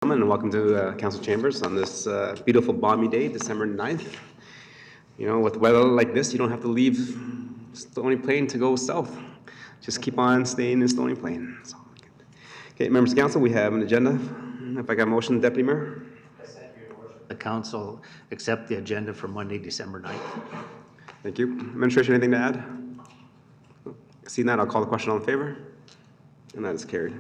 And welcome to Council Chambers on this beautiful balmy day, December 9th. You know, with weather like this, you don't have to leave Stony Plain to go south. Just keep on staying in Stony Plain. Okay, members of council, we have an agenda. If I got a motion, Deputy Mayor. The council accept the agenda for Monday, December 9th. Thank you. Administration, anything to add? Seeing that, I'll call the question. All in favor? And that is carried.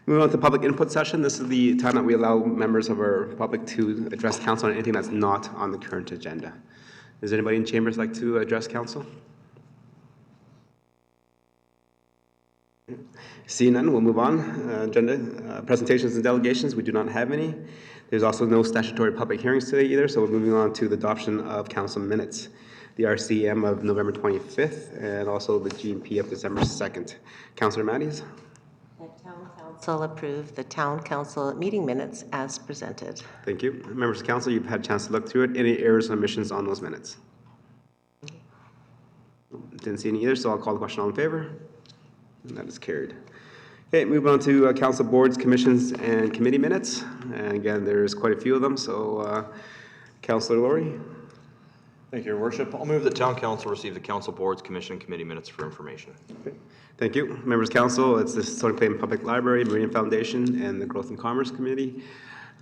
Moving on to public input session. This is the time that we allow members of our public to address council on anything that's not on the current agenda. Does anybody in chambers like to address council? Seeing none, we'll move on. Agenda presentations and delegations, we do not have any. There's also no statutory public hearings today either, so we're moving on to the adoption of council minutes. The RCM of November 25th and also the GMP of December 2nd. Councillor Matties? The Town Council approved the Town Council meeting minutes as presented. Thank you. Members of council, you've had a chance to look through it. Any errors or omissions on those minutes? Didn't see any either, so I'll call the question. All in favor? And that is carried. Okay, moving on to council boards, commissions, and committee minutes. And again, there's quite a few of them, so Councillor Laurie. Thank you, Your Worship. I'll move that Town Council receive the Council Boards, Commission, and Committee minutes for information. Okay. Thank you. Members of council, it's the Stony Plain Public Library, Marine Foundation, and the Growth and Commerce Committee.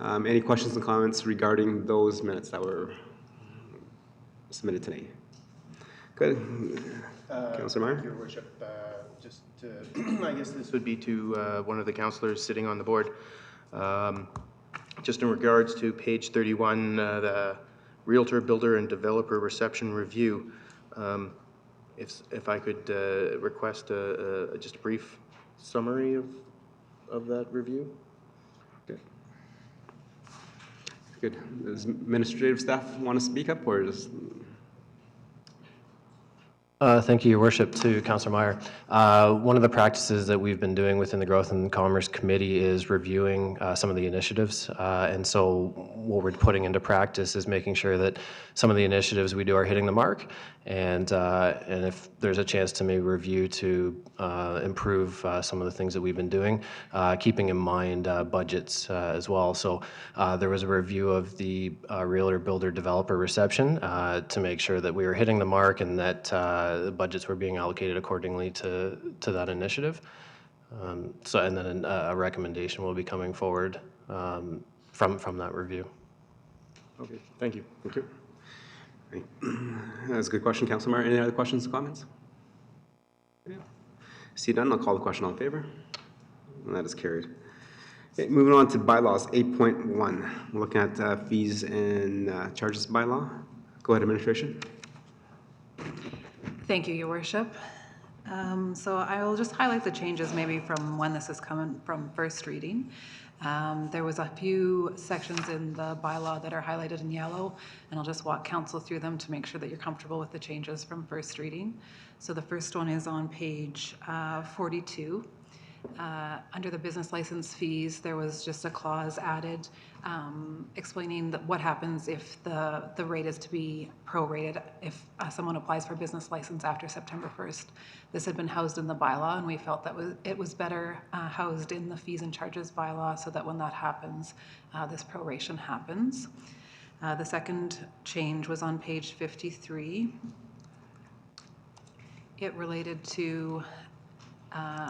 Any questions and comments regarding those minutes that were submitted today? Good. Councillor Meyer? Your Worship, just to, I guess this would be to one of the councillors sitting on the board. Just in regards to page 31, the Realtor, Builder, and Developer Reception Review. If I could request just a brief summary of that review. Okay. Good. Does administrative staff want to speak up, or just? Thank you, Your Worship, to Councillor Meyer. One of the practices that we've been doing within the Growth and Commerce Committee is reviewing some of the initiatives. And so what we're putting into practice is making sure that some of the initiatives we do are hitting the mark. And if there's a chance to maybe review to improve some of the things that we've been doing, keeping in mind budgets as well. So there was a review of the Realtor, Builder, Developer Reception to make sure that we were hitting the mark and that the budgets were being allocated accordingly to that initiative. And then a recommendation will be coming forward from that review. Okay, thank you. Thank you. Great. That's a good question, Councilor Meyer. Any other questions or comments? Yeah. See none, I'll call the question. All in favor? And that is carried. Okay, moving on to bylaws 8.1. We're looking at fees and charges bylaw. Go ahead, administration. Thank you, Your Worship. So I will just highlight the changes maybe from when this is coming from first reading. There was a few sections in the bylaw that are highlighted in yellow, and I'll just walk council through them to make sure that you're comfortable with the changes from first reading. So the first one is on page 42. Under the business license fees, there was just a clause added explaining that what happens if the rate is to be prorated if someone applies for a business license after September 1st. This had been housed in the bylaw, and we felt that it was better housed in the fees and charges bylaw so that when that happens, this proration happens. The second change was on page 53. It related to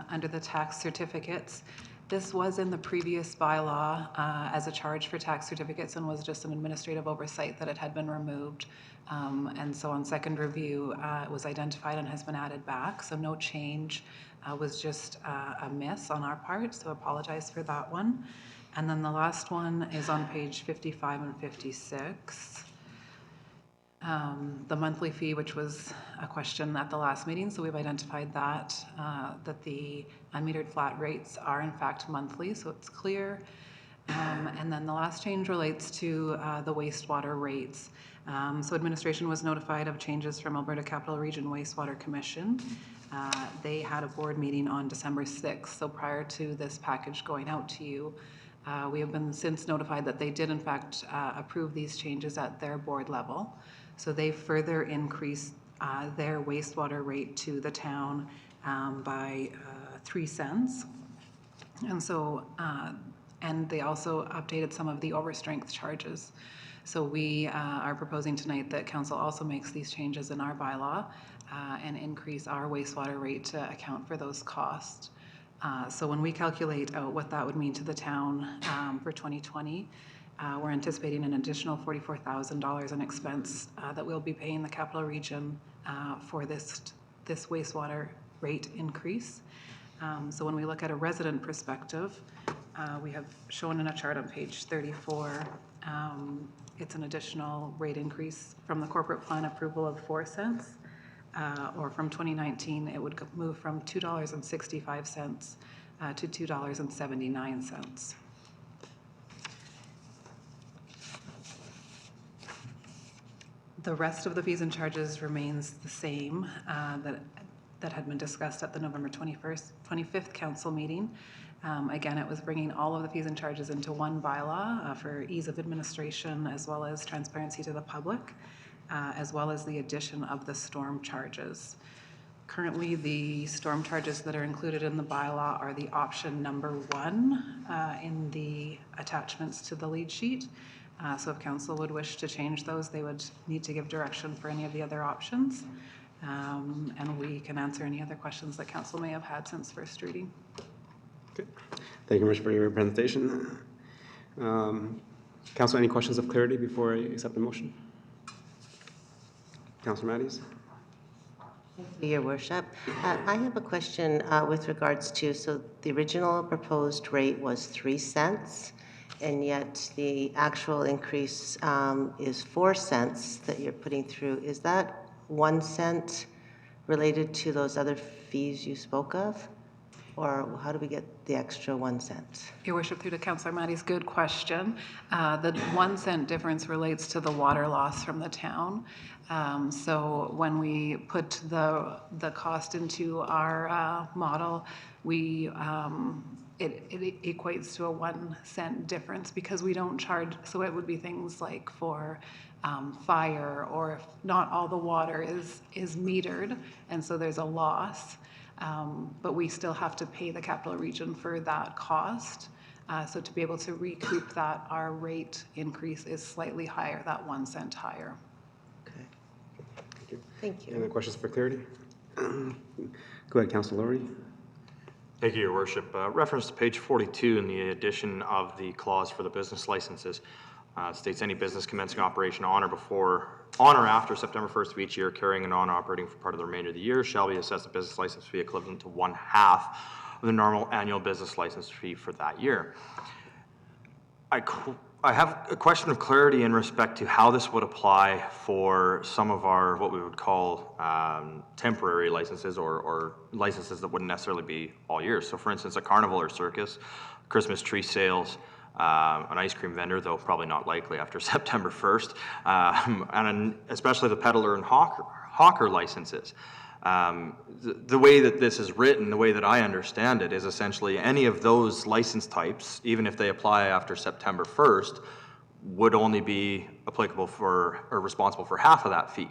under the tax certificates. This was in the previous bylaw as a charge for tax certificates and was just an administrative oversight that it had been removed. And so on second review, it was identified and has been added back. So no change, was just a miss on our part. So apologize for that one. And then the last one is on page 55 and 56. The monthly fee, which was a question at the last meeting, so we've identified that the unmetered flat rates are in fact monthly, so it's clear. And then the last change relates to the wastewater rates. So administration was notified of changes from Alberta Capital Region Wastewater Commission. They had a board meeting on December 6th, so prior to this package going out to you, we have been since notified that they did in fact approve these changes at their board level. So they further increased their wastewater rate to the town by 3 cents. And so And they also updated some of the overstrength charges. So we are proposing tonight that council also makes these changes in our bylaw and increase our wastewater rate to account for those costs. So when we calculate out what that would mean to the town for 2020, we're anticipating an additional $44,000 in expense that we'll be paying the capital region for this wastewater rate increase. So when we look at a resident perspective, we have shown in a chart on page 34, it's an additional rate increase from the corporate plan approval of 4 cents, or from 2019, it would move from $2.65 to $2.79. The rest of the fees and charges remains the same that had been discussed at the November 25th council meeting. Again, it was bringing all of the fees and charges into one bylaw for ease of administration as well as transparency to the public, as well as the addition of the storm charges. Currently, the storm charges that are included in the bylaw are the option number 1 in the attachments to the lead sheet. So if council would wish to change those, they would need to give direction for any of the other options. And we can answer any other questions that council may have had since first reading. Okay. Thank you very much for your presentation. Council, any questions of clarity before I accept the motion? Councilor Matthews? Thank you, Your Worship. I have a question with regards to, so the original proposed rate was 3 cents, and yet the actual increase is 4 cents that you're putting through. Is that 1 cent related to those other fees you spoke of? Or how do we get the extra 1 cent? Your Worship, through to Councillor Matty's good question. The 1 cent difference relates to the water loss from the town. So when we put the cost into our model, it equates to a 1 cent difference because we don't charge. So it would be things like for fire, or if not all the water is metered, and so there's a loss. But we still have to pay the capital region for that cost. So to be able to recoup that, our rate increase is slightly higher, that 1 cent higher. Okay. Thank you. Thank Any other you. questions for clarity? Go ahead, Councilor Laurie. Thank you, Your Worship. Reference to page 42 in the addition of the clause for the business licenses states any business commencing operation on or after September 1st of each year carrying and on operating for part of the remainder of the year shall be assessed a business license fee equivalent to 1/2 of the normal annual business license fee for that year. I have a question of clarity in respect to how this would apply for some of our, what we would call temporary licenses or licenses that wouldn't necessarily be all year. So for instance, a carnival or circus, Christmas tree sales, an ice cream vendor, though probably not likely after September 1st, and especially the peddler and hawker licenses. The way that this is written, the way that I understand it, is essentially any of those license types, even if they apply after September 1st, would only be applicable for or responsible for half of that fee.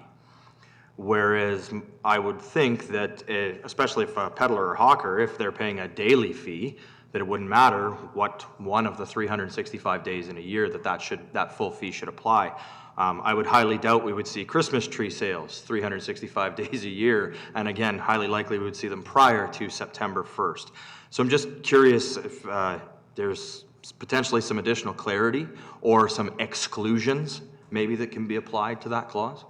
Whereas I would think that, especially if a peddler or hawker, if they're paying a daily fee, that it wouldn't matter what one of the 365 days in a year that full fee should apply. I would highly doubt we would see Christmas tree sales 365 days a year, and again, highly likely we would see them prior to September 1st. So I'm just curious if there's potentially some additional clarity or some exclusions maybe that can be applied to that clause.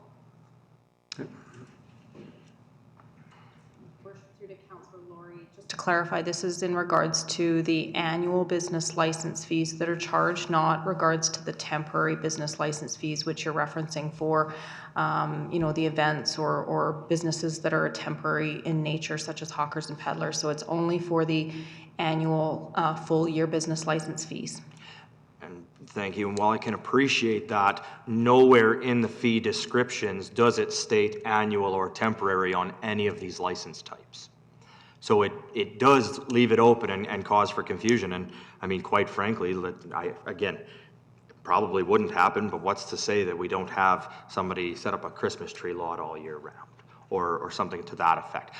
To clarify, this is in regards to the annual business license fees that are charged, not regards to the temporary business license fees, which you're referencing for, the events or businesses that are temporary in nature, such as hawkers and peddlers. So it's only for the annual full year business license fees. And thank you. And while I can appreciate that, nowhere in the fee descriptions does it state annual or temporary on any of these license types. So it does leave it open and cause for confusion. And I mean, quite frankly, again, probably wouldn't happen, but what's to say that we don't have somebody set up a Christmas tree lot all year round? or something to that effect.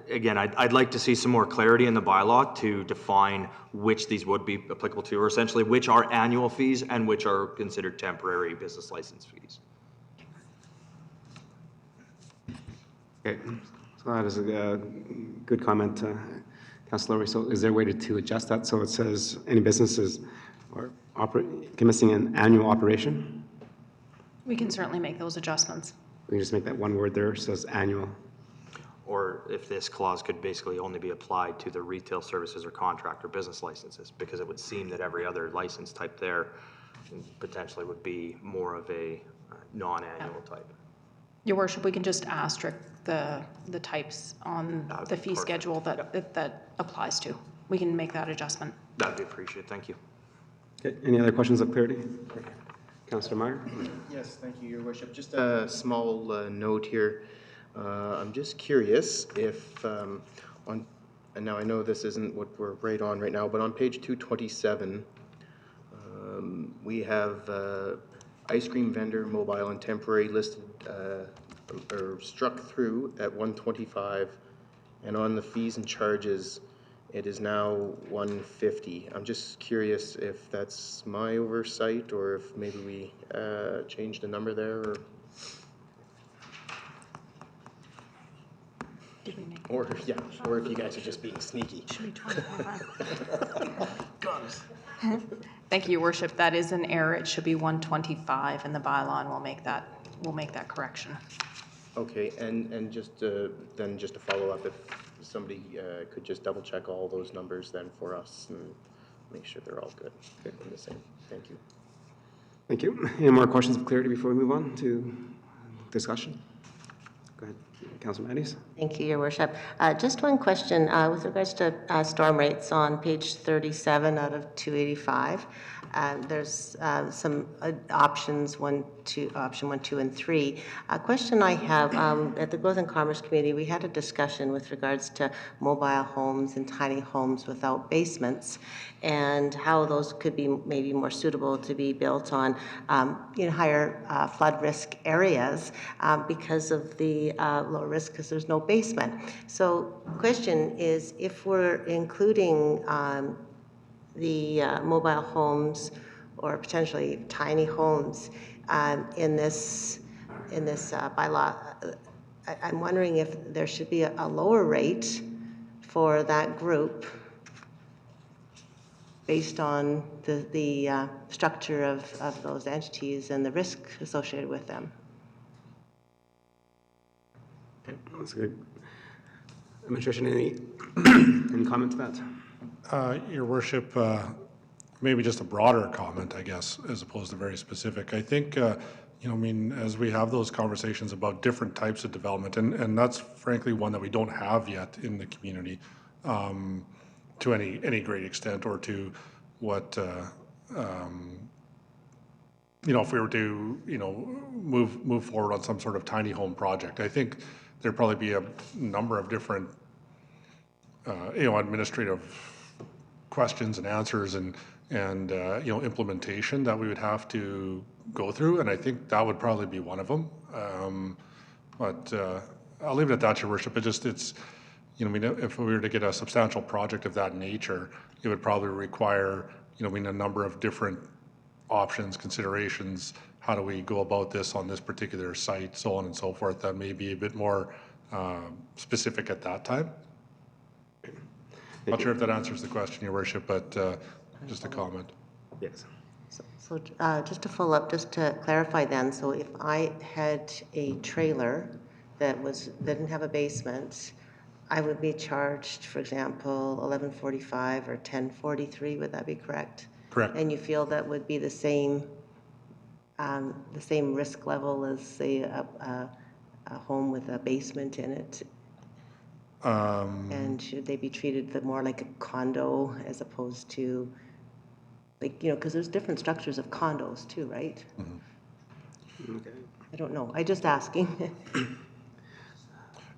Again, I'd like to see some more clarity in the bylaw to define which these would be applicable to, or essentially which are annual fees and which are considered temporary business license fees. Okay, so that is a good comment, Councillor Lowry. So is there a way to adjust that so it says any businesses are commencing an annual operation? We can certainly make those adjustments. We can just make that one word there, says annual. Or if this clause could basically only be applied to the retail services or contractor business licenses, because it would seem that every other license type there potentially would be more of a non-annual type. Your worship, we can just asterisk the types on That would the be fee perfect. schedule that applies to. We can make that adjustment. That'd be appreciated, thank you. Okay, any other questions of clarity? Councillor Meyer? Yes, thank you, Your Worship. Just a small note here. I'm just curious if and now I know this isn't what we're right on right now, but on page 227, we have ice cream vendor, mobile and temporary listed or struck through at 125, and on the fees and charges, it is now 150. I'm just curious if that's my oversight or if maybe we changed a number there, or if you guys are just being sneaky. Thank you, your worship. That is an error. It should be 125 in the bylaw, and we'll make that correction. Okay, and just then just to follow up, if somebody could just double check all those numbers then for us and make sure they're all good and the same. Thank you. Thank you. Any more questions of clarity before we move on to discussion? Go ahead, Councillor Matthews. Thank you, Your Worship. Just one question with regards to storm rates on page 37 out of 285. There's some options, option 1, 2, and 3. A question I have, at the Growth and Commerce Committee, we had a discussion with regards to mobile homes and tiny homes without basements, and how those could be maybe more suitable to be built on higher flood risk areas because of the low risk, because there's no basement. So question is, if we're including the mobile homes or potentially tiny homes in this bylaw, I'm wondering if there should be a lower rate for that group based on the structure of those entities and the risk associated with them. Okay, that's good. Administration, any comment to that? Your Worship, maybe just a broader comment, I guess, as opposed to very specific. I think, as we have those conversations about different types of development, and that's frankly one that we don't have yet in the community to any great extent, or to what, if we were to, move forward on some sort of tiny home project. I think there'd probably be a number of different, administrative questions and answers and implementation that we would have to go through, and I think that would probably be one of them. But I'll leave it at that, Your Worship. If we were to get a substantial project of that nature, it would probably require, a number of different options, considerations. How do we go about this on this particular site, so on and so forth. That may be a bit more specific at that time. Not sure if that answers the question, Your Worship, but just a comment. Yes. So just to follow up, just to clarify then, so if I had a trailer that didn't have a basement, I would be charged, for example, $11.45 or $10.43. Would that be correct? Correct. And you feel that would be the same risk level as, say, a home with a basement in it? And should they be treated more like a condo as opposed to, because there's different structures of condos too, right? Mm-hmm. Okay. I don't know. I'm just asking.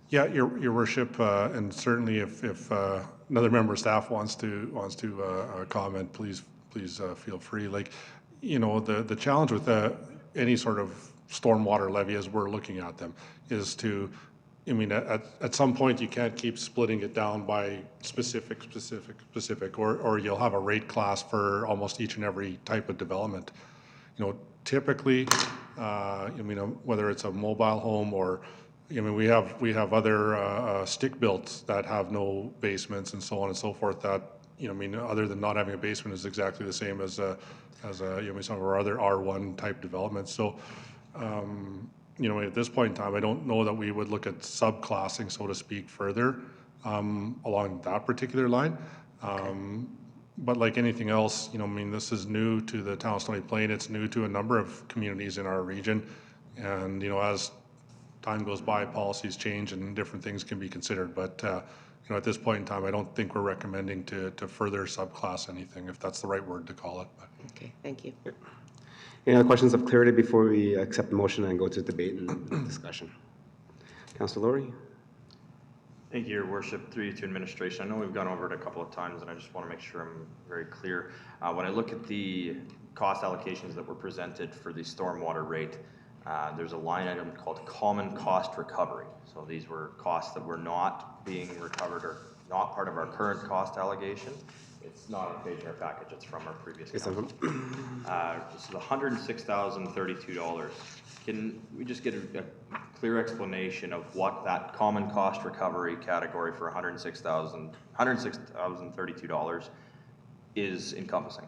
Yeah, Your Worship, and certainly if another member of staff wants to comment, please feel free. The challenge with any sort of stormwater levy as we're looking at them is to I mean, at some point, you can't keep splitting it down by specific, or you'll have a rate class for almost each and every type of development. You know, typically, I mean, whether it's a mobile home or, I mean, we have other stick builts that have no basements and so on and so forth that, you know, I mean, other than not having a basement is exactly the same as you know, some of our other R1 type developments. So, you know, at this point in time, I don't know that we would look at subclassing, so to speak, further along that particular line. But like anything else, you know, I mean, this is new to the town of Stony Plain. It's new to a number of communities in our region. And, you know, as time goes by, policies change and different things can be considered. But, you know, at this point in time, I don't think we're recommending to further subclass anything, if that's the right word to call it. But. Okay, thank you. Any other questions of clarity before we accept the motion and go to debate and discussion? Councilor Laurie? Thank you, Your Worship. Through you to administration. I know we've gone over it a couple of times, and I just want to make sure I'm very clear. When I look at the cost allocations that were presented for the stormwater rate, there's a line item called common cost recovery. So these were costs that were not being recovered or not part of our current cost allegation. It's not on page in our package, it's from our previous council. So the $106,032. Can we just get a clear explanation of what that common cost recovery category for $106,032 is encompassing?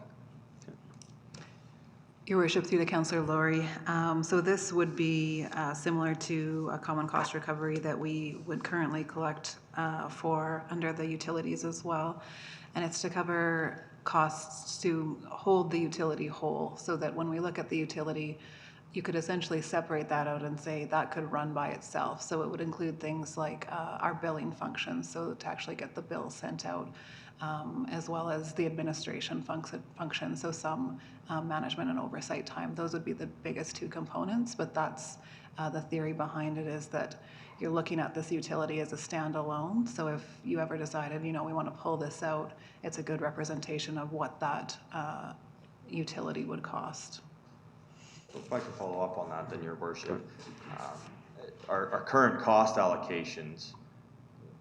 Your Worship, through the Councillor Laurie. So this would be similar to a common cost recovery that we would currently collect for under the utilities as well. And it's to cover costs to hold the utility whole, so that when we look at the utility, you could essentially separate that out and say that could run by itself. So it would include things like our billing functions, so to actually get the bill sent out, as well as the administration function, so some management and oversight time. Those would be the biggest two components, but that's the theory behind it, is that you're looking at this utility as a standalone. So if you ever decided, you know, we want to pull this out, it's a good representation of what that utility would cost. So if I can follow up on that, then, Your Worship, our current cost allocations,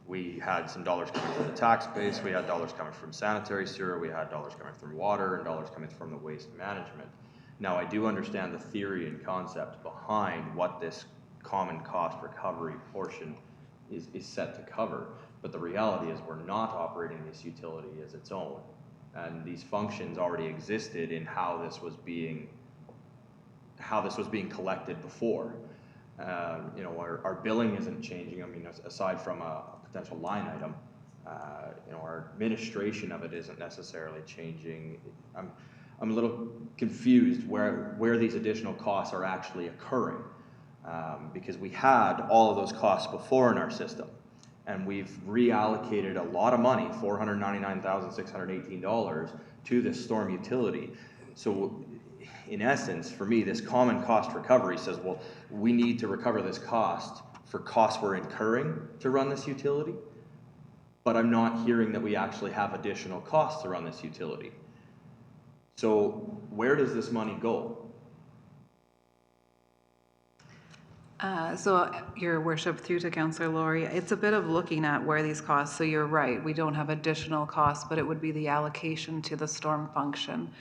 we had some dollars coming from the tax base, we had dollars coming from sanitary sewer, we had dollars coming from water, and dollars coming from the waste management. Now, I do understand the theory and concept behind what this common cost recovery portion is set to cover, but the reality is we're not operating this utility as its own, and these functions already existed in how this was being collected before. You know, our billing isn't changing. I mean, aside from a potential line item, you know, our administration of it isn't necessarily changing. I'm a little confused where these additional costs are actually occurring, because we had all of those costs before in our system, and we've reallocated a lot of money, $499,618, to this storm utility. So in essence, for me, this common cost recovery says, well, we need to recover this cost for costs we're incurring to run this utility, but I'm not hearing that we actually have additional costs to run this utility. So where does this money go? So, Your Worship, through to Councillor Laurie, it's a bit of looking at where these costs, so you're right, we don't have additional costs, but it would be the allocation to the storm function.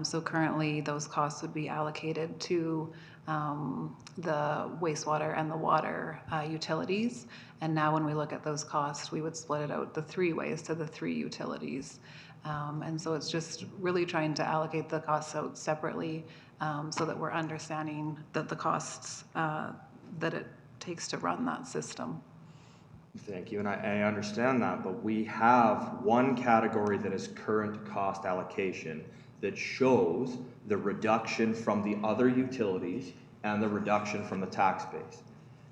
So currently, those costs would be allocated to the wastewater and the water utilities. And now when we look at those costs, we would split it out the three ways to the three utilities. And so it's just really trying to allocate the costs out separately, so that we're understanding that the costs that it takes to run that system. Thank you, and I understand that, but we have one category that is current cost allocation that shows the reduction from the other utilities and the reduction from the tax base.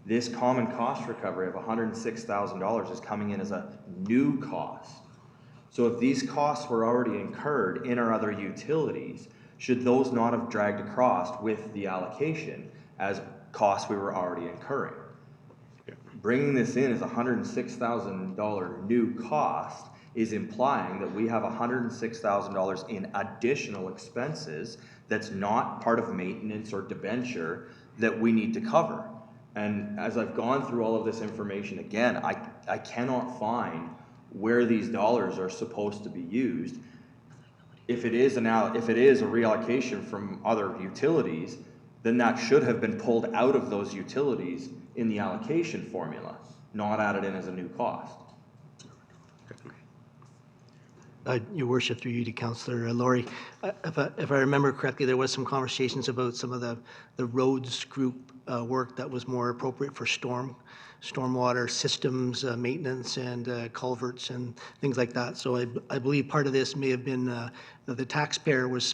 This common cost recovery of $106,000 is coming in as a new cost. So if these costs were already incurred in our other utilities, should those not have dragged across with the allocation as costs we were already incurring? Bringing this in as a $106,000 new cost is implying that we have $106,000 in additional expenses that's not part of maintenance or debenture that we need to cover. And as I've gone through all of this information again, I cannot find where these dollars are supposed to be used. If it is a reallocation from other utilities, then that should have been pulled out of those utilities in the allocation formula, not added in as a new cost. Your worship, through you to Councillor Laurie, if I remember correctly, there was some conversations about some of the roads group work that was more appropriate for stormwater systems maintenance and culverts and things like that. So I believe part of this may have been the taxpayer was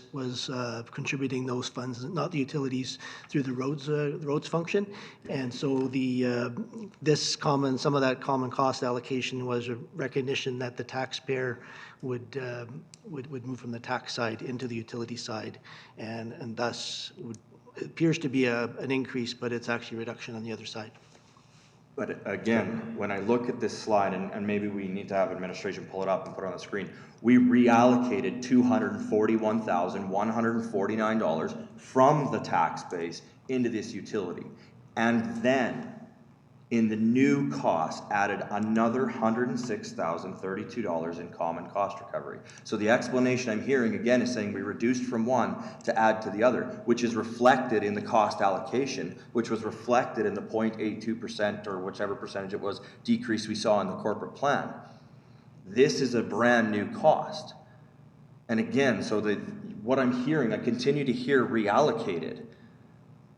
contributing those funds, not the utilities, through the roads function. And so some of that common cost allocation was a recognition that the taxpayer would move from the tax side into the utility side, and thus it appears to be an increase, but it's actually a reduction on the other side. But again, when I look at this slide, and maybe we need to have administration pull it up and put it on the screen, we reallocated $241,149 from the tax base into this utility. And then, in the new cost, added another $106,032 in common cost recovery. So the explanation I'm hearing again is saying we reduced from one to add to the other, which is reflected in the cost allocation, which was reflected in the 0.82% or whichever percentage it was decrease we saw in the corporate plan. This is a brand new cost. And again, so what I'm hearing, I continue to hear reallocated,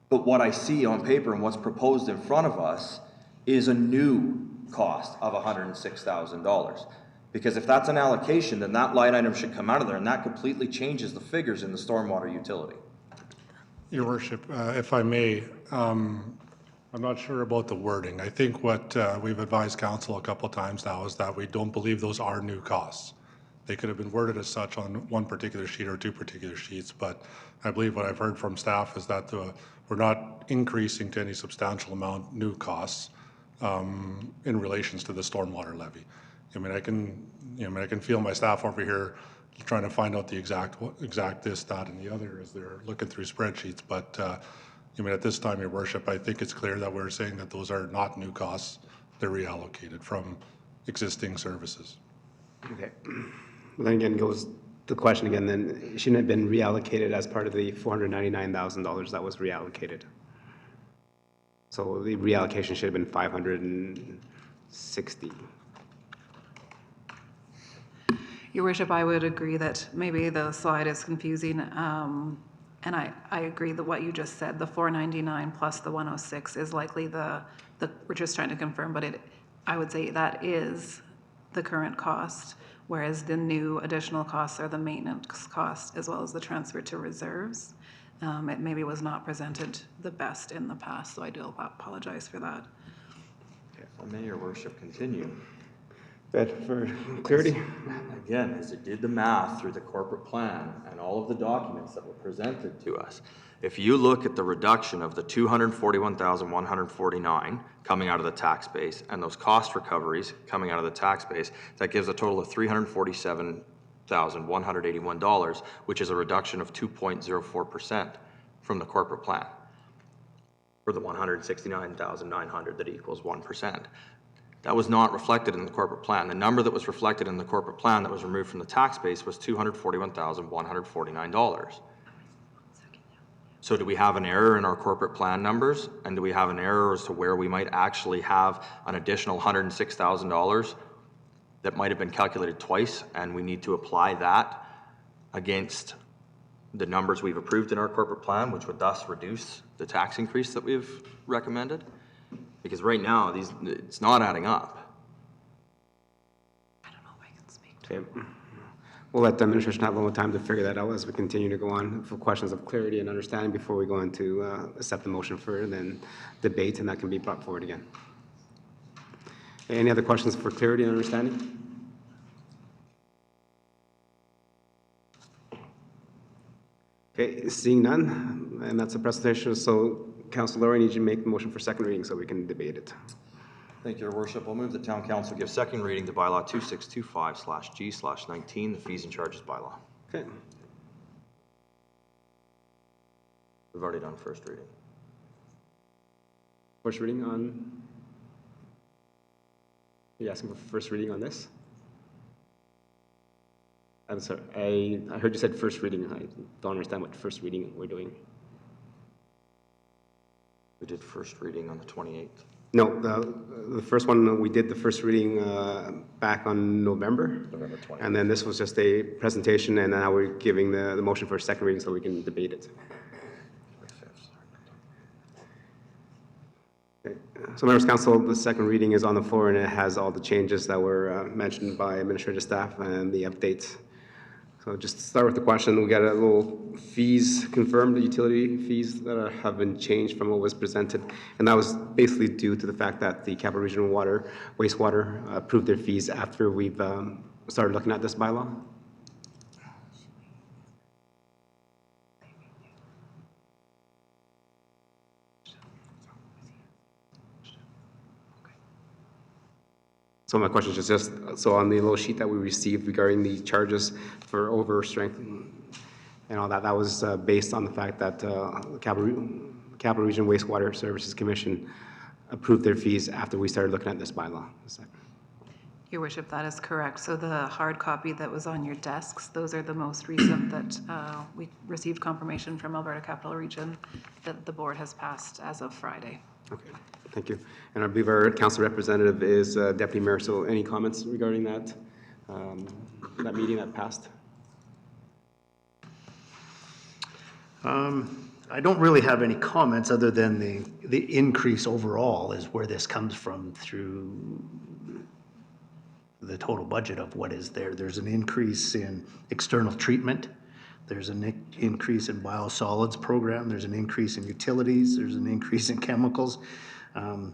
but what I see on paper and what's proposed in front of us is a new cost of $106,000. Because if that's an allocation, then that line item should come out of there, and that completely changes the figures in the stormwater utility. Your worship, if I may, I'm not sure about the wording. I think what we've advised council a couple of times now is that we don't believe those are new costs. They could have been worded as such on one particular sheet or two particular sheets, but I believe what I've heard from staff is that we're not increasing to any substantial amount new costs in relations to the stormwater levy. I mean, I can feel my staff over here trying to find out the exact this, that, and the other as they're looking through spreadsheets. But I mean, at this time, Your Worship, I think it's clear that we're saying that those are not new costs; they're reallocated from existing services. Okay. Well, then again goes the question again. Then it shouldn't have been reallocated as part of the $499,000 that was reallocated. So the reallocation should have been 560. Your worship, I would agree that maybe the slide is confusing. And I agree that what you just said, the 499 plus the 106 is likely we're just trying to confirm, but I would say that is the current cost, whereas the new additional costs are the maintenance cost as well as the transfer to reserves. It maybe was not presented the best in the past, so I do apologize for that. If I may, Your Worship, continue. But for clarity, Again, as it did the math through the corporate plan and all of the documents that were presented to us, if you look at the reduction of the $241,149 coming out of the tax base and those cost recoveries coming out of the tax base, that gives a total of $347,181, which is a reduction of 2.04% from the corporate plan for the $169,900 that equals 1%. That was not reflected in the corporate plan. The number that was reflected in the corporate plan that was removed from the tax base was $241,149. So do we have an error in our corporate plan numbers? And do we have an error as to where we might actually have an additional $106,000 that might have been calculated twice, and we need to apply that against the numbers we've approved in our corporate plan, which would thus reduce the tax increase that we've recommended? Because right now, it's not adding up. I don't know if I can speak to okay. We'll let the administration have a little time to figure that out as we continue to go on for questions of clarity and understanding before we go into accept the motion for then debate, and that can be brought forward again. Any other questions for clarity and understanding? Okay, seeing none, and that's a presentation. So, Councilor Laurie, I need you to make the motion for second reading so we can debate it. Thank you, Your Worship. I'll move the Town Council give second reading to bylaw 2625/G/19, the fees and charges bylaw. Okay. We've already done first reading. First reading on, are you asking for first reading on this? I'm sorry, I heard you said first reading. I don't understand what first reading we're doing. We did first reading on the 28th. No, the first one, we did the first reading back on November. November 20th. And then this was just a presentation, and now we're giving the motion for a second reading so we can debate it. Okay. So members of council, the second reading is on the floor, and it has all the changes that were mentioned by administrative staff and the updates. So just to start with the question, we got a little fees confirmed, the utility fees that have been changed from what was presented. And that was basically due to the fact that the Capital Regional Wastewater approved their fees after we've started looking at this bylaw. So my question is just, so on the little sheet that we received regarding the charges for overstrength and all that, that was based on the fact that the Capital Region Wastewater Services Commission approved their fees after we started looking at this bylaw. Your worship, that is correct. So the hard copy that was on your desks, those are the most recent that we received confirmation from Alberta Capital Region that the board has passed as of Friday. Okay, thank you. And I believe our council representative is Deputy Mayor, so any comments regarding that, that meeting that passed? I don't really have any comments other than the increase overall is where this comes from through the total budget of what is there. There's an increase in external treatment. There's an increase in biosolids program. There's an increase in utilities. There's an increase in chemicals. And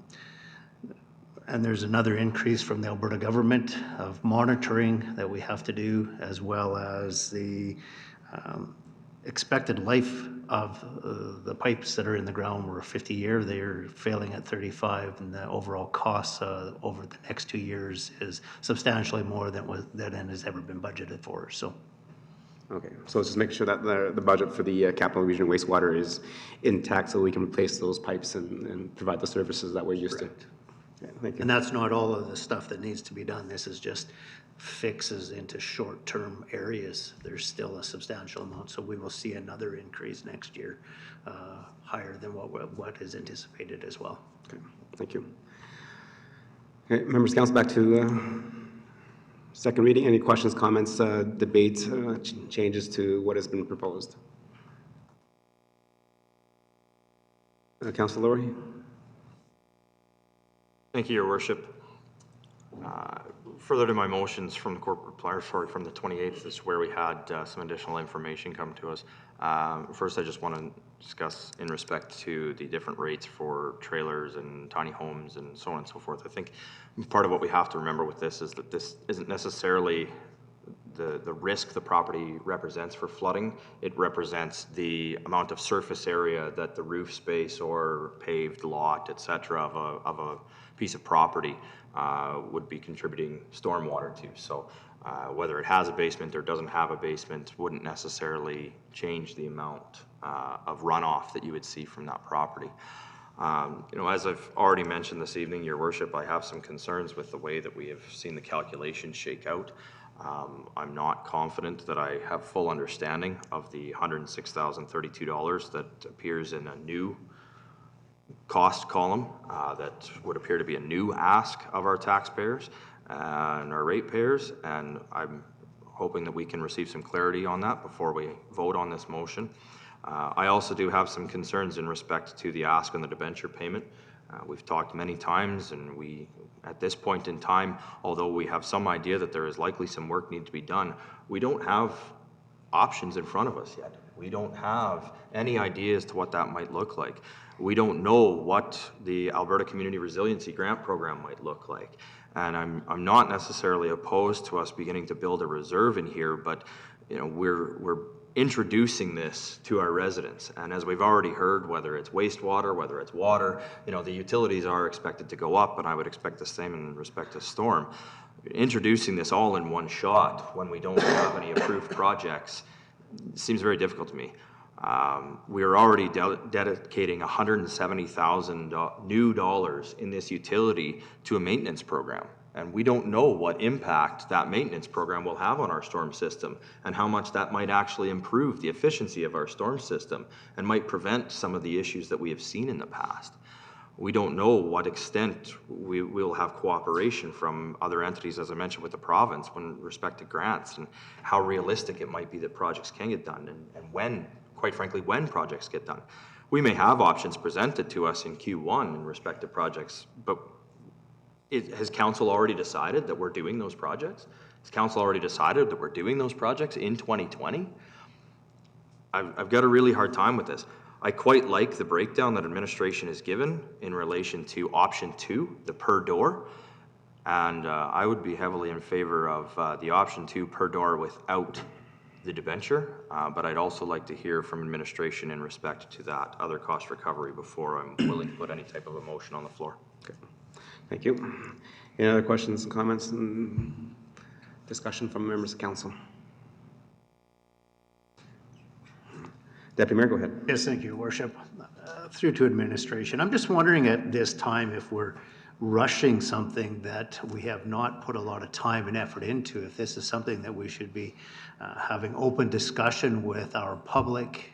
there's another increase from the Alberta government of monitoring that we have to do, as well as the expected life of the pipes that are in the ground were 50 years. They are failing at 35, and the overall cost over the next 2 years is substantially more than has ever been budgeted for. So. Okay, so let's just make sure that the budget for the Capital Region wastewater is intact so we can replace those pipes and provide the services that we're used to. Yeah, thank you. And that's not all of the stuff that needs to be done. This is just fixes into short-term areas. There's still a substantial amount, so we will see another increase next year, higher than what is anticipated as well. Okay, thank you. Okay, members of council, back to second reading. Any questions, comments, debates, changes to what has been proposed? Councilor Lowry? Thank you, Your Worship. Further to my motions from the from the 28th, this is where we had some additional information come to us. First, I just want to discuss in respect to the different rates for trailers and tiny homes and so on and so forth. I think part of what we have to remember with this is that this isn't necessarily the risk the property represents for flooding. It represents the amount of surface area that the roof space or paved lot, et cetera, of a piece of property would be contributing stormwater to. So whether it has a basement or doesn't have a basement wouldn't necessarily change the amount of runoff that you would see from that property. As I've already mentioned this evening, Your Worship, I have some concerns with the way that we have seen the calculations shake out. I'm not confident that I have full understanding of the $106,032 that appears in a new cost column that would appear to be a new ask of our taxpayers and our ratepayers, and I'm hoping that we can receive some clarity on that before we vote on this motion. I also do have some concerns in respect to the ask on the debenture payment. We've talked many times, and at this point in time, although we have some idea that there is likely some work need to be done, we don't have options in front of us yet. We don't have any idea as to what that might look like. We don't know what the Alberta Community Resiliency Grant Program might look like. And I'm not necessarily opposed to us beginning to build a reserve in here, but we're introducing this to our residents. And as we've already heard, whether it's wastewater, whether it's water, the utilities are expected to go up, and I would expect the same in respect to storm. Introducing this all in one shot when we don't have any approved projects seems very difficult to me. We are already dedicating $170,000 new dollars in this utility to a maintenance program. And we don't know what impact that maintenance program will have on our storm system and how much that might actually improve the efficiency of our storm system and might prevent some of the issues that we have seen in the past. We don't know what extent we will have cooperation from other entities, as I mentioned, with the province when respect to grants, and how realistic it might be that projects can get done, and when, quite frankly, when projects get done. We may have options presented to us in Q1 in respect to projects, but has council already decided that we're doing those projects? Has council already decided that we're doing those projects in 2020? I've got a really hard time with this. I quite like the breakdown that administration has given in relation to option 2, the per door. And I would be heavily in favor of the option 2 per door without the debenture. But I'd also like to hear from administration in respect to that other cost recovery before I'm willing to put any type of a motion on the floor. Okay. Thank you. Any other questions, comments, and discussion from members of council? Deputy Mayor, go ahead. Yes, thank you, Your Worship. Through to administration, I'm just wondering at this time if we're rushing something that we have not put a lot of time and effort into, if this is something that we should be having open discussion with our public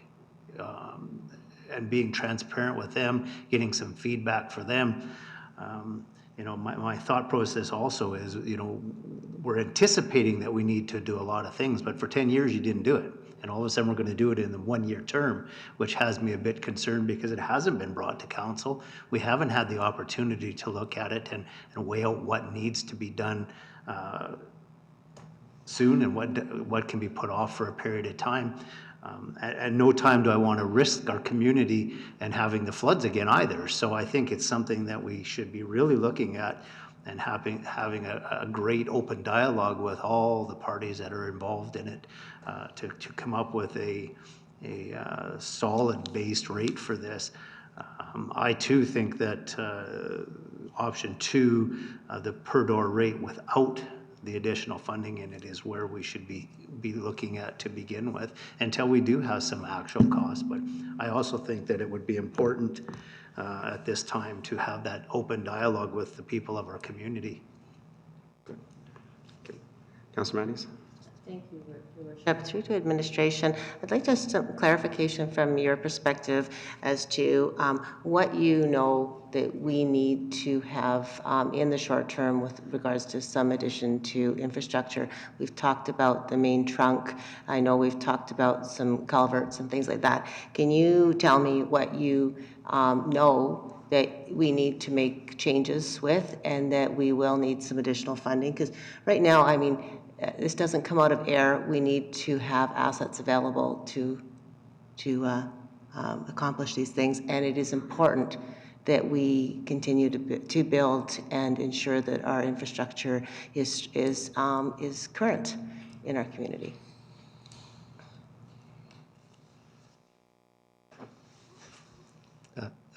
and being transparent with them, getting some feedback for them. You know, my thought process also is, you know, we're anticipating that we need to do a lot of things, but for 10 years you didn't do it. And all of a sudden we're going to do it in the 1-year term, which has me a bit concerned because it hasn't been brought to council. We haven't had the opportunity to look at it and weigh out what needs to be done soon and what can be put off for a period of time. At no time do I want to risk our community and having the floods again either. So I think it's something that we should be really looking at and having a great open dialogue with all the parties that are involved in it to come up with a solid based rate for this. I too think that option 2, the per door rate without the additional funding in it, is where we should be looking at to begin with until we do have some actual costs. But I also think that it would be important at this time to have that open dialogue with the people of our community. Good. Okay. Councilor Matthews? Thank you, Your Worship. Through to administration, I'd like just some clarification from your perspective as to what you know that we need to have in the short term with regards to some addition to infrastructure. We've talked about the main trunk. I know we've talked about some culverts and things like that. Can you tell me what you know that we need to make changes with and that we will need some additional funding? Because right now, I mean, this doesn't come out of air. We need to have assets available to accomplish these things, and it is important that we continue to build and ensure that our infrastructure is current in our community.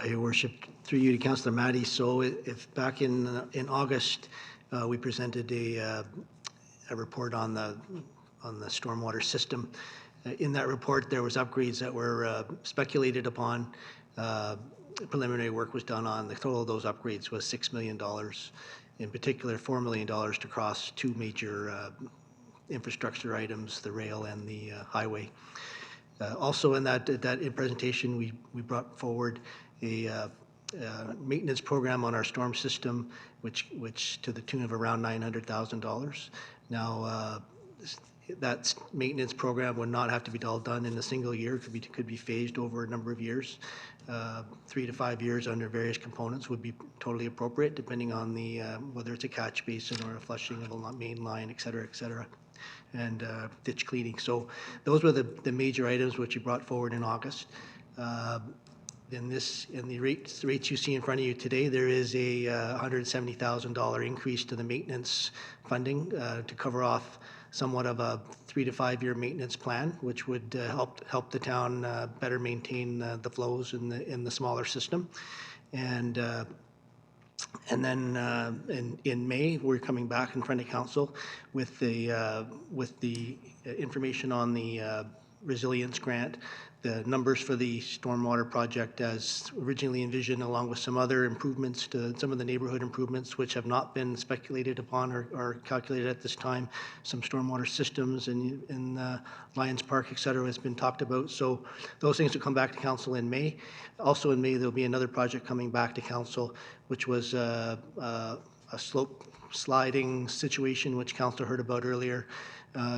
Your Worship, through you to Councillor Matty. So if back in August, we presented a report on the stormwater system. In that report, there was upgrades that were speculated upon. Preliminary work was done on. The total of those upgrades was $6 million. In particular, $4 million to cross 2 major infrastructure items, the rail and the highway. Also in that presentation, we brought forward a maintenance program on our storm system, which to the tune of around $900,000. Now, that maintenance program would not have to be all done in a single year. It could be phased over a number of years. 3 to 5 years under various components would be totally appropriate, depending on the whether it's a catch basin or a flushing of a main line, et cetera, and ditch cleaning. So those were the major items which you brought forward in August. In the rates you see in front of you today, there is a $170,000 increase to the maintenance funding to cover off somewhat of a 3 to 5 year maintenance plan, which would help the town better maintain the flows in the smaller system. And then in May, we're coming back in front of council with the information on the resilience grant the numbers for the stormwater project as originally envisioned, along with some other improvements to some of the neighborhood improvements, which have not been speculated upon or calculated at this time. Some stormwater systems in Lions Park, et cetera, has been talked about. So those things will come back to council in May. Also in May, there'll be another project coming back to council, which was a slope sliding situation, which council heard about earlier.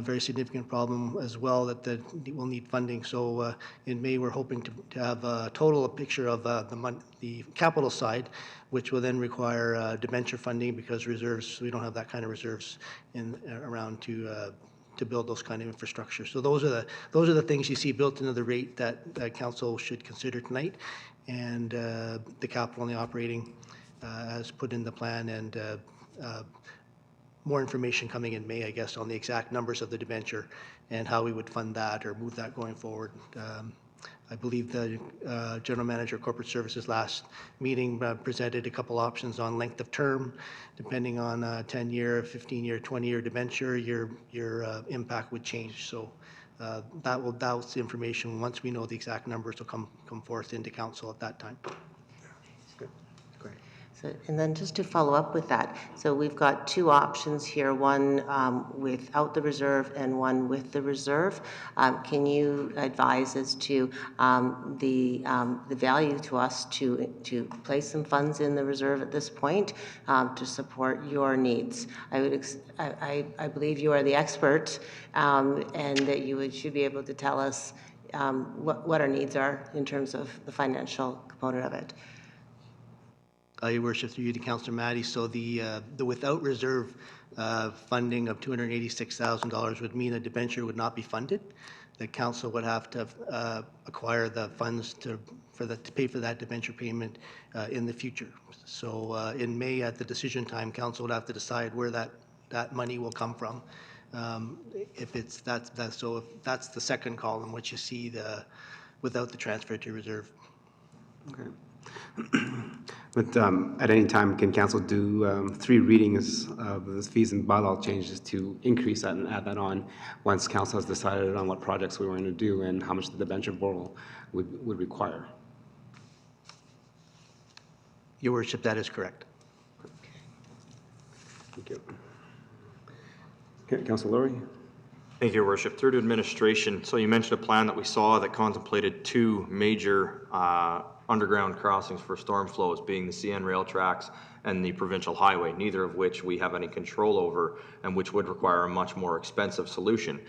Very significant problem as well that will need funding. So in May, we're hoping to have a total picture of the capital side, which will then require debenture funding because reserves, we don't have that kind of reserves around to build those kind of infrastructure. So those are the things you see built into the rate that council should consider tonight, and the capital and the operating as put in the plan, and more information coming in May, I guess, on the exact numbers of the debenture and how we would fund that or move that going forward. I believe the General Manager of Corporate Services last meeting presented a couple options on length of term. Depending on 10-year, 15-year, 20-year debenture, your impact would change. So that's the information. Once we know the exact numbers, will come forth into council at that time. So, and then just to follow up with that, so we've got two options here, one without the reserve and one with the reserve. Can you advise as to the value to us to place some funds in the reserve at this point to support your needs? I believe you are the expert, and that you should be able to tell us what our needs are in terms of the financial component of it. Your worship, through you to Councillor Maddie. So the without reserve funding of $286,000 would mean a debenture would not be funded. The council would have to acquire the funds to pay for that debenture payment in the future. So in May, at the decision time, council would have to decide where that money will come from. If that's the second column, which you see without the transfer to reserve. Okay. But at any time, can council do 3 readings of the fees and bylaw changes to increase that and add that on once council has decided on what projects we were going to do and how much the debenture borrow would require? Your worship, that is correct. Thank you. Okay, Councilor Laurie. Thank you, Your Worship. Through to administration. So you mentioned a plan that we saw that contemplated 2 major underground crossings for storm flows, being the CN rail tracks and the provincial highway, neither of which we have any control over and which would require a much more expensive solution.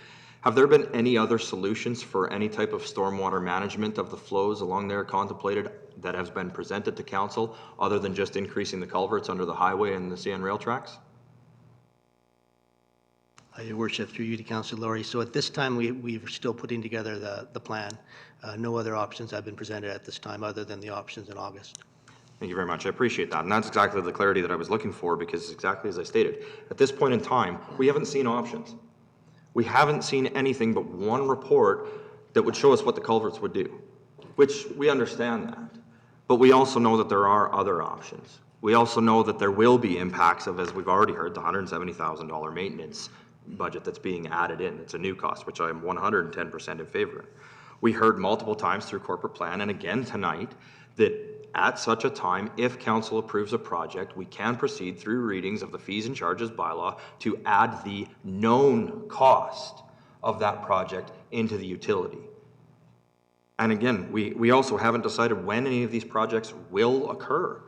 Have there been any other solutions for any type of stormwater management of the flows along there contemplated that has been presented to council other than just increasing the culverts under the highway and the CN rail tracks? Your worship, through you to Councillor Laurie. So at this time, we're still putting together the plan. No other options have been presented at this time other than the options in August. Thank you very much. I appreciate that. And that's exactly the clarity that I was looking for, because exactly as I stated, at this point in time, we haven't seen options. We haven't seen anything but one report that would show us what the culverts would do, which we understand that. But we also know that there are other options. We also know that there will be impacts of, as we've already heard, the $170,000 maintenance budget that's being added in. It's a new cost, which I'm 110% in favor of. We heard multiple times through corporate plan and again tonight that at such a time, if council approves a project, we can proceed through readings of the fees and charges bylaw to add the known cost of that project into the utility. And again, we also haven't decided when any of these projects will occur.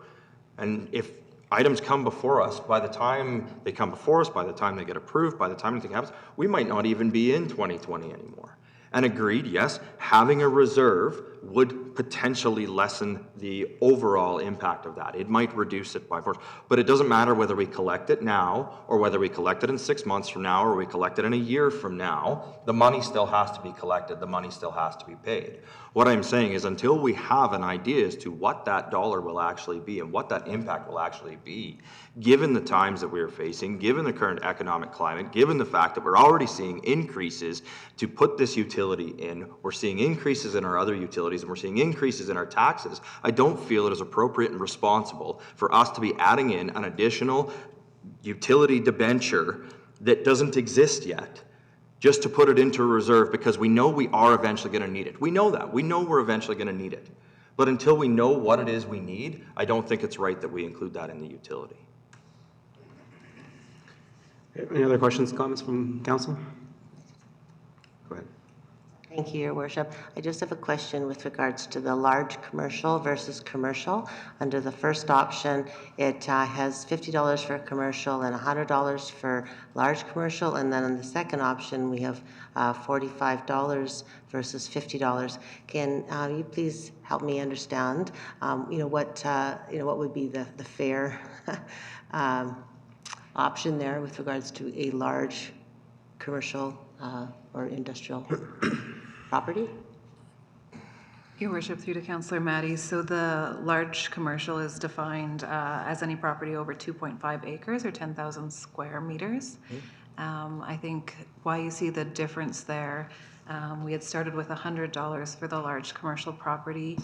And if items come before us, by the time they come before us, by the time they get approved, by the time anything happens, we might not even be in 2020 anymore. And agreed, yes, having a reserve would potentially lessen the overall impact of that. It might reduce it by force, but it doesn't matter whether we collect it now or whether we collect it in 6 months from now or we collect it in a year from now. The money still has to be collected. The money still has to be paid. What I'm saying is until we have an idea as to what that dollar will actually be and what that impact will actually be, given the times that we are facing, given the current economic climate, given the fact that we're already seeing increases to put this utility in, we're seeing increases in our other utilities, and we're seeing increases in our taxes, I don't feel it is appropriate and responsible for us to be adding in an additional utility debenture that doesn't exist yet, just to put it into reserve because we know we are eventually going to need it. We know that. We know we're eventually going to need it. But until we know what it is we need, I don't think it's right that we include that in the utility. Any other questions, comments from council? Go ahead. Thank you, Your Worship. I just have a question with regards to the large commercial versus commercial. Under the first option, it has $50 for commercial and $100 for large commercial, and then on the second option, we have $45 versus $50. Can you please help me understand, what would be the fair option there with regards to a large commercial or industrial property? Your Worship, through to Councillor Maddie. So the large commercial is defined as any property over 2.5 acres or 10,000 square meters. I think why you see the difference there, we had started with $100 for the large commercial property.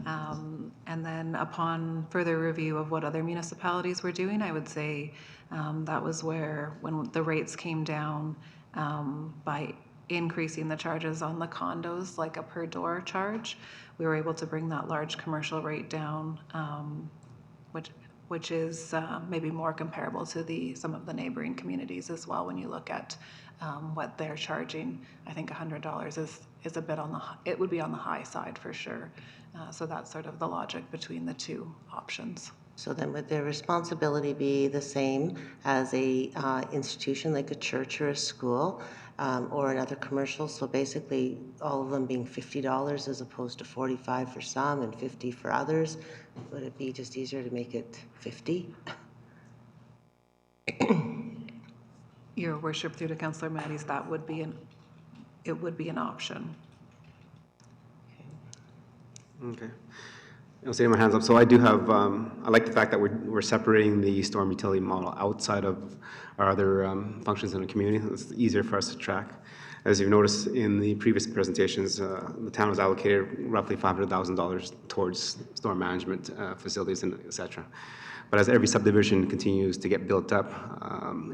And then upon further review of what other municipalities were doing, I would say that was where, when the rates came down by increasing the charges on the condos, like a per door charge, we were able to bring that large commercial rate down, which is maybe more comparable to some of the neighboring communities as well. When you look at what they're charging, I think $100 is a bit it would be on the high side for sure. So that's sort of the logic between the two options. So then would their responsibility be the same as a institution like a church or a school or another commercial? So basically all of them being $50 as opposed to $45 for some and $50 for others. Would it be just easier to make it $50? Your Worship, through to Councillor Maddie's, it would be an option. Okay. I'll say my hands up. So I do have, I like the fact that we're separating the storm utility model outside of our other functions in the community. It's easier for us to track. As you've noticed in the previous presentations, the town was allocated roughly $500,000 towards storm management facilities and et cetera. But as every subdivision continues to get built up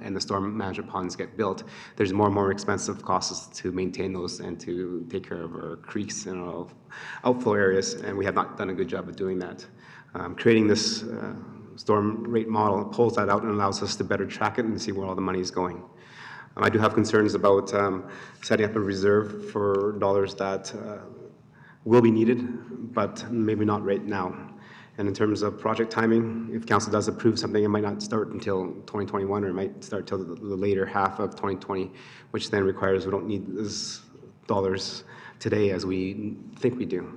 and the storm management ponds get built, there's more and more expensive costs to maintain those and to take care of our creeks and our outflow areas, and we have not done a good job of doing that. Creating this storm rate model pulls that out and allows us to better track it and see where all the money is going. I do have concerns about setting up a reserve for dollars that will be needed, but maybe not right now. And in terms of project timing, if council does approve something, it might not start until 2021, or it might start till the later half of 2020, which then requires we don't need those dollars today as we think we do.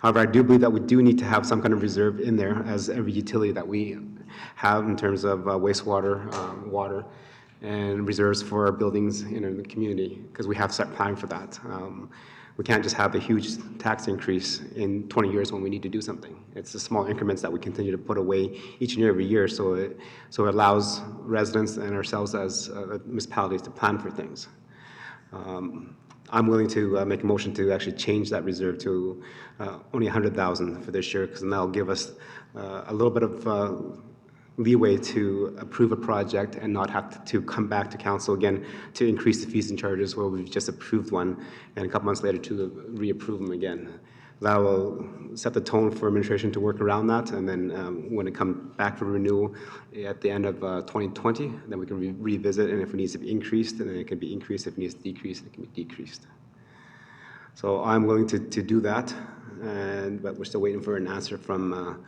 However, I do believe that we do need to have some kind of reserve in there, as every utility that we have in terms of wastewater, water, and reserves for our buildings in the community, because we have set plan for that. We can't just have a huge tax increase in 20 years when we need to do something. It's the small increments that we continue to put away each and every year, so it allows residents and ourselves as municipalities to plan for things. I'm willing to make a motion to actually change that reserve to only $100,000 for this year, because then that'll give us a little bit of leeway to approve a project and not have to come back to council again to increase the fees and charges where we've just approved one and a couple months later to reapprove them again. That will set the tone for administration to work around that, and then when it comes back for renewal at the end of 2020, then we can revisit, and if it needs to be increased, then it can be increased. If it needs to decrease, it can be decreased. So I'm willing to do that, but we're still waiting for an answer from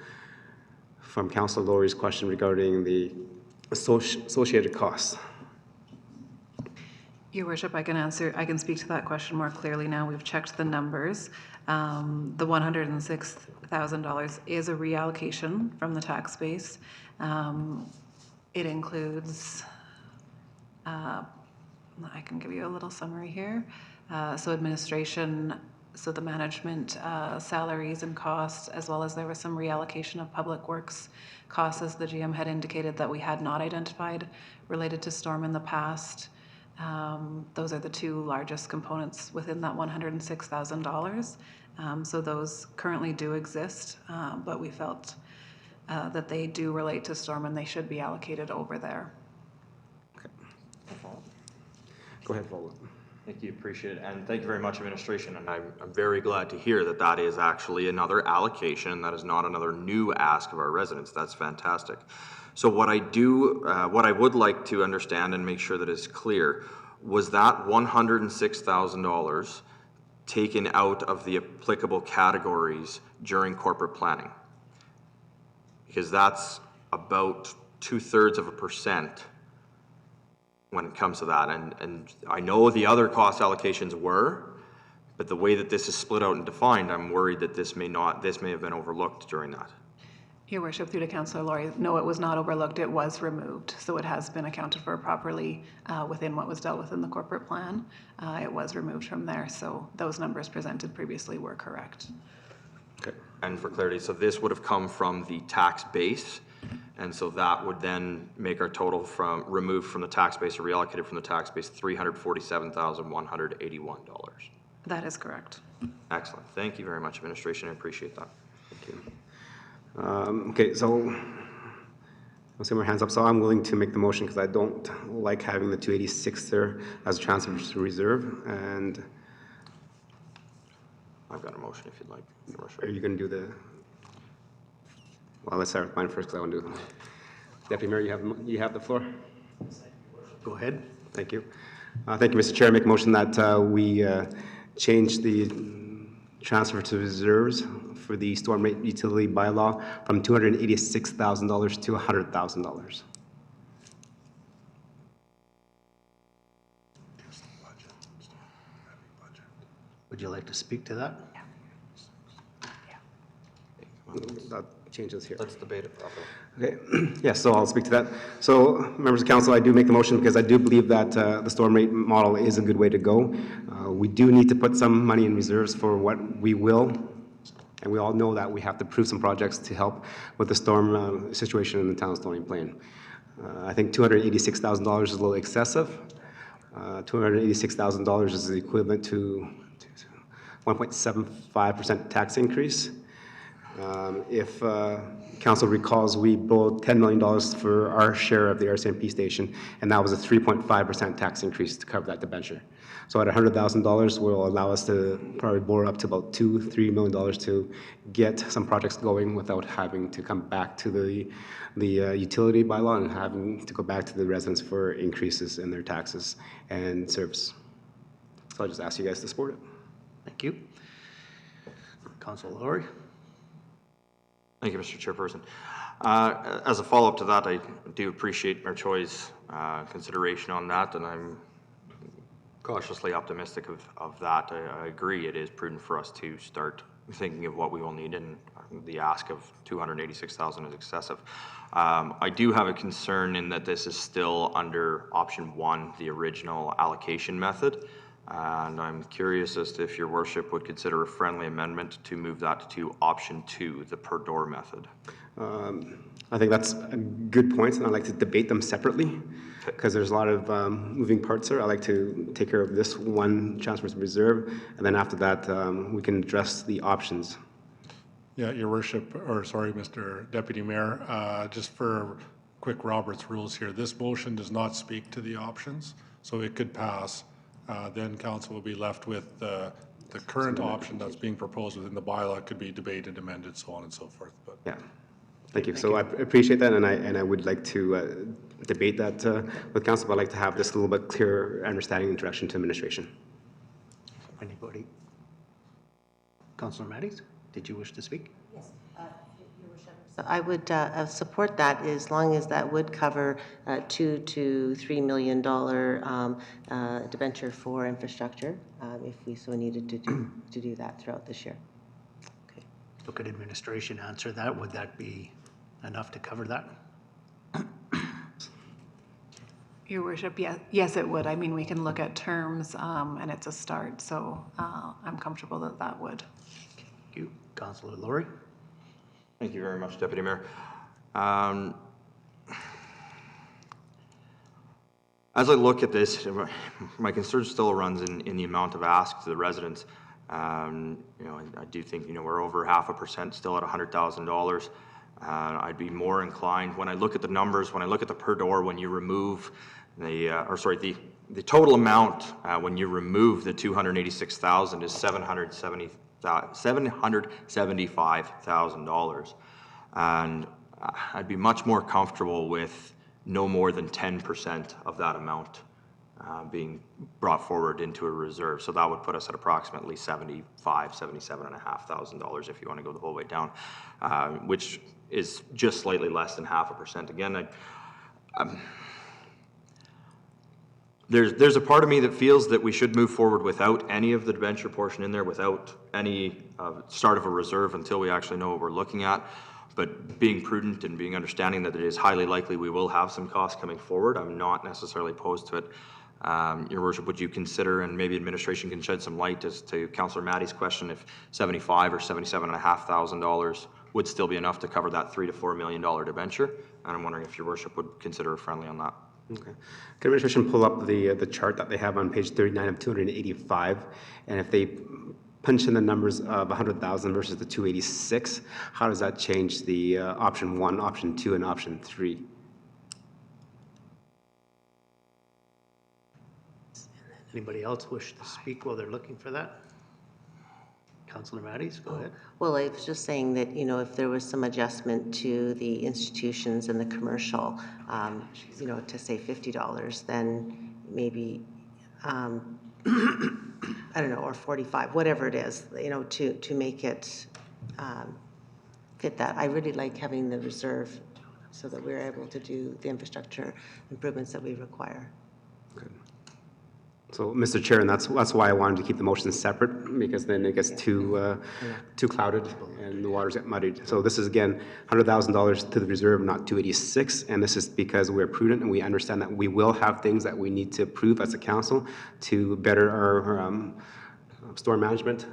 Councillor Laurie's question regarding the associated costs. Your Worship, I can speak to that question more clearly now. We've checked the numbers. The $106,000 is a reallocation from the tax base. It includes, I can give you a little summary here. So administration, so the management salaries and costs, as well as there was some reallocation of public works costs, as the GM had indicated that we had not identified related to storm in the past. Those are the two largest components within that $106,000. So those currently do exist, but we felt that they do relate to storm and they should be allocated over there. Okay. Go ahead, follow. Thank you, appreciate it, and thank you very much, administration, and I'm very glad to hear that that is actually another allocation, that is not another new ask of our residents. That's fantastic. So what I would like to understand and make sure that is clear, was that $106,000 taken out of the applicable categories during corporate planning? Because that's about 2/3% when it comes to that. And I know the other cost allocations were, but the way that this is split out and defined, I'm worried that this may have been overlooked during that. Your worship, through to Councillor Laurie, no, it was not overlooked, it was removed. So it has been accounted for properly within what was dealt with in the corporate plan. It was removed from there, so those numbers presented previously were correct. Okay. And for clarity, so this would have come from the tax base, and so that would then make our total removed from the tax base or reallocated from the tax base $347,181. That is correct. Excellent. Thank you very much, administration. I appreciate that. Thank you. Okay, so I'll see more hands up. So I'm willing to make the motion because I don't like having the 286 there as a transfer to reserve. And I've got a motion if you'd like, Your Worship. are you going to do the? Well, let's start with mine first because I want to do. Deputy Mayor, you have the floor. Go ahead. Thank you. Thank you, Mr. Chair. I make a motion that we change the transfer to reserves for the storm rate utility bylaw from $286,000 to $100,000. Would you like to speak to that? That changes here. Let's debate it properly. Okay, yeah, so I'll speak to that. So, members of council, I do make the motion because I do believe that the storm rate model is a good way to go. We do need to put some money in reserves for what we will, and we all know that we have to approve some projects to help with the storm situation in the town of Stony Plain. I think $286,000 is a little excessive. $286,000 is the equivalent to 1.75% tax increase. If council recalls, we borrowed $10 million for our share of the RCMP station, and that was a 3.5% tax increase to cover that debenture. So at $100,000 will allow us to probably borrow up to about $2-3 million to get some projects going without having to come back to the utility bylaw and having to go back to the residents for increases in their taxes and service. So I just ask you guys to support it. Thank you. Councilor Laurie? Thank you, Mr. Chairperson. As a follow-up to that, I do appreciate Mayor Choi's consideration on that, and I'm cautiously optimistic of that. I agree it is prudent for us to start thinking of what we will need, and the ask of $286,000 is excessive. I do have a concern in that this is still under option 1, the original allocation method. And I'm curious as to if your worship would consider a friendly amendment to move that to option 2, the per door method. I think that's a good point, and I'd like to debate them separately because there's a lot of moving parts there. I like to take care of this one transfer to reserve, and then after that, we can address the options. Yeah, Your Worship, or sorry, Mr. Deputy Mayor, just for quick Robert's rules here, this motion does not speak to the options, so it could pass. Then council will be left with the current option that's being proposed within the bylaw could be debated, amended, so on and so forth. But Yeah, thank you. So I appreciate that, and I would like to debate that with council, but I'd like to have this a little bit clearer understanding and direction to administration. Anybody? Councilor Matties, did you wish to speak? Yes, Your Worship. So I would support that as long as that would cover $2 to $3 million debenture for infrastructure, if we so needed to do that throughout this year. Okay. So could administration answer that? Would that be enough to cover that? Your worship, yes, it would. I mean, we can look at terms, and it's a start, so I'm comfortable that that would. Thank you. Councilor Laurie? Thank you very much, Deputy Mayor. As I look at this, my concern still runs in the amount of ask to the residents. I do think, we're over 0.5% still at $100,000. I'd be more inclined, when I look at the numbers, when I look at the per door, when you remove The total amount, when you remove the 286,000 is $775,000. And I'd be much more comfortable with no more than 10% of that amount being brought forward into a reserve. So that would put us at approximately $77,500 if you want to go the whole way down, which is just slightly less than 0.5%. Again, there's a part of me that feels that we should move forward without any of the debenture portion in there, without any start of a reserve until we actually know what we're looking at. But being prudent and being understanding that it is highly likely we will have some costs coming forward, I'm not necessarily opposed to it. Your worship, would you consider, and maybe administration can shed some light as to Councillor Maddie's question, if $75,000 or $77,500 would still be enough to cover that $3 to $4 million debenture? And I'm wondering if your worship would consider a friendly on that. Okay. Can administration pull up the chart that they have on page 39 of 285, and if they punch in the numbers of 100,000 versus the 286, how does that change the option 1, option 2, and option 3? Anybody else wish to speak while they're looking for that? Councillor Matties, go ahead. Well, I was just saying that, you know, if there was some adjustment to the institutions and the commercial, you know, to say $50, then maybe, I don't know, or 45, whatever it is, you know, to make it fit that. I really like having the reserve so that we're able to do the infrastructure improvements that we require. Good. So, Mr. Chair, and that's why I wanted to keep the motions separate, because then it gets too clouded and the waters get muddied. So this is, again, $100,000 to the reserve, not 286, and this is because we're prudent and we understand that we will have things that we need to approve as a council to better our storm management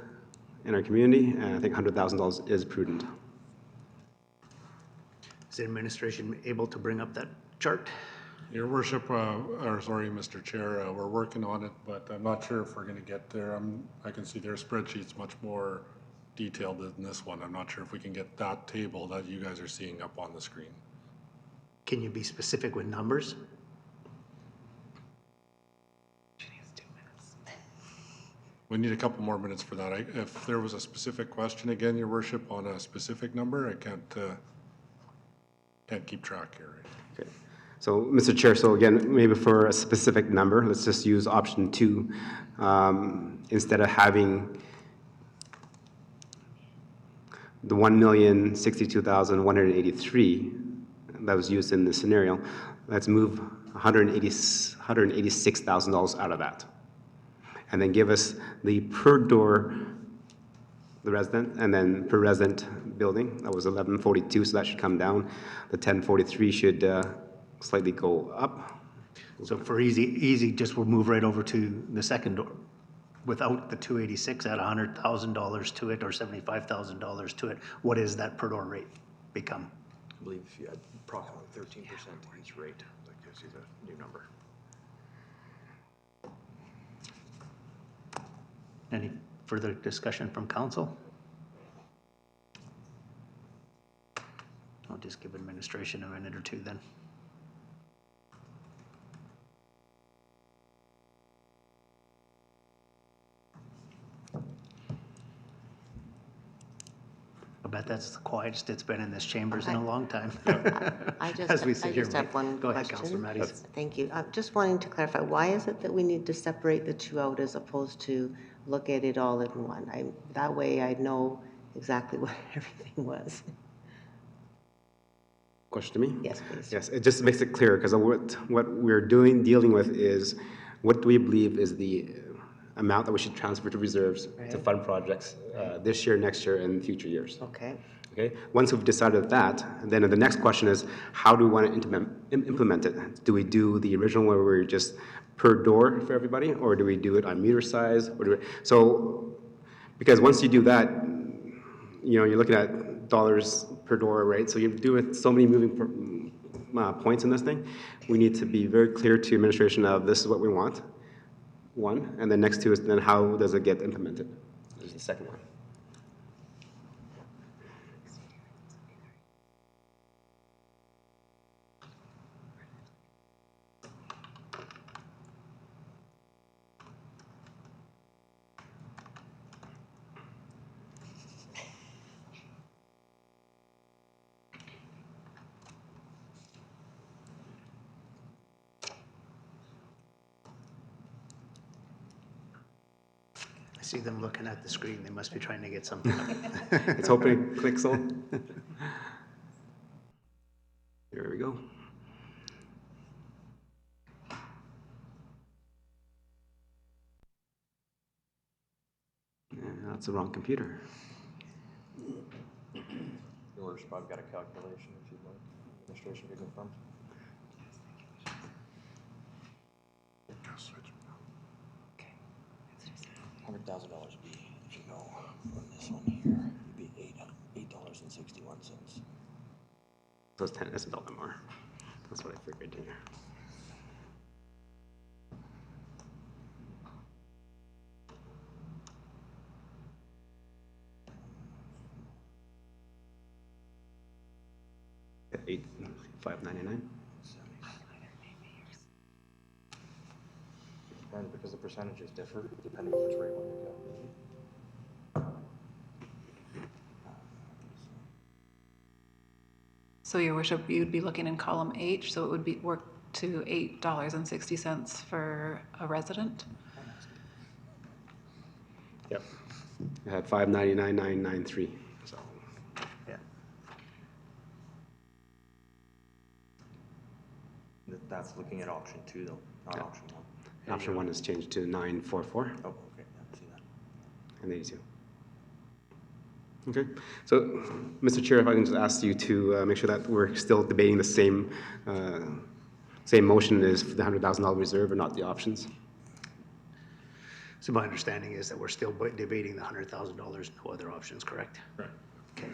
in our community, and I think $100,000 is prudent. Is the administration able to bring up that chart? Your worship, Mr. Chair, we're working on it, but I'm not sure if we're going to get there. I can see their spreadsheet's much more detailed than this one. I'm not sure if we can get that table that you guys are seeing up on the screen. Can you be specific with numbers? We need a couple more minutes for that. If there was a specific question, again, your worship, on a specific number, I can't keep track here. Okay. So, Mr. Chair, so again, maybe for a specific number, let's just use option 2. Instead of having the $1,062,183 that was used in this scenario, let's move $186,000 out of that. And then give us the per door, the resident, and then per resident building. That was 1142, so that should come down. The 1043 should slightly go up. So for easy, just we'll move right over to the second door. Without the 286, add $100,000 to it or $75,000 to it, what is that per door rate become? I believe you had approximately 13% each rate. That gives you the new number. Any further discussion from council? I'll just give administration a minute or two then. I bet that's the quietest it's been in this chambers in a long time. I As we just, sit I here, just have one go ahead, question. Councillor Matties. Thank you. Just wanting to clarify, why is it that we need to separate the two out as opposed to look at it all in one? That way I know exactly what everything was. Question to me? Yes, please. Yes, it just makes it clear, because what we're dealing with is, what do we believe is the amount that we should transfer to reserves to fund projects this year, next year, and future years. Okay. Okay. Once we've decided that, then the next question is, how do we want to implement it? Do we do the original where we're just per door for everybody, or do we do it on meter size? So, because once you do that, you know, you're looking at dollars per door, right? So you do it so many moving points in this thing. We need to be very clear to administration of this is what we want. One, and then next two is then how does it get implemented? Is the second one. see them looking at the screen. They must be trying to get something. It's hoping it clicks on. There we go. Yeah, that's the wrong computer. Your worship, I've got a calculation if you'd like. Administration can confirm. $100,000 would be, if you go from this one here, it'd be $8.61. So it's 10, it's $1 more. That's what I figured here. Yeah, $5.99. And because the percentages differ depending on which rate one you go. So your worship, you'd be looking in column H, so it would be work to $8.60 for a resident? Yep. I had 599,993. So Yeah. That's looking at option 2 though, not option 1. option 1 is changed to 944 Oh, okay, yeah, see that. and 82. Okay, so Mr. Chair, if I can just ask you to make sure that we're still debating the same motion as the $100,000 reserve and not the options. So my understanding is that we're still debating the $100,000, no other options, correct? Right. Okay.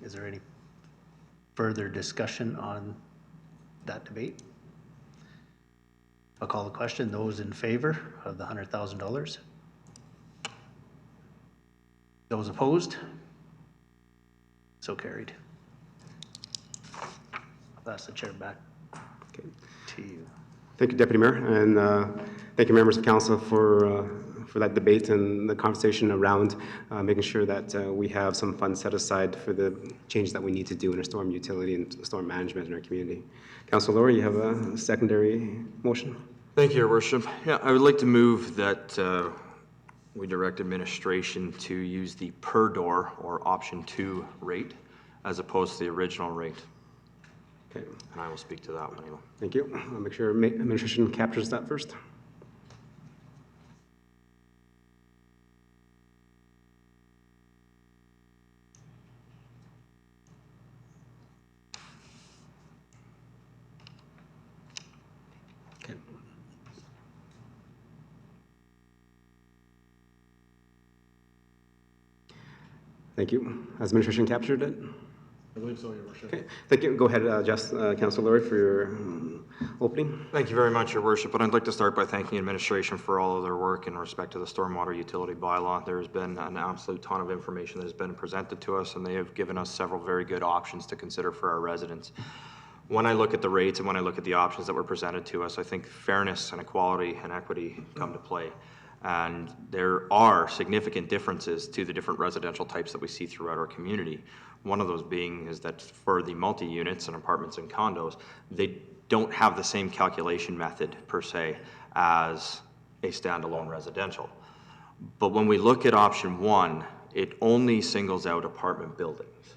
Is there any further discussion on that debate? I'll call the question. Those in favor of the $100,000? Those opposed? So carried. Pass the chair back Okay. to you. Thank you, Deputy Mayor, and thank you, members of council, for that debate and the conversation around making sure that we have some funds set aside for the change that we need to do in our storm utility and storm management in our community. Councilor Laurie, you have a secondary motion? Thank you, Your Worship. Yeah, I would like to move that we direct administration to use the per door or option 2 rate as opposed to the original rate. Okay, And I will speak to that one, Eva. thank you. I'll make sure administration captures that first. Okay. Thank you. Has administration captured it? I believe so, Your Worship. Okay, thank you. Go ahead, Councilor Laurie, for your opening. Thank you very much, Your Worship. But I'd like to start by thanking administration for all of their work in respect to the stormwater utility bylaw. There's been an absolute ton of information that has been presented to us, and they have given us several very good options to consider for our residents. When I look at the rates and when I look at the options that were presented to us, I think fairness and equality and equity come to play. And there are significant differences to the different residential types that we see throughout our community. One of those being is that for the multi-units and apartments and condos, they don't have the same calculation method per se as a standalone residential. But when we look at option 1, it only singles out apartment buildings,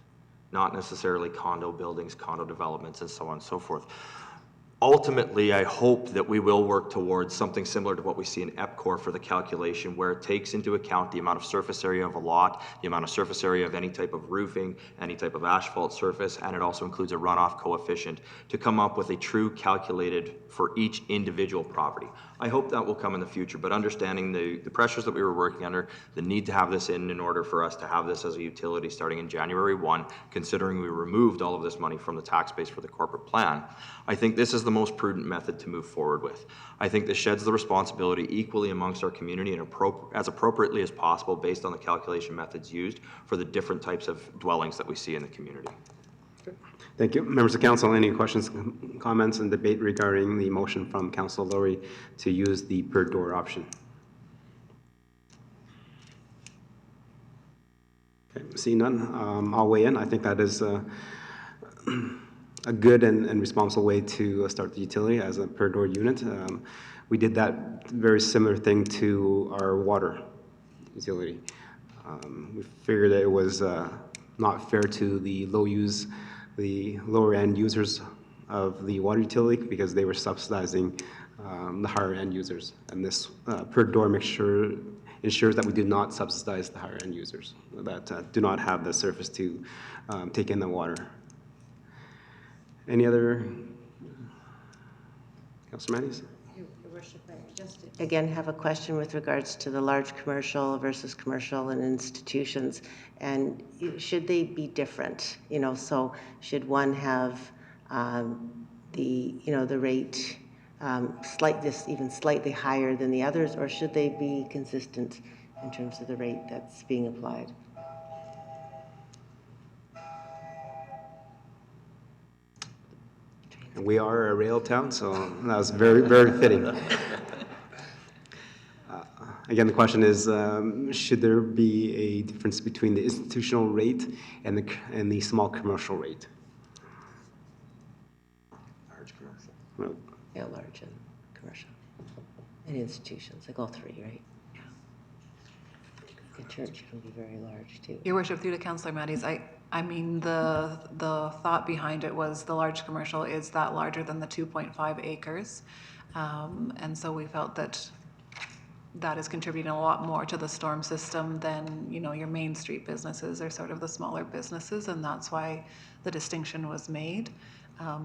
not necessarily condo buildings, condo developments, and so on and so forth. Ultimately, I hope that we will work towards something similar to what we see in EPCOR for the calculation, where it takes into account the amount of surface area of a lot, the amount of surface area of any type of roofing, any type of asphalt surface, and it also includes a runoff coefficient to come up with a true calculated for each individual property. I hope that will come in the future, but understanding the pressures that we were working under, the need to have this in order for us to have this as a utility starting in January 1, considering we removed all of this money from the tax base for the corporate plan, I think this is the most prudent method to move forward with. I think this sheds the responsibility equally amongst our community and as appropriately as possible based on the calculation methods used for the different types of dwellings that we see in the community. Thank you. Members of council, any questions, comments, and debate regarding the motion from Councilor Laurie to use the per door option? Okay, see none. I'll weigh in. I think that is a good and responsible way to start the utility as a per door unit. We did that very similar thing to our water utility. We figured that it was not fair to the lower end users of the water utility because they were subsidizing the higher end users. And this per door ensures that we do not subsidize the higher end users that do not have the surface to take in the water. Any other, Councilor Matthews? Your Worship, I just again have a question with regards to the large commercial versus commercial and institutions. And should they be different? You know, so should one have the rate even slightly higher than the others, or should they be consistent in terms of the rate that's being applied? We are a rail town, so that was very, very fitting. Again, the question is, should there be a difference between the institutional rate and the small commercial rate? Large commercial. Well, Yeah, large and commercial. And institutions, like all three, right? Yeah. The church can be very large too. Your Worship, through to Councillor Matthews, I mean, the thought behind it was the large commercial is that larger than the 2.5 acres. And so we felt that that is contributing a lot more to the storm system than, you know, your main street businesses or sort of the smaller businesses, and that's why the distinction was made.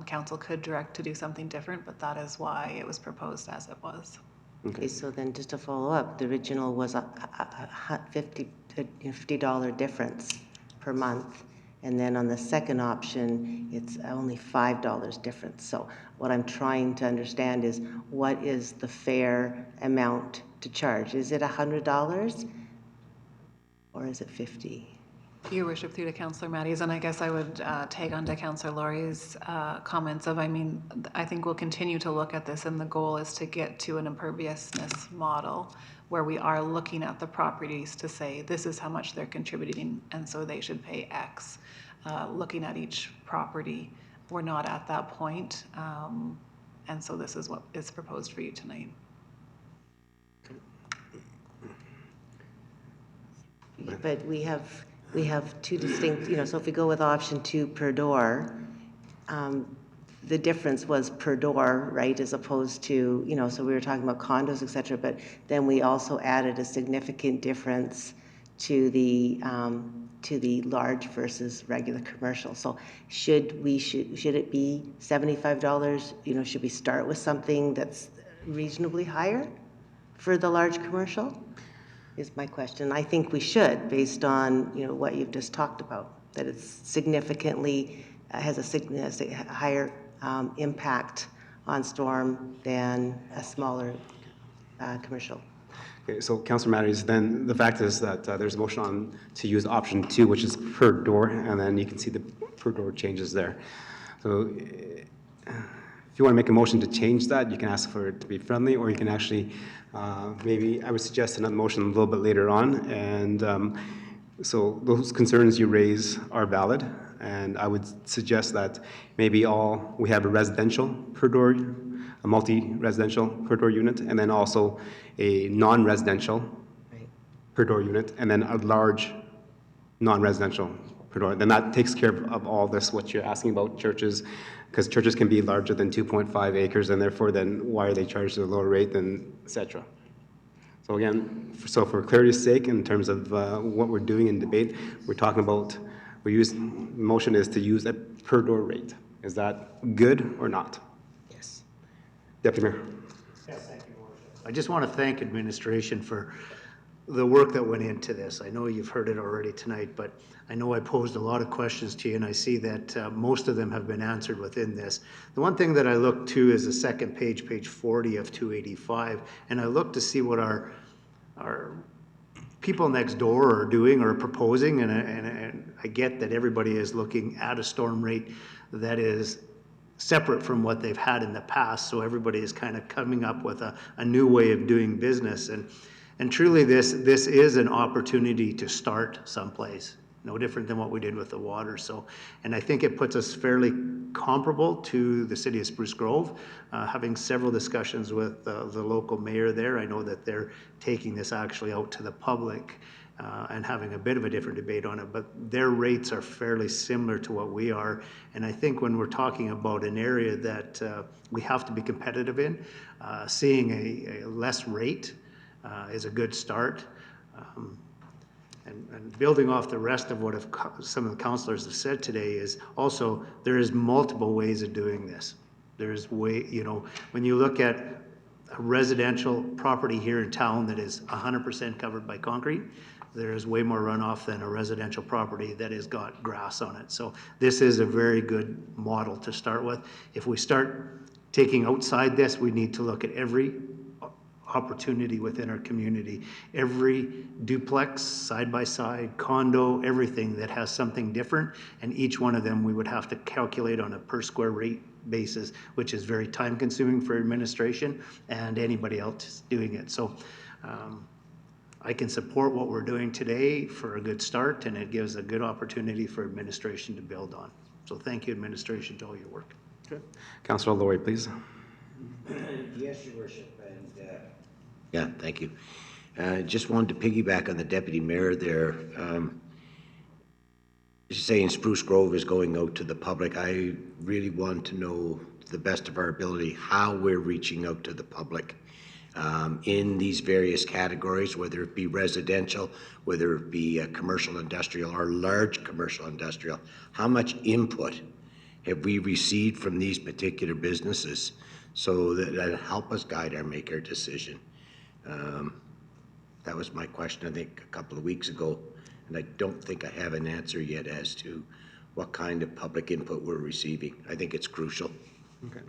Council could direct to do something different, but that is why it was proposed as it was. Okay, so then just to follow up, the original was a $50 difference per month. And then on the second option, it's only $5 difference. So what I'm trying to understand is what is the fair amount to charge? Is it $100 or is it 50? Your Worship, through to Councillor Matthews, and I guess I would tag on to Councillor Laurie's comments of, I mean, I think we'll continue to look at this, and the goal is to get to an imperviousness model where we are looking at the properties to say, this is how much they're contributing, and so they should pay X. Looking at each property, we're not at that point, and so this is what is proposed for you tonight. But we have two distinct, you know, so if we go with option 2 per door, the difference was per door, right, as opposed to, you know, so we were talking about condos, et cetera, but then we also added a significant difference to the large versus regular commercial. So should it be $75? You know, should we start with something that's reasonably higher for the large commercial? Is my question. I think we should, based on, you know, what you've just talked about, that it's significantly has a higher impact on storm than a smaller commercial. Okay, so Councilor Matthews, then the fact is that there's a motion on to use option 2, which is per door, and then you can see the per door changes there. So if you want to make a motion to change that, you can ask for it to be friendly, or you can actually, maybe I would suggest another motion a little bit later on. And so those concerns you raise are valid, and I would suggest that maybe we have a residential per door, a multi-residential per door unit, and then also a non-residential per door unit, and then a large non-residential per door. Then that takes care of all this, what you're asking about churches, because churches can be larger than 2.5 acres, and therefore then why are they charged at a lower rate than et cetera. So again, so for clarity's sake, in terms of what we're doing in debate, we're talking about, motion is to use a per door rate. Is that good or not? Yes. Deputy Mayor. I just want to thank administration for the work that went into this. I know you've heard it already tonight, but I know I posed a lot of questions to you, and I see that most of them have been answered within this. The one thing that I look to is the second page, page 40 of 285, and I look to see what our people next door are doing or proposing, and I get that everybody is looking at a storm rate that is separate from what they've had in the past, so everybody is kind of coming up with a new way of doing business. And truly this is an opportunity to start someplace, no different than what we did with the water. So, and I think it puts us fairly comparable to the city of Spruce Grove. Having several discussions with the local mayor there, I know that they're taking this actually out to the public and having a bit of a different debate on it, but their rates are fairly similar to what we are. And I think when we're talking about an area that we have to be competitive in, seeing a less rate is a good start. And building off the rest of what some of the councillors have said today is also, there is multiple ways of doing this. There's when you look at a residential property here in town that is 100% covered by concrete, there is way more runoff than a residential property that has got grass on it. So this is a very good model to start with. If we start taking outside this, we need to look at every opportunity within our community. Every duplex, side-by-side, condo, everything that has something different, and each one of them we would have to calculate on a per square rate basis, which is very time-consuming for administration and anybody else doing it. So I can support what we're doing today for a good start, and it gives a good opportunity for administration to build on. So thank you, administration, to all your work. Okay. Councillor Laurie, please. Yes, Your Worship, and yeah, thank you. Just wanted to piggyback on the deputy mayor there. You're saying Spruce Grove is going out to the public. I really want to know, to the best of our ability, how we're reaching out to the public in these various categories, whether it be residential, whether it be commercial industrial or large commercial industrial. How much input have we received from these particular businesses so that help us guide our make our decision? That was my question, I think, a couple of weeks ago, and I don't think I have an answer yet as to what kind of public input we're receiving. I think it's crucial. Okay.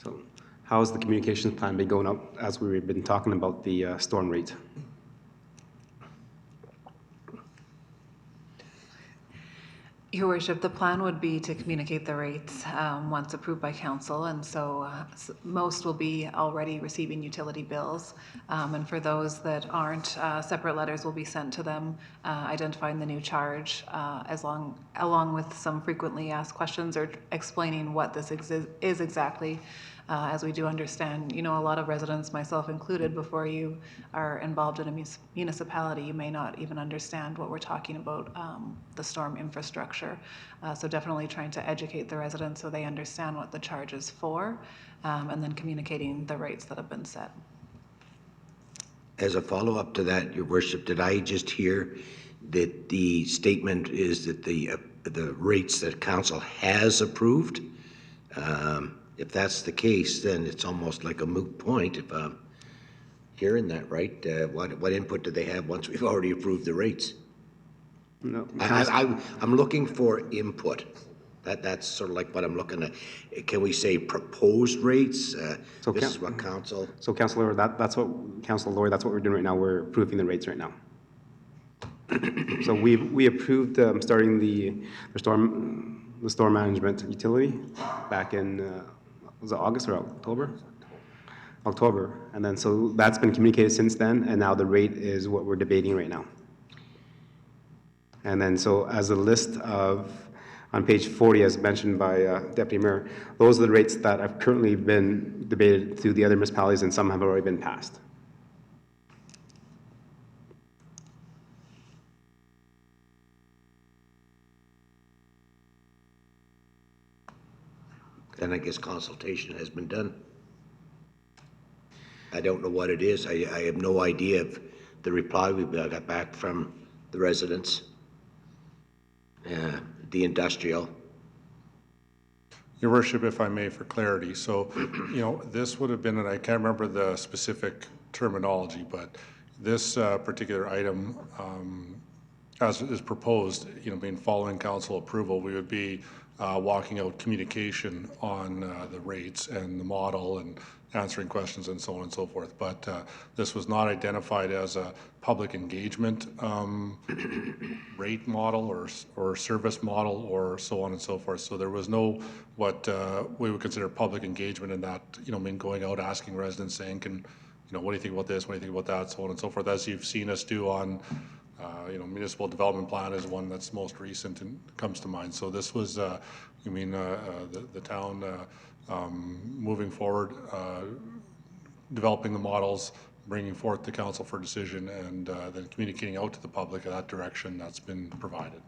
So how has the communications plan been going up as we've been talking about the storm rate? Your Worship, the plan would be to communicate the rates once approved by council, and so most will be already receiving utility bills. And for those that aren't, separate letters will be sent to them identifying the new charge, along with some frequently asked questions or explaining what this is exactly. As we do understand, a lot of residents, myself included, before you are involved in a municipality, you may not even understand what we're talking about, the storm infrastructure. So definitely trying to educate the residents so they understand what the charge is for, and then communicating the rates that have been set. As a follow-up to that, Your Worship, did I just hear that the statement is that the rates that council has approved? If that's the case, then it's almost like a moot point if I'm hearing that right. What input do they have once we've already approved the rates? No. I'm looking for input. That's sort of like what I'm looking at. Can we say proposed rates? This is what council... So Councillor, that's what we're doing right now. We're approving the rates right now. So we approved starting the storm management utility back in was it August or October? October. And then so that's been communicated since then, and now the rate is what we're debating right now. And then so as a list of, on page 40, as mentioned by Deputy Mayor, those are the rates that have currently been debated through the other municipalities, and some have already been passed. Then I guess consultation has been done. I don't know what it is. I have no idea of the reply we got back from the residents, the industrial. Your Worship, if I may, for clarity, so, this would have been, and I can't remember the specific terminology, but this particular item, as is proposed, being following council approval, we would be walking out communication on the rates and the model and answering questions and so on and so forth. But this was not identified as a public engagement rate model or service model or so on and so forth. So there was no what we would consider public engagement in that, going out asking residents saying, what do you think about this? What do you think about that? So on and so forth. As you've seen us do on Municipal development plan is one that's most recent and comes to mind. So this was, the town moving forward, developing the models, bringing forth to council for decision, and then communicating out to the public in that direction that's been provided.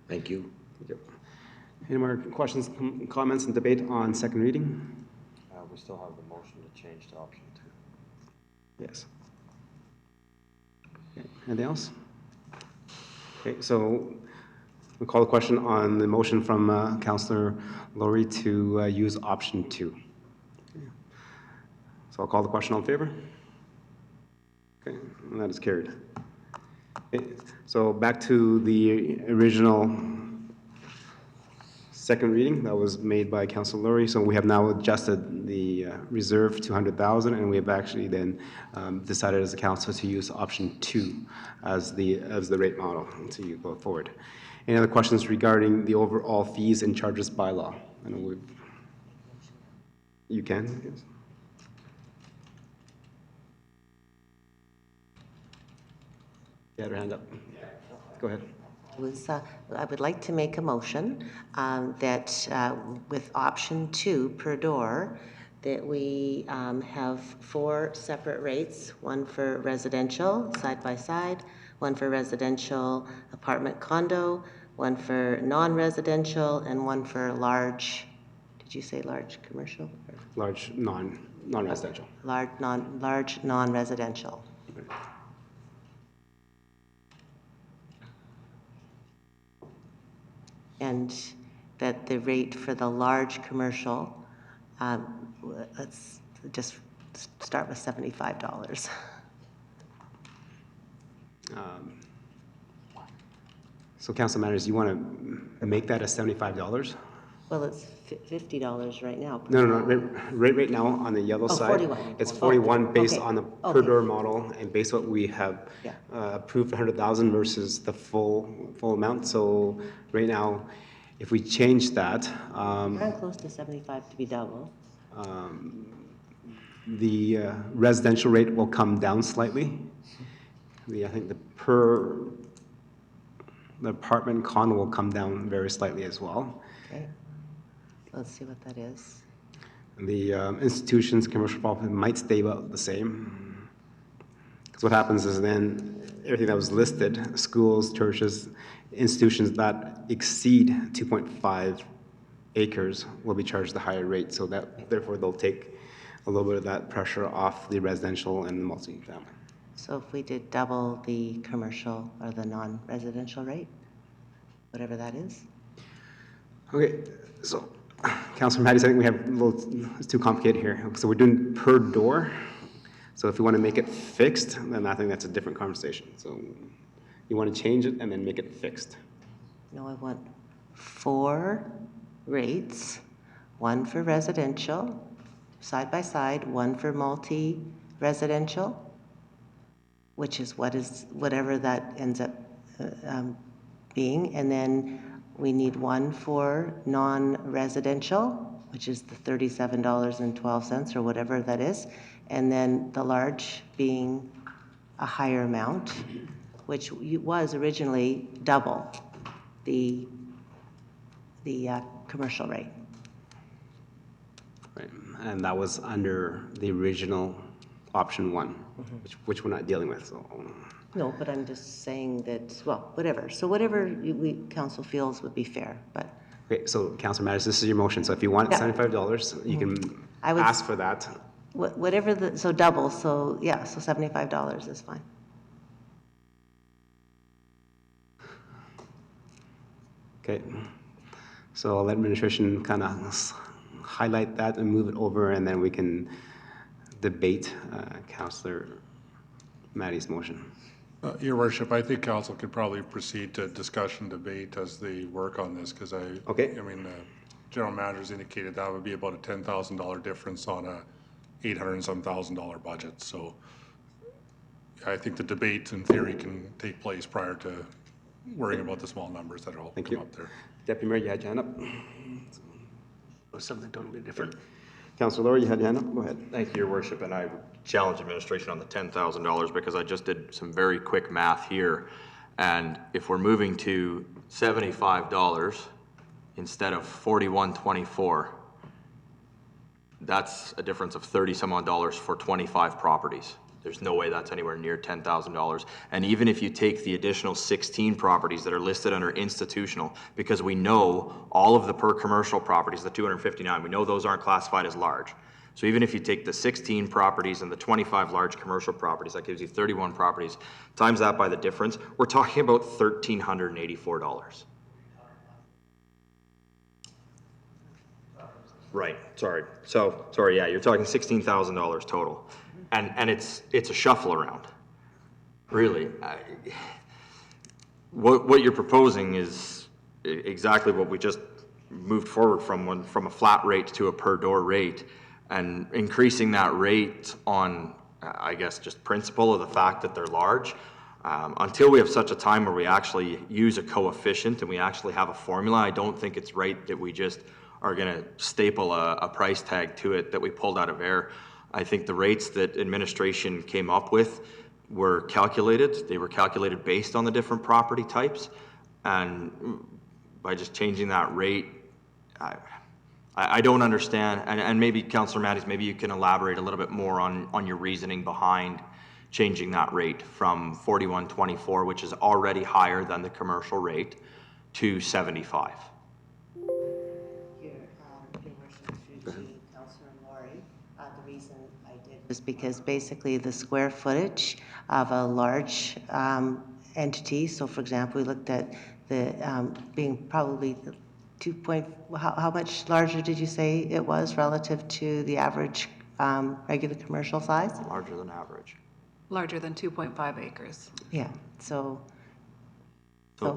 Thank you. Yep. Any more questions, comments, and debate on second reading? We still have the motion to change to option 2. Yes. Okay. Anything else? Okay, so we'll call the question on the motion from Councillor Laurie to use option 2. Okay. So I'll call the question. All in favor? Okay, and that is carried. Okay, so back to the original second reading that was made by Councillor Laurie. So we have now adjusted the reserve to 100,000, and we have actually then decided as a council to use option 2 as the rate model to go forward. Any other questions regarding the overall fees and charges bylaw? I know you can. Yes. You had her hand up. Go ahead. I would like to make a motion that with option 2 per door, that we have 4 separate rates, one for residential side by side, one for residential apartment condo, one for non-residential, and one for large, did you say large commercial? Large non-residential. Large non-residential. And that the rate for the large commercial, let's just start with $75. So Council Matters, you want to make that a $75? Well, it's $50 right now. No. Right now on the yellow side, 41. it's 41 based okay. on the per Okay. door model and based what we have Yeah. approved 100,000 versus the full amount. So right now, if we change that, Very close to 75 to be double. the residential rate will come down slightly. I think the apartment condo will come down very slightly as well. Okay. Let's see what that is. The institutions, commercial property might stay about the same. Because what happens is then everything that was listed, schools, churches, institutions that exceed 2.5 acres will be charged the higher rate. So that therefore they'll take a little bit of that pressure off the residential and the multi-family. So if we did double the commercial or the non-residential rate, whatever that is. Okay, so Councilor Mattis, I think we have a little, it's too complicated here. So we're doing per door. So if you want to make it fixed, then I think that's a different conversation. So you want to change it and then make it fixed. No, I want 4 rates, one for residential, side by side, one for multi-residential, which is whatever that ends up being, and then we need one for non-residential, which is the $37.12 or whatever that is, and then the large being a higher amount, which was originally double the commercial rate. Right. And that was under the original option 1, which we're not dealing with. So. No, but I'm just saying that, well, whatever. So whatever council feels would be fair, but. Okay, so Councilor Mattis, this is your motion. So if you want Yeah. $75, you can I would- ask for that. Whatever so double, so yeah, so $75 is fine. Okay, so I'll let administration kind of highlight that and move it over, and then we can debate Councillor Matty's motion. Your Worship, I think council could probably proceed to discussion debate as they work on this, because Okay. General Manager's indicated that would be about a $10,000 difference on a $800 and some thousand budget. So I think the debate in theory can take place prior to worrying about the small numbers that will Thank come you. up there. Deputy Mayor, you had your hand up. Something totally different. Councilor Laurie, you had your hand up, go ahead. Thank you, Your Worship, and I challenge administration on the $10,000 because I just did some very quick math here. And if we're moving to $75 instead of $41.24, that's a difference of 30 some odd dollars for 25 properties. There's no way that's anywhere near $10,000. And even if you take the additional 16 properties that are listed under institutional, because we know all of the per commercial properties, the 259, we know those aren't classified as large. So even if you take the 16 properties and the 25 large commercial properties, that gives you 31 properties, times that by the difference, we're talking about $1,384. Right, sorry. So, sorry, yeah, you're talking $16,000 total. And it's a shuffle around, really. What you're proposing is exactly what we just moved forward from a flat rate to a per door rate, and increasing that rate on, I guess, just principle of the fact that they're large. Until we have such a time where we actually use a coefficient and we actually have a formula, I don't think it's right that we just are gonna staple a price tag to it that we pulled out of air. I think the rates that administration came up with were calculated. They were calculated based on the different property types. And by just changing that rate, I don't understand. And maybe Councillor Mattis, maybe you can elaborate a little bit more on your reasoning behind changing that rate from 41.24, which is already higher than the commercial rate, to 75. Your Worship, through to Councillor Laurie, the reason I did was because basically the square footage of a large entity, so for example, we looked at the being probably the 2 point, how much larger did you say it was relative to the average regular commercial size? Larger than average. Larger than 2.5 acres. Yeah, so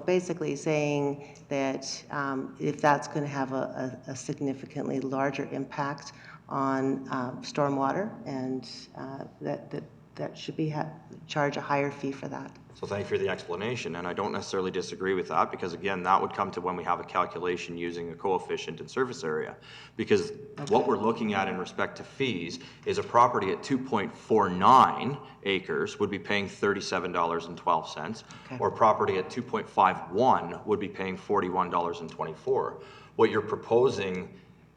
basically saying that if that's going to have a significantly larger impact on stormwater, and that should be charge a higher fee for that. So thank you for the explanation, and I don't necessarily disagree with that, because again, that would come to when we have a calculation using a coefficient in surface area. Because what we're looking at in respect to fees is a property at 2.49 acres would be paying $37.12, or property at 2.51 would be paying $41.24. What you're proposing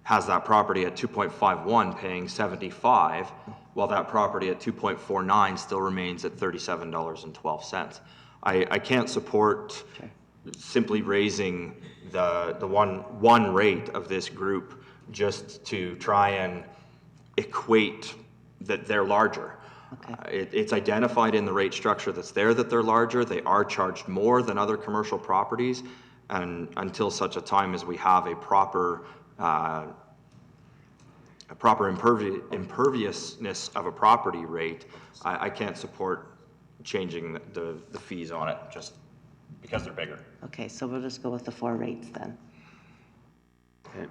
has that property at 2.51 paying 75, while that property at 2.49 still remains at $37.12. I can't support simply raising the one rate of this group just to try and equate that they're larger. It's identified in the rate structure that's there that they're larger. They are charged more than other commercial properties, and until such a time as we have a proper imperviousness of a property rate, I can't support changing the fees on it just because they're bigger. Okay, so we'll just go with the 4 rates then. Okay.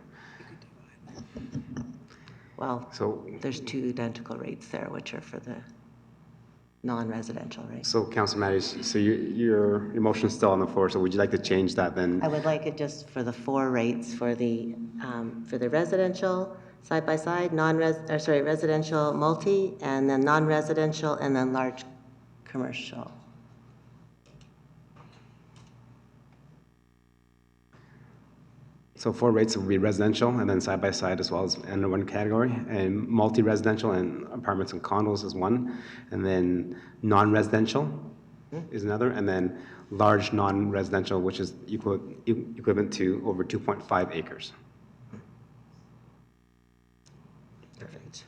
Well, So, there's 2 identical rates there, which are for the non-residential rate. so Councilor Mattis, so your motion is still on the floor, so would you like to change that then? I would like it just for the 4 rates for the residential side-by-side, residential multi, and then non-residential, and then large commercial. So 4 rates would be residential and then side-by-side as well as under one category, and multi-residential and apartments and condos is one, and then non-residential is another, and then large non-residential, which is equivalent to over 2.5 acres. Perfect.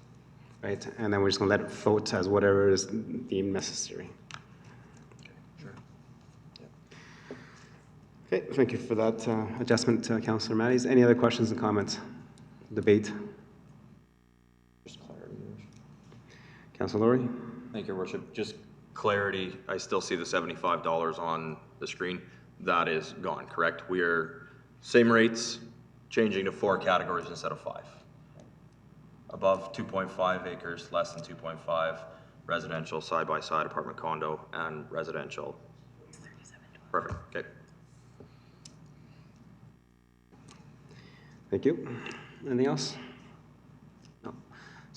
Right, and then we're just gonna let it float as whatever is deemed necessary. Okay, thank you for that adjustment, Councillor Mattis. Any other questions and comments? Debate? Just clarity. Councillor Laurie? Thank you, Your Worship. Just clarity, I still see the $75 on the screen. That is gone, correct? We are same rates, changing to 4 categories instead of 5. Above 2.5 acres, less than 2.5, residential, side-by-side, apartment condo, and residential. Perfect, okay. Thank you. Anything else? No.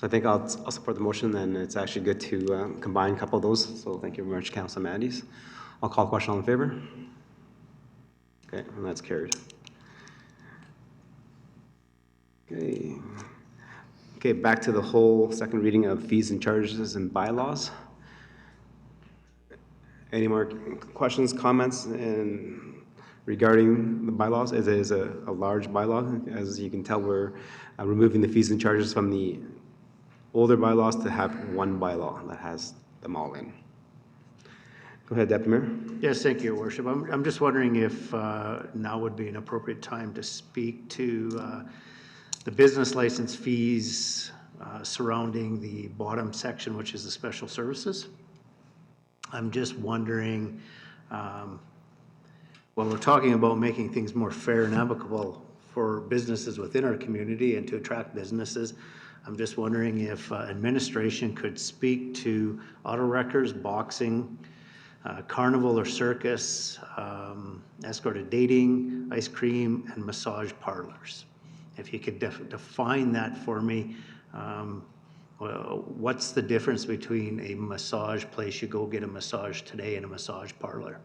So I think I'll support the motion, and it's actually good to combine a couple of those. So thank you very much, Councilor Mandies. I'll call the question. All in favor? Okay, and that's carried. Okay. Okay, back to the whole second reading of fees and charges and bylaws. Any more questions, comments, regarding the bylaws? It is a large bylaw. As you can tell, we're removing the fees and charges from the older bylaws to have one bylaw that has them all in. Go ahead, Deputy Mayor. Yes, thank you, Your Worship. I'm just wondering if now would be an appropriate time to speak to the business license fees surrounding the bottom section, which is the special services. I'm just wondering, while we're talking about making things more fair and amicable for businesses within our community and to attract businesses, I'm just wondering if administration could speak to auto wreckers, boxing, carnival or circus, escorted dating, ice cream, and massage parlors. If you could define that for me, well, what's the difference between a massage place, you go get a massage today, and a massage parlor?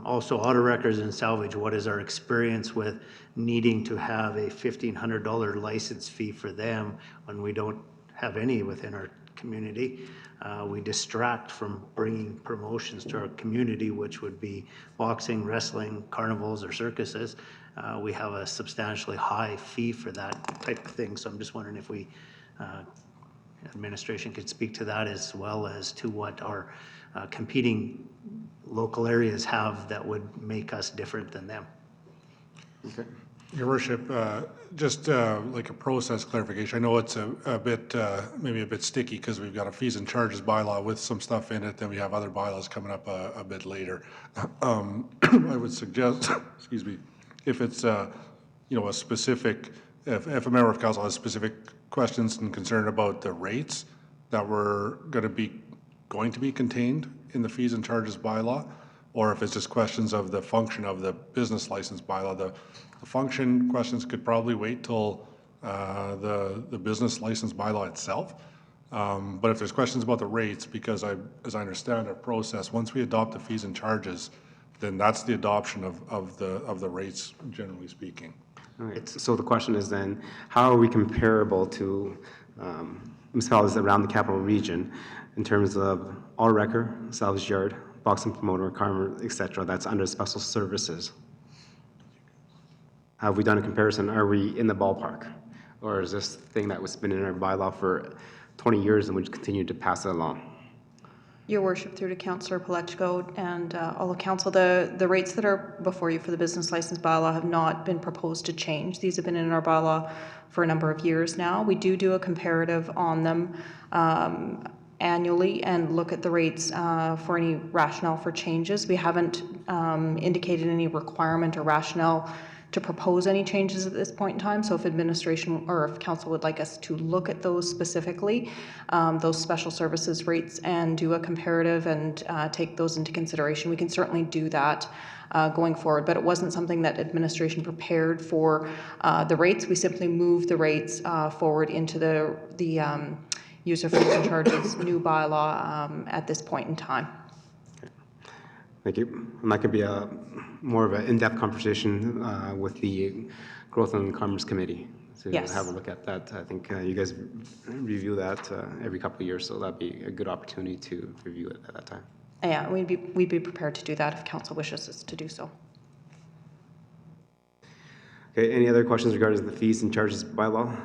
Also, auto wreckers and salvage, what is our experience with needing to have a $1,500 license fee for them when we don't have any within our community? We distract from bringing promotions to our community, which would be boxing, wrestling, carnivals, or circuses. We have a substantially high fee for that type of thing. So I'm just wondering if we, administration could speak to that, as well as to what our competing local areas have that would make us different than them. Okay. Your Worship, just like a process clarification, I know it's a bit, maybe a bit sticky because we've got a fees and charges bylaw with some stuff in it, then we have other bylaws coming up a bit later. I would suggest, excuse me, if it's, a specific, if a member of council has specific questions and concern about the rates that were going to be contained in the fees and charges bylaw, or if it's just questions of the function of the business license bylaw. The function questions could probably wait till the business license bylaw itself. But if there's questions about the rates, because as I understand our process, once we adopt the fees and charges, then that's the adoption of the rates, generally speaking. All right. So the question is then, how are we comparable to municipalities around the capital region in terms of auto wrecker, salvage yard, boxing promoter, carver, etc., that's under special services? Have we done a comparison? Are we in the ballpark? Or is this thing that was been in our bylaw for 20 years and we just continue to pass it along? Your Worship, through to Councillor Palechko and all of Council, the rates that are before you for the business license bylaw have not been proposed to change. These have been in our bylaw for a number of years now. We do a comparative on them annually and look at the rates for any rationale for changes. We haven't indicated any requirement or rationale to propose any changes at this point in time. So if administration or if council would like us to look at those specifically, those special services rates, and do a comparative and take those into consideration, we can certainly do that going forward. But it wasn't something that administration prepared for the rates. We simply moved the rates forward into the user fees and charges new bylaw at this point in time. Thank you. And that could be a more of an in-depth conversation with the Growth and Commerce Committee to Yes. have a look at that. I think you guys review that every couple of years, so that'd be a good opportunity to review it at that time. Yeah, we'd be prepared to do that if council wishes us to do so. Okay, any other questions regarding the fees and charges bylaw?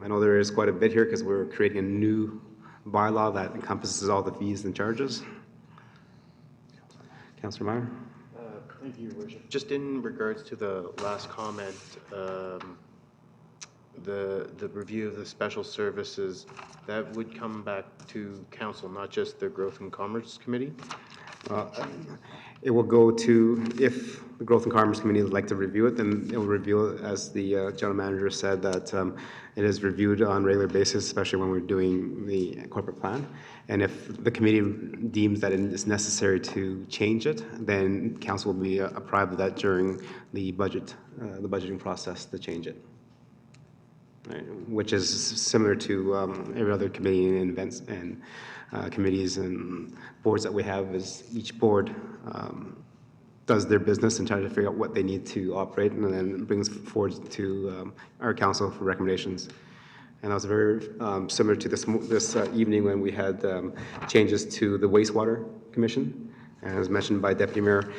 I know there is quite a bit here because we're creating a new bylaw that encompasses all the fees and charges. Councillor Meyer? Thank you, Your Worship. Just in regards to the last comment, the review of the special services, that would come back to council, not just the Growth and Commerce Committee? It will go to, if the Growth and Commerce Committee would like to review it, then it will review it, as the general manager said, that it is reviewed on a regular basis, especially when we're doing the corporate plan. And if the committee deems that it is necessary to change it, then council will be apprised of that during the budgeting process to change it. right, which is similar to every other committee and events and committees and boards that we have. Is each board does their business and tries to figure out what they need to operate, and then brings forward to our council for recommendations. And that was very similar to this evening when we had changes to the wastewater commission. And as mentioned by Deputy Mayor,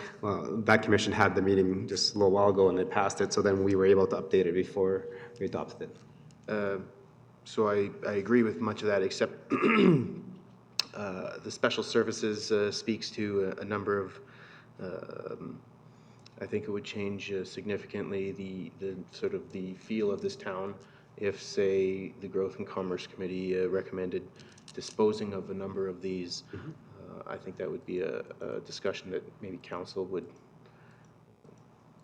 that commission had the meeting just a little while ago and they passed it, so then we were able to update it before we adopted it. So I agree with much of that, except the special services speaks to a number of, I think it would change significantly the sort of the feel of this town if, say, the Growth and Commerce Committee recommended disposing of a number of these. I think that would be a discussion that maybe council would,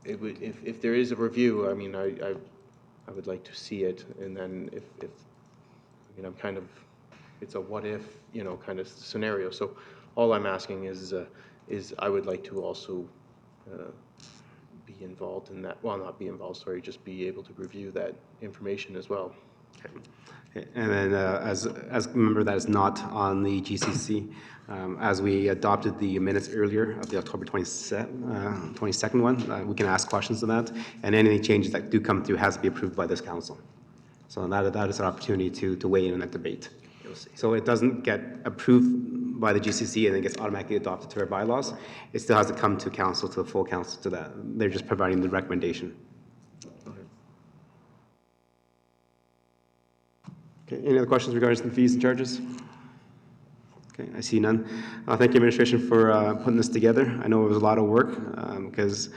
if there is a review, I mean, I would like to see it, and then if I mean, I'm kind of, it's a what if, you know, kind of scenario. So all I'm asking is I would like to also be involved in that, well, not be involved, sorry, just be able to review that information as well. Okay. And then as a member that is not on the GCC, as we adopted the minutes earlier of the October 22nd one, we can ask questions on that, and any changes that do come through has to be approved by this council. So that is an opportunity to weigh in on that debate. So it doesn't get approved by the GCC and then gets automatically adopted to our bylaws. It still has to come to council, to the full council, to that. They're just providing the recommendation. Okay, any other questions regarding the fees and charges? Okay, I see none. Thank you, administration, for putting this together. I know it was a lot of work because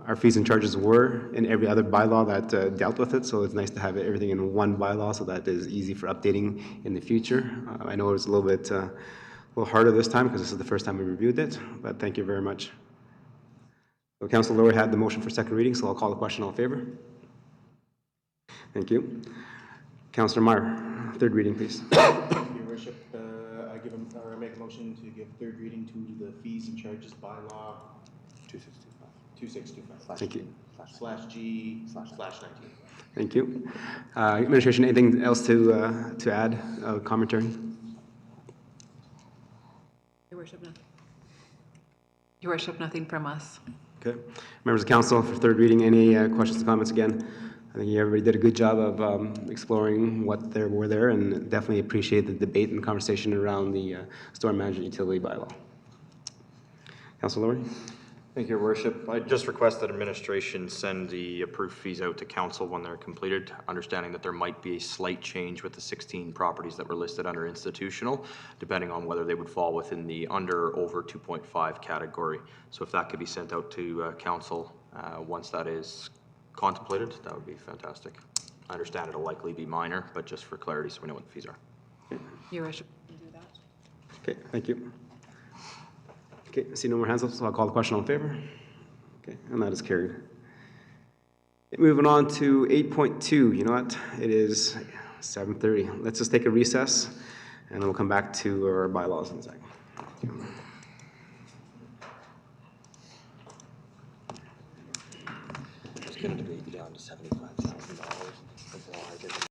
our fees and charges were in every other bylaw that dealt with it, so it's nice to have everything in one bylaw so that is easy for updating in the future. I know it was a little bit a little harder this time because this is the first time we reviewed it, but thank you very much. So Councilor Lowy had the motion for second reading, so I'll call the question. All in favor? Thank you. Councilor Meyer, third reading, please. Your Worship, I make a motion to give third reading to the fees and charges bylaw 2625. Thank you. /G/19. Thank you. Administration, anything else to add, commentary? Your Worship, nothing. Your Worship, nothing from us. Okay. Members of council, for third reading, any questions and comments again? I think everybody did a good job of exploring what there were there, and definitely appreciate the debate and conversation around the storm management utility bylaw. Councilor Lowy? Thank you, Your Worship. I just request that administration send the approved fees out to council when they're completed, understanding that there might be a slight change with the 16 properties that were listed under institutional, depending on whether they would fall within the under or over 2.5 category. So if that could be sent out to council once that is contemplated, that would be fantastic. I understand it'll likely be minor, but just for clarity so we know what the fees are. Your Worship, can do that. Okay, thank you. Okay, I see no more hands up, so I'll call the question. All in favor? Okay, and that is carried. Okay, moving on to 8.2. You know what? It is 7:30. Let's just take a recess, and then we'll come back to our bylaws in a second. It's going to be down to $75,000.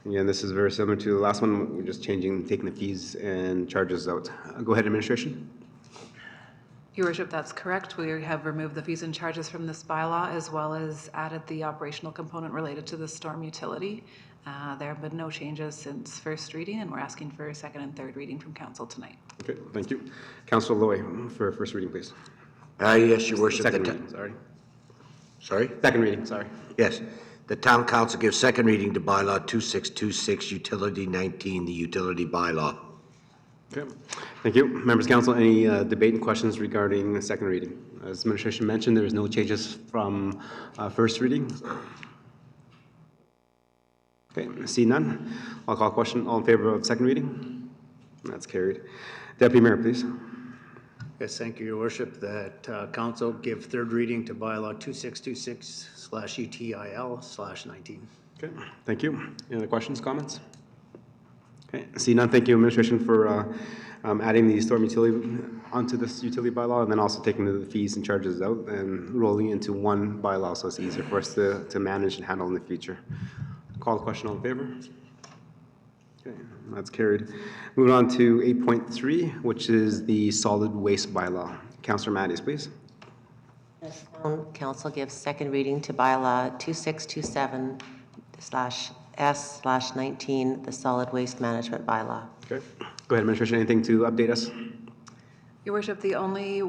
Again, this is very similar to the last one. We're just taking the fees and charges out. Go ahead, administration. Your worship, that's correct. We have removed the fees and charges from this bylaw as well as added the operational component related to the storm utility. There have been no changes since first reading, and we're asking for a second and third reading from council tonight. Okay, thank you. Councillor Loy for first reading, please. Yes, your worship. Second reading, sorry. Sorry? Second reading, sorry. Yes. The town council gives second reading to bylaw 2626, utility 19, the utility bylaw. Okay, thank you. Members of council, any debate and questions regarding the second reading? As administration mentioned, there is no changes from first reading. Okay, see none. I'll call question. All in favor of second reading? That's carried. Deputy Mayor, please. Yes, thank you, your worship, that council give third reading to bylaw 2626/ETIL/19. Okay, thank you. Any other questions, comments? Okay, see none. Thank you, administration, for adding the storm utility onto this utility bylaw, and then also taking the fees and charges out and rolling into one bylaw, so it's easier for us to manage and handle in the future. Call the question. All in favor? Okay, that's carried. Moving on to 8.3, which is the solid waste bylaw. Councillor Matthews, please. Council gives second reading to bylaw 2627/S/19, the solid waste management bylaw. Okay. Go ahead, administration. Anything to update us? Your worship, the only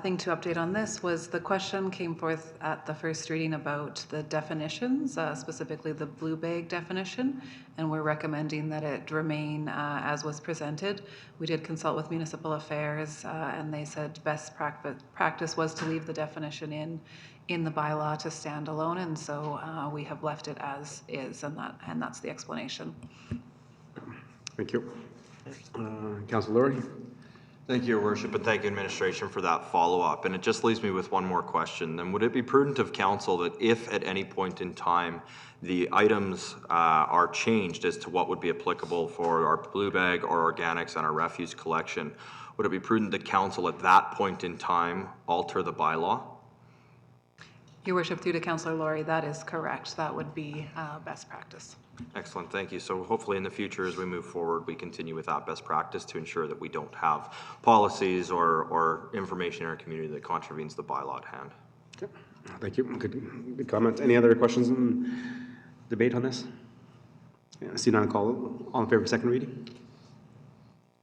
thing to update on this was the question came forth at the first reading about the definitions, specifically the blue bag definition, and we're recommending that it remain as was presented. We did consult with municipal affairs, and they said best practice was to leave the definition in the bylaw to stand alone, and so we have left it as is, and that's the explanation. Thank you. Councillor Lurry. Thank you, Your Worship, and thank you, administration, for that follow-up. And it just leaves me with one more question. Then would it be prudent of council that if at any point in time the items are changed as to what would be applicable for our blue bag or organics and our refuse collection, would it be prudent that council at that point in time alter the bylaw? Your worship, through to Councillor Laurie, that is correct. That would be best practice. Excellent, thank you. So hopefully in the future as we move forward, we continue with that best practice to ensure that we don't have policies or information in our community that contravenes the bylaw at hand. Okay. Thank you. Good comment. Any other questions and debate on this? Yeah, see none, call. All in favor of second reading?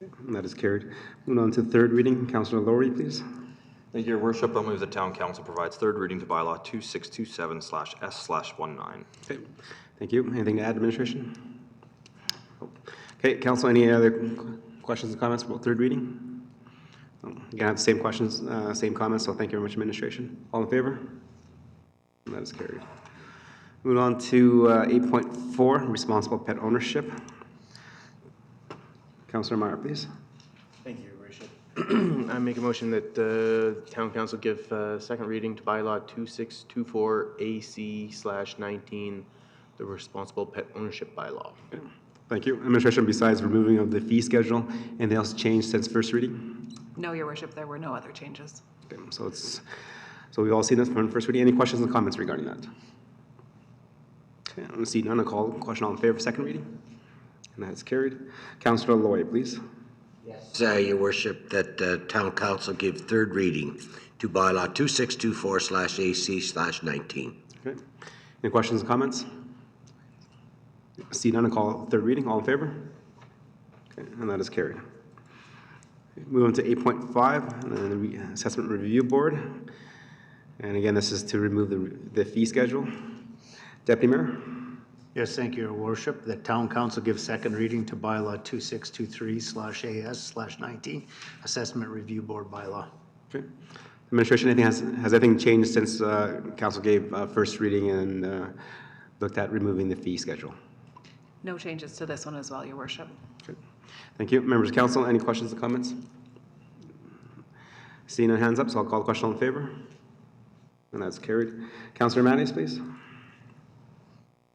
And that is carried. Moving on to third reading. Councillor Lowry, please. Thank you, Your Worship. I'll move the town council provides third reading to bylaw 2627/S/19. Okay. Thank you. Anything to add, administration? Okay, council, any other questions and comments about third reading? Again, I have the same questions, same comments, so thank you very much, administration. All in favor? And that is carried. Moving on to 8.4, responsible pet ownership. Councillor Meyer, please. Thank you, Your Worship. I make a motion that the town council give second reading to bylaw 2624AC/19, the responsible pet ownership bylaw. Okay. Thank you. Administration, besides removing of the fee schedule, anything else changed since first reading? No, Your Worship, there were no other changes. Okay, so we've all seen this from first reading. Any questions and comments regarding that? Okay, I don't see none. I'll call the question. All in favor of second reading? And that's carried. Councillor Lloyd, please. Yes, Your Worship, that town council give third reading to bylaw 2624/AC/19. Okay. Any questions and comments? See none, and call third reading. All in favor? Okay, and that is carried. Move on to 8.5, and the Assessment Review Board. And again, this is to remove the fee schedule. Deputy Mayor? Yes, thank you, Your Worship. The town council gives second reading to bylaw 2623/AS/19, Assessment Review Board bylaw. Okay. Administration, has anything changed since council gave first reading and looked at removing the fee schedule? No changes to this one as well, Your Worship. Okay. Thank you. Members of council, any questions or comments? Seeing no hands up, so I'll call the question. All in favor? And that's carried. Councillor Matthews, please.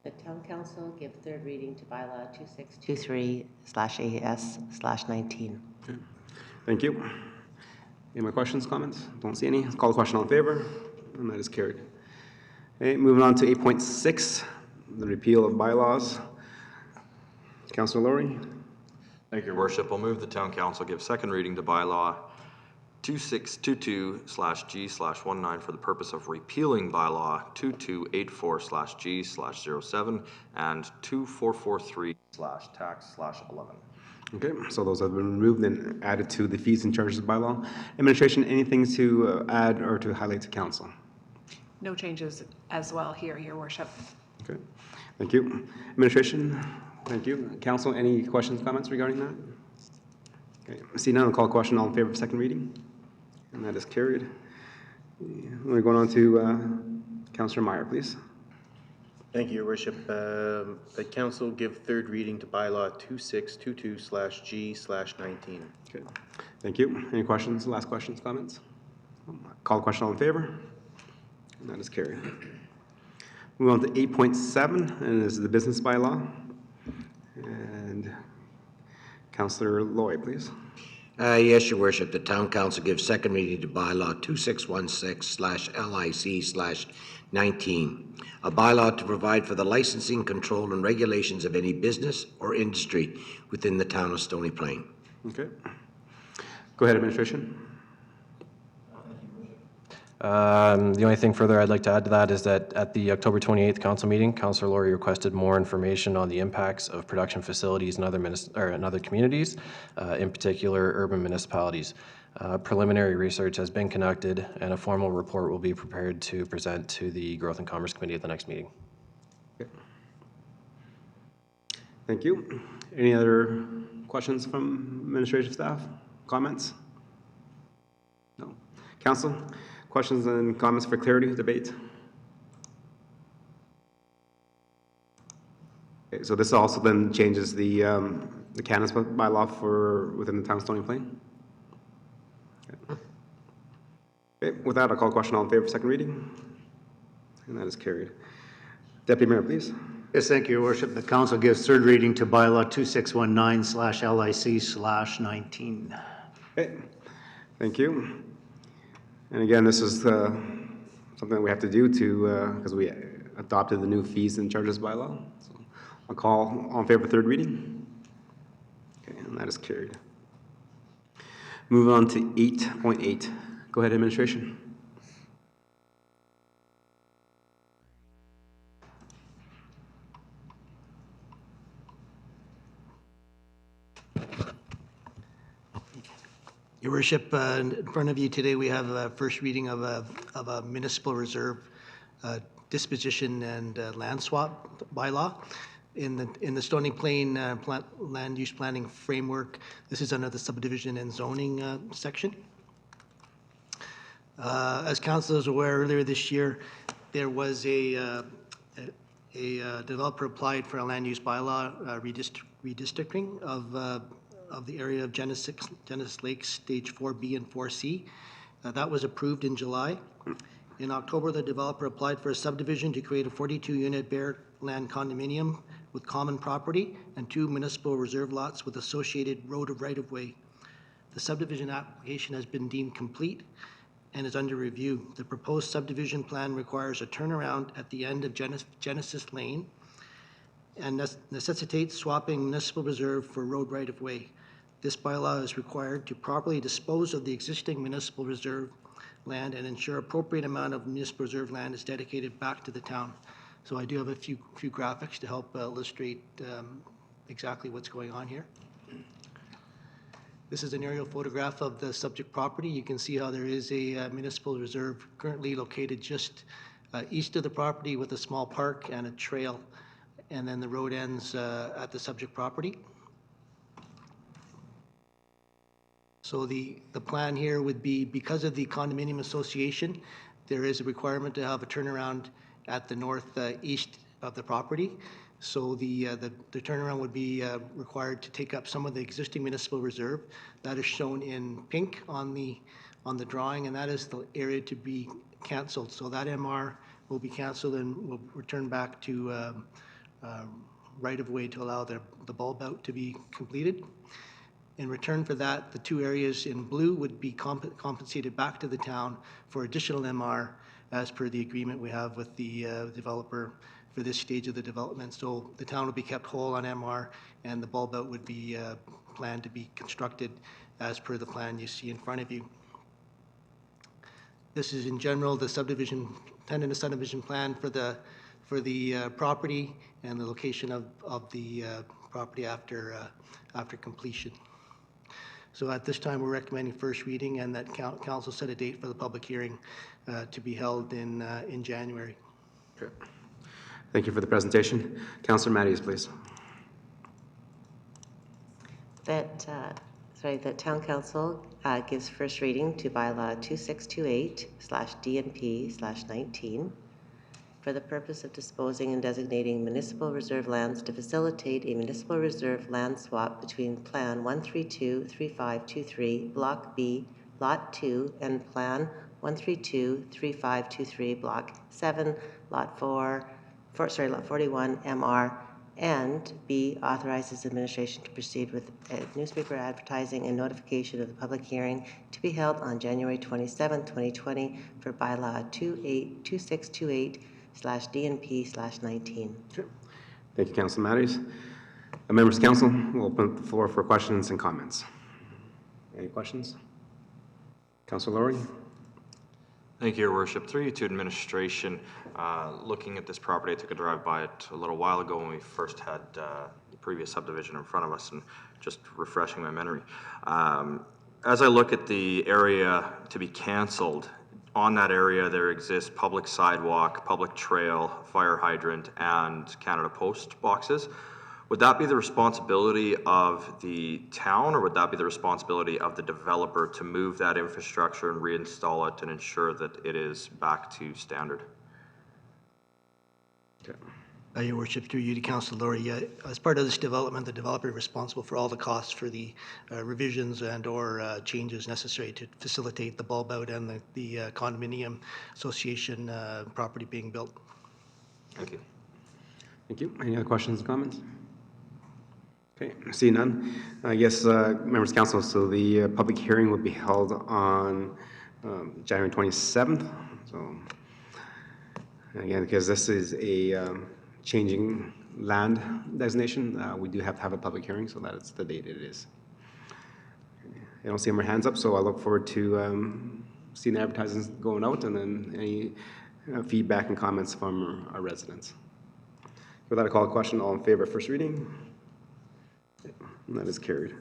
The town council give third reading to bylaw 2623/AS/19. Okay. Thank you. Any more questions, comments? Don't see any. Call the question. All in favor? And that is carried. Okay, moving on to 8.6, the repeal of bylaws. Councillor Laurie? Thank you, Your Worship. I'll move the town council give second reading to bylaw 2622/G/19 for the purpose of repealing bylaw 2284/G/07 and 2443/tax/11. Okay, so those have been removed and added to the fees and charges bylaw. Administration, anything to add or to highlight to council? No changes as well here, Your Worship. Okay, thank you. Administration, thank you. Council, any questions, comments regarding that? Okay, see none, I'll call a question. All in favor of second reading? And that is carried. We're going on to Councillor Meyer, please. Thank you, Your Worship. That council give third reading to bylaw 2622/G/19. Okay, thank you. Any questions, last questions, comments? Call a question, all in favor? And that is carried. Move on to 8.7, and this is the business bylaw. And Councillor Loy, please. Yes, Your Worship. The Town Council gives second reading to bylaw 2616/LIC/19, a bylaw to provide for the licensing, control, and regulations of any business or industry within the town of Stony Plain. Okay. Go ahead, administration. The only thing further I'd like to add to that is that at the October 28th council meeting, Councillor Laurie requested more information on the impacts of production facilities in other communities, in particular urban municipalities. Preliminary research has been conducted and a formal report will be prepared to present to the Growth and Commerce Committee at the next meeting. Okay. Thank you. Any other questions from administrative staff? Comments? No. Council? Questions and comments for clarity, debate? Okay, so this also then changes the cannabis bylaw for within the town of Stony Plain? Okay. Okay, with that, I'll call a question. All in favor of second reading? And that is carried. Deputy Mayor, please. Yes, thank you, Your Worship. The council gives third reading to bylaw 2619/LIC/19. Okay, thank you. And again, this is something that we have to do to, because we adopted the new fees and charges bylaw. So I'll call all in favor of third reading. Okay, and that is carried. Moving on to 8.8. Go ahead, administration. Your Worship, in front of you today, we have a first reading of a municipal reserve disposition and land swap bylaw. In the Stony Plain land use planning framework, this is under the subdivision and zoning section. As council is aware, earlier this year, there was a developer applied for a land use bylaw redistricting of the area of Genesis Lakes Stage 4B and 4C. That was approved in July. In October, the developer applied for a subdivision to create a 42-unit bare land condominium with common property and 2 municipal reserve lots with associated road of right-of-way. The subdivision application has been deemed complete and is under review. The proposed subdivision plan requires a turnaround at the end of Genesis Lane and necessitates swapping municipal reserve for road right-of-way. This bylaw is required to properly dispose of the existing municipal reserve land and ensure appropriate amount of municipal reserve land is dedicated back to the town. So I do have a few graphics to help illustrate exactly what's going on here. This is an aerial photograph of the subject property. You can see how there is a municipal reserve currently located just east of the property with a small park and a trail, and then the road ends at the subject property. So the plan here would be, because of the condominium association, there is a requirement to have a turnaround at the northeast of the property. So the turnaround would be required to take up some of the existing municipal reserve. That is shown in pink on the drawing, and that is the area to be canceled. So that MR will be canceled and will return back to right-of-way to allow the bulb out to be completed. In return for that, the 2 areas in blue would be compensated back to the town for additional MR as per the agreement we have with the developer for this stage of the development. So the town will be kept whole on MR, and the bulb out would be planned to be constructed as per the plan you see in front of you. This is in general the subdivision, tentative subdivision plan for the property and the location of the property after completion. So at this time, we're recommending first reading and that council set a date for the public hearing to be held in January. Okay. Thank you for the presentation. Councillor Matthews, please. That town council gives first reading to bylaw 2628/DNP/19 for the purpose of disposing and designating municipal reserve lands to facilitate a municipal reserve land swap between Plan 132-3523 Block B, Lot 2, and Plan 132-3523 Block 7, Lot 41 MR, and B, authorizes administration to proceed with newspaper advertising and notification of the public hearing to be held on January 27, 2020 for bylaw 2628/DNP/19. Okay. Thank you, Councillor Matthews. Members of council, we'll open up the floor for questions and comments. Any questions? Councillor Laurie? Thank you, Your Worship. Through you to administration, looking at this property, I took a drive by it a little while ago when we first had the previous subdivision in front of us, and just refreshing my memory. As I look at the area to be canceled, on that area there exists public sidewalk, public trail, fire hydrant, and Canada Post boxes. Would that be the responsibility of the town, or would that be the responsibility of the developer to move that infrastructure and reinstall it and ensure that it is back to standard? Okay. Your Worship, through you to Councillor Laurie, as part of this development, the developer is responsible for all the costs for the revisions and or changes necessary to facilitate the bulb out and the condominium association property being built. Thank you. Thank you. Any other questions and comments? Okay, see none. I guess, members of council, so the public hearing will be held on January 27th. So, again, because this is a changing land designation, we do have to have a public hearing, so that is the date it is. I don't see any more hands up, so I look forward to seeing the advertisements going out and then any feedback and comments from our residents. With that, I call a question. All in favor of first reading? And that is carried.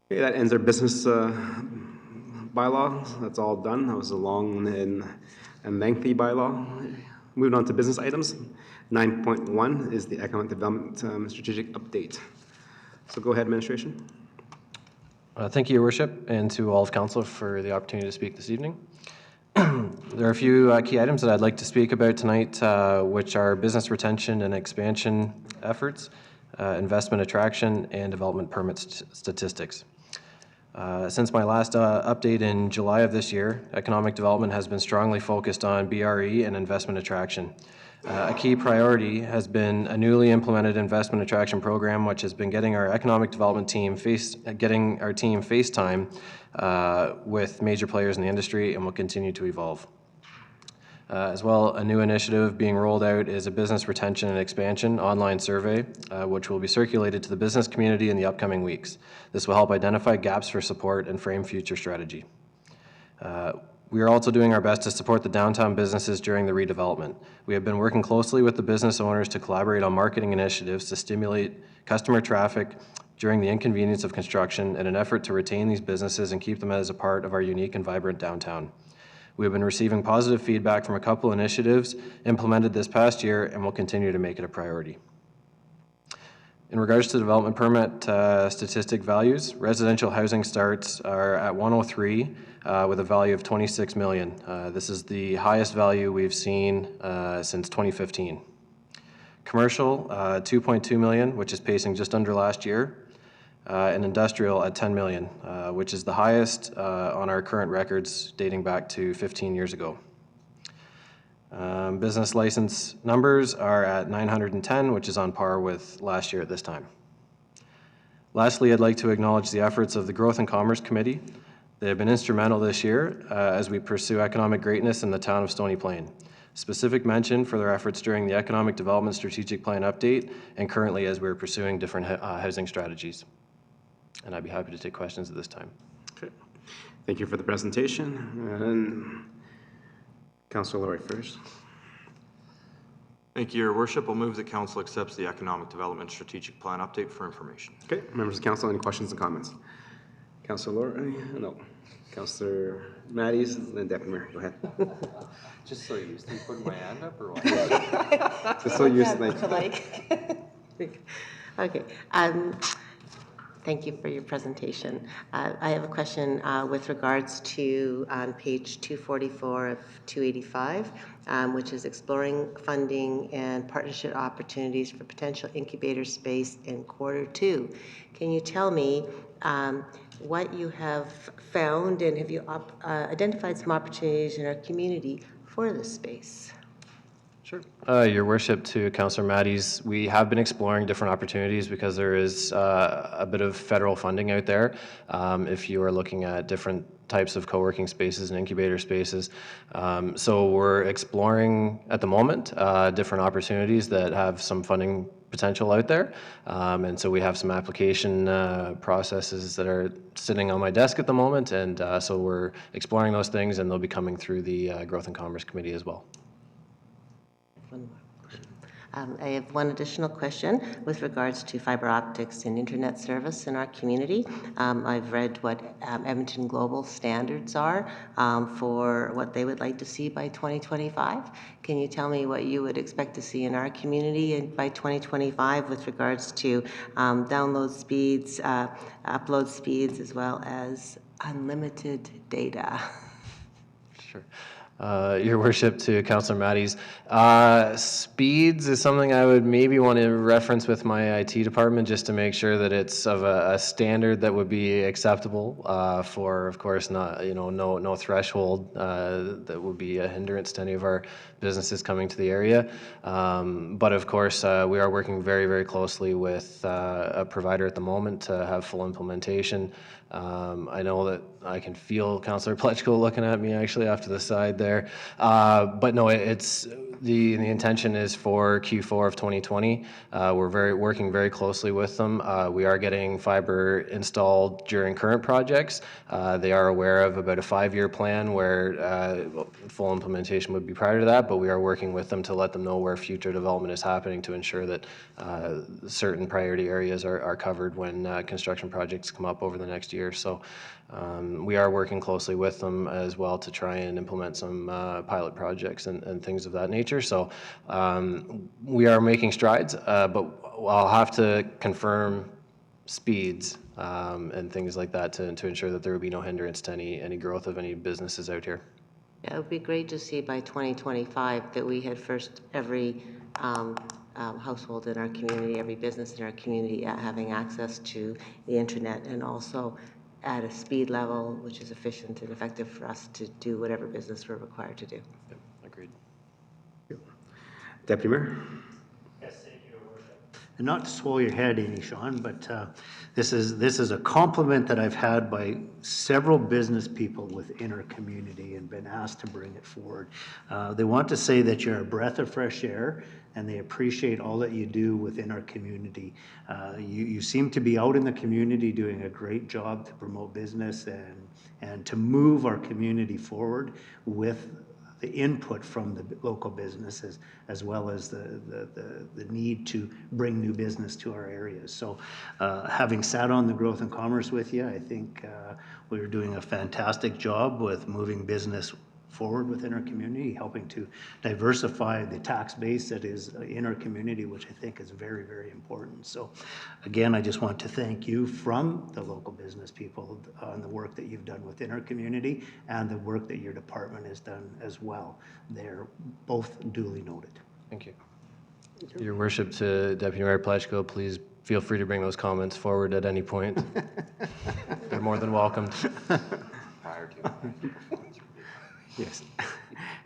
Okay, that ends our business bylaw. That's all done. That was a long and lengthy bylaw. Moving on to business items. 9.1 is the economic development strategic update. So go ahead, administration. Thank you, Your Worship, and to all of council for the opportunity to speak this evening. There are a few key items that I'd like to speak about tonight, which are business retention and expansion efforts, investment attraction, and development permit statistics. Since my last update in July of this year, economic development has been strongly focused on BRE and investment attraction. A key priority has been a newly implemented investment attraction program, which has been getting our economic development team FaceTime with major players in the industry, and will continue to evolve. As well, a new initiative being rolled out is a business retention and expansion online survey, which will be circulated to the business community in the upcoming weeks. This will help identify gaps for support and frame future strategy. We are also doing our best to support the downtown businesses during the redevelopment. We have been working closely with the business owners to collaborate on marketing initiatives to stimulate customer traffic during the inconvenience of construction in an effort to retain these businesses and keep them as a part of our unique and vibrant downtown. We have been receiving positive feedback from a couple initiatives implemented this past year and will continue to make it a priority. In regards to development permit statistic values, residential housing starts are at 103 with a value of 26 million. This is the highest value we've seen since 2015. Commercial, 2.2 million, which is pacing just under last year, and industrial at 10 million, which is the highest on our current records dating back to 15 years ago. Business license numbers are at 910, which is on par with last year at this time. Lastly, I'd like to acknowledge the efforts of the Growth and Commerce Committee. They have been instrumental this year as we pursue economic greatness in the town of Stony Plain. Specific mention for their efforts during the Economic Development Strategic Plan update and currently as we're pursuing different housing strategies. And I'd be happy to take questions at this time. Okay. Thank you for the presentation. And Councillor Laurie first. Thank you, Your Worship. I'll move that council accepts the Economic Development Strategic Plan update for information. Okay, members of council, any questions and comments? Councillor Laurie? No. Councillor Matties, then Deputy Mayor, go ahead. Just so used to putting my hand up or what? Just so used to Okay. Thank you for your presentation. I have a question with regards to on page 244 of 285, which is exploring funding and partnership opportunities for potential incubator space in Q2. Can you tell me what you have found and have you identified some opportunities in our community for this space? Sure. Your Worship, to Councillor Matties, we have been exploring different opportunities because there is a bit of federal funding out there. If you are looking at different types of co-working spaces and incubator spaces. So we're exploring at the moment different opportunities that have some funding potential out there. And so we have some application processes that are sitting on my desk at the moment. And so we're exploring those things and they'll be coming through the Growth and Commerce Committee as well. One more question. I have one additional question with regards to fiber optics and internet service in our community. I've read what Edmonton Global standards are for what they would like to see by 2025. Can you tell me what you would expect to see in our community by 2025 with regards to download speeds, upload speeds, as well as unlimited data? Sure. Your Worship, to Councillor Matties, speeds is something I would maybe want to reference with my IT department just to make sure that it's of a standard that would be acceptable for, of course, not no threshold that would be a hindrance to any of our businesses coming to the area. But of course, we are working very, very closely with a provider at the moment to have full implementation. I know that I can feel Councillor Plechko looking at me actually off to the side there. But no, it's the intention is for Q4 of 2020. We're working very closely with them. We are getting fiber installed during current projects. They are aware of about a 5-year plan where full implementation would be prior to that, but we are working with them to let them know where future development is happening to ensure that certain priority areas are covered when construction projects come up over the next year. So we are working closely with them as well to try and implement some pilot projects and things of that nature. So we are making strides, but I'll have to confirm speeds and things like that to ensure that there would be no hindrance to any growth of any businesses out here. Yeah, it would be great to see by 2025 that we had first every household in our community, every business in our community having access to the internet, and also at a speed level which is efficient and effective for us to do whatever business we're required to do. Yep, agreed. Deputy Mayor? Yes, thank you, Your Worship. And not to swallow your head, Amy, Sean, but this is a compliment that I've had by several business people within our community and been asked to bring it forward. They want to say that you're a breath of fresh air and they appreciate all that you do within our community. You seem to be out in the community doing a great job to promote business and to move our community forward with the input from the local businesses, as well as the need to bring new business to our areas. So having sat on the Growth and Commerce with you, I think we're doing a fantastic job with moving business forward within our community, helping to diversify the tax base that is in our community, which I think is very, very important. So again, I just want to thank you from the local business people on the work that you've done within our community and the work that your department has done as well. They're both duly noted. Thank you. Your Worship, to Deputy Mayor Plechko, please feel free to bring those comments forward at any point. They're more than welcomed. Prior to. Yes.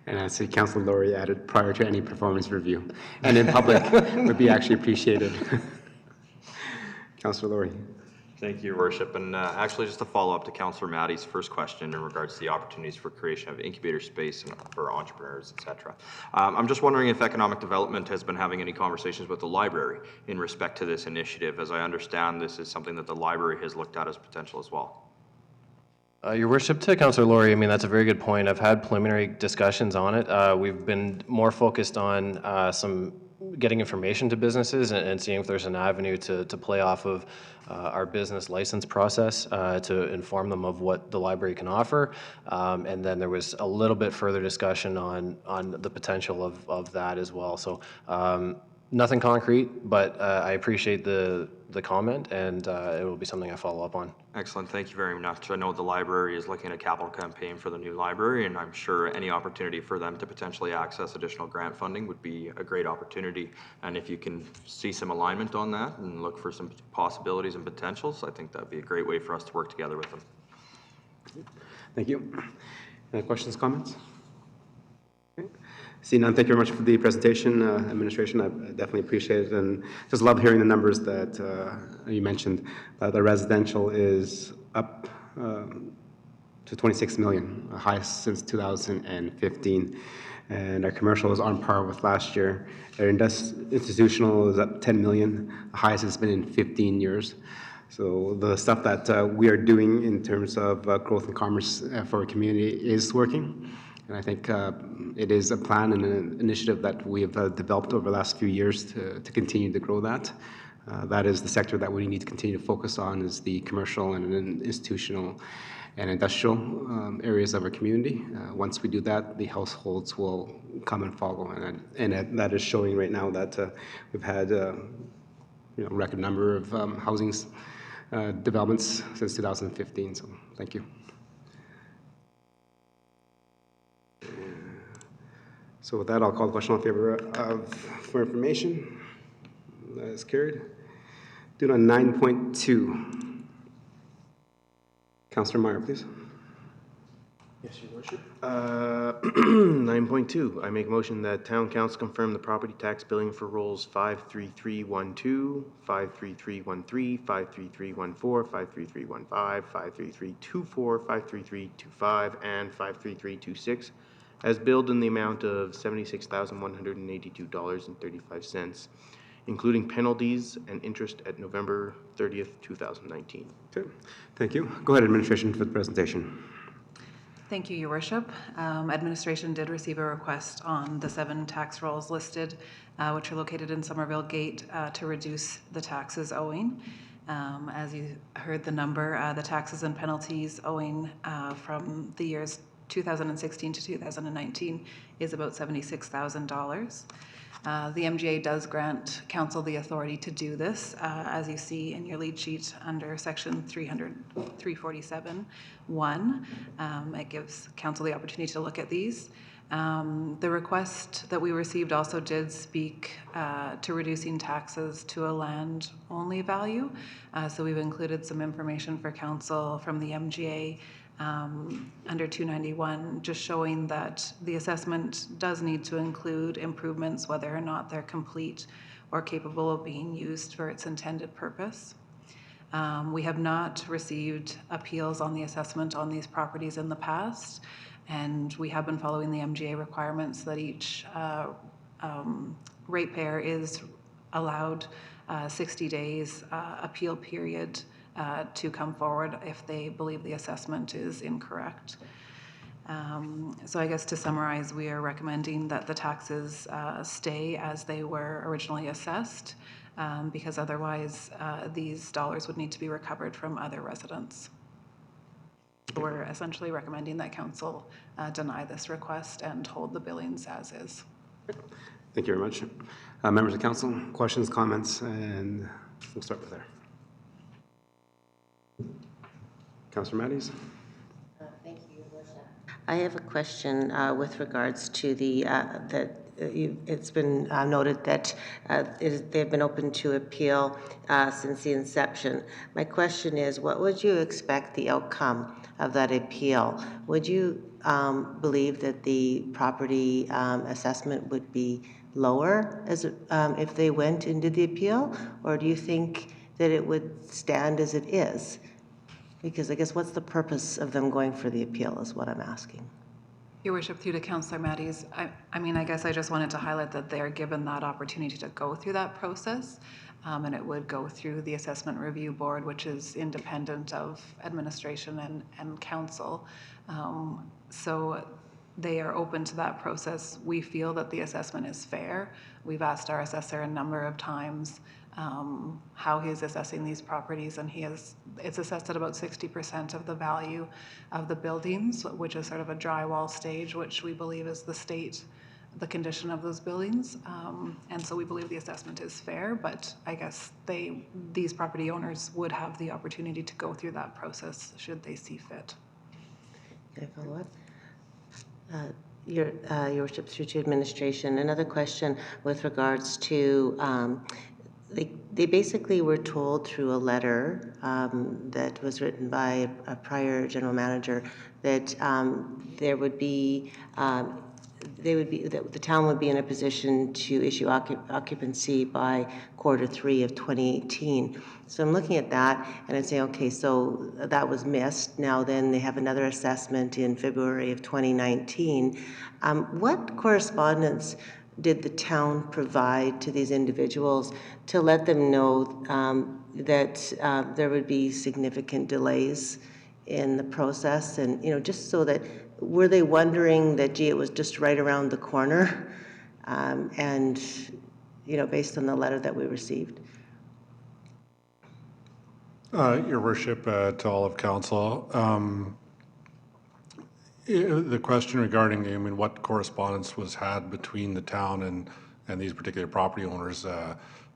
And I see Councillor Laurie added prior to any performance review. And in public would be actually appreciated. Councillor Laurie. Thank you, Your Worship. And actually, just to follow up to Councillor Maddie's first question in regards to the opportunities for creation of incubator space and for entrepreneurs, et cetera. I'm just wondering if economic development has been having any conversations with the library in respect to this initiative. As I understand, this is something that the library has looked at as potential as well. Your Worship, to Councillor Laurie, I mean, that's a very good point. I've had preliminary discussions on it. We've been more focused on getting information to businesses and seeing if there's an avenue to play off of our business license process to inform them of what the library can offer. And then there was a little bit further discussion on the potential of that as well. So nothing concrete, but I appreciate the comment, and it will be something I follow up on. Excellent. Thank you very much. I know the library is looking at a capital campaign for the new library, and I'm sure any opportunity for them to potentially access additional grant funding would be a great opportunity. And if you can see some alignment on that and look for some possibilities and potentials, I think that'd be a great way for us to work together with them. Thank you. Any questions, comments? Okay. See none, thank you very much for the presentation, administration. I definitely appreciate it, and just love hearing the numbers that you mentioned. The residential is up to 26 million, highest since 2015, and our commercial is on par with last year. Our institutional is up 10 million, the highest it's been in 15 years. So the stuff that we are doing in terms of growth and commerce for our community is working. And I think it is a plan and an initiative that we have developed over the last few years to continue to grow that. That is the sector that we need to continue to focus on, is the commercial and institutional and industrial areas of our community. Once we do that, the households will come and follow. And that is showing right now that we've had a record number of housing developments since 2015. So thank you. So with that, I'll call the question in favor for information. That is carried. Do on 9.2. Councillor Meyer, please. Yes, Your Worship. 9.2, I make a motion that Town Council confirm the property tax billing for rolls 53312, 53313, 53314, 53315, 53324, 53325, and 53326 as billed in the amount of $76,182.35, including penalties and interest at November 30th, 2019. Okay, thank you. Go ahead, administration, for the presentation. Thank you, Your Worship. Administration did receive a request on the 7 tax rolls listed, which are located in Somerville Gate, to reduce the taxes owing. As you heard the number, the taxes and penalties owing from the years 2016 to 2019 is about $76,000. The MGA does grant council the authority to do this, as you see in your lead sheet under section 347(1). It gives council the opportunity to look at these. The request that we received also did speak to reducing taxes to a land-only value. So we've included some information for council from the MGA under 291, just showing that the assessment does need to include improvements, whether or not they're complete or capable of being used for its intended purpose. We have not received appeals on the assessment on these properties in the past, and we have been following the MGA requirements that each ratepayer is allowed 60 days appeal period to come forward if they believe the assessment is incorrect. So I guess to summarize, we are recommending that the taxes stay as they were originally assessed, because otherwise these dollars would need to be recovered from other residents. We're essentially recommending that council deny this request and hold the billings as is. Thank you very much. Members of council, questions, comments, and we'll start with there. Councillor Matties. Thank you, Your Worship. I have a question with regards to the it's been noted that they've been open to appeal since the inception. My question is, what would you expect the outcome of that appeal? Would you believe that the property assessment would be lower as if they went and did the appeal, or do you think that it would stand as it is? Because I guess what's the purpose of them going for the appeal is what I'm asking. Your worship, through to Councillor Matties, I mean, I guess I just wanted to highlight that they are given that opportunity to go through that process, and it would go through the assessment review board, which is independent of administration and council. So they are open to that process. We feel that the assessment is fair. We've asked our assessor a number of times how he is assessing these properties, and it's assessed at about 60% of the value of the buildings, which is sort of a drywall stage, which we believe is the condition of those buildings. And so we believe the assessment is fair, but I guess these property owners would have the opportunity to go through that process should they see fit. Can I follow up? Your worship, through to administration, another question with regards to they basically were told through a letter that was written by a prior general manager that there would be that the town would be in a position to issue occupancy by Q3 of 2018. So I'm looking at that and I'm saying, okay, so that was missed. Now then they have another assessment in February of 2019. What correspondence did the town provide to these individuals to let them know that there would be significant delays in the process? And, just so that, were they wondering that, gee, it was just right around the corner? And, based on the letter that we received. Your worship, to all of council, the question regarding, what correspondence was had between the town and these particular property owners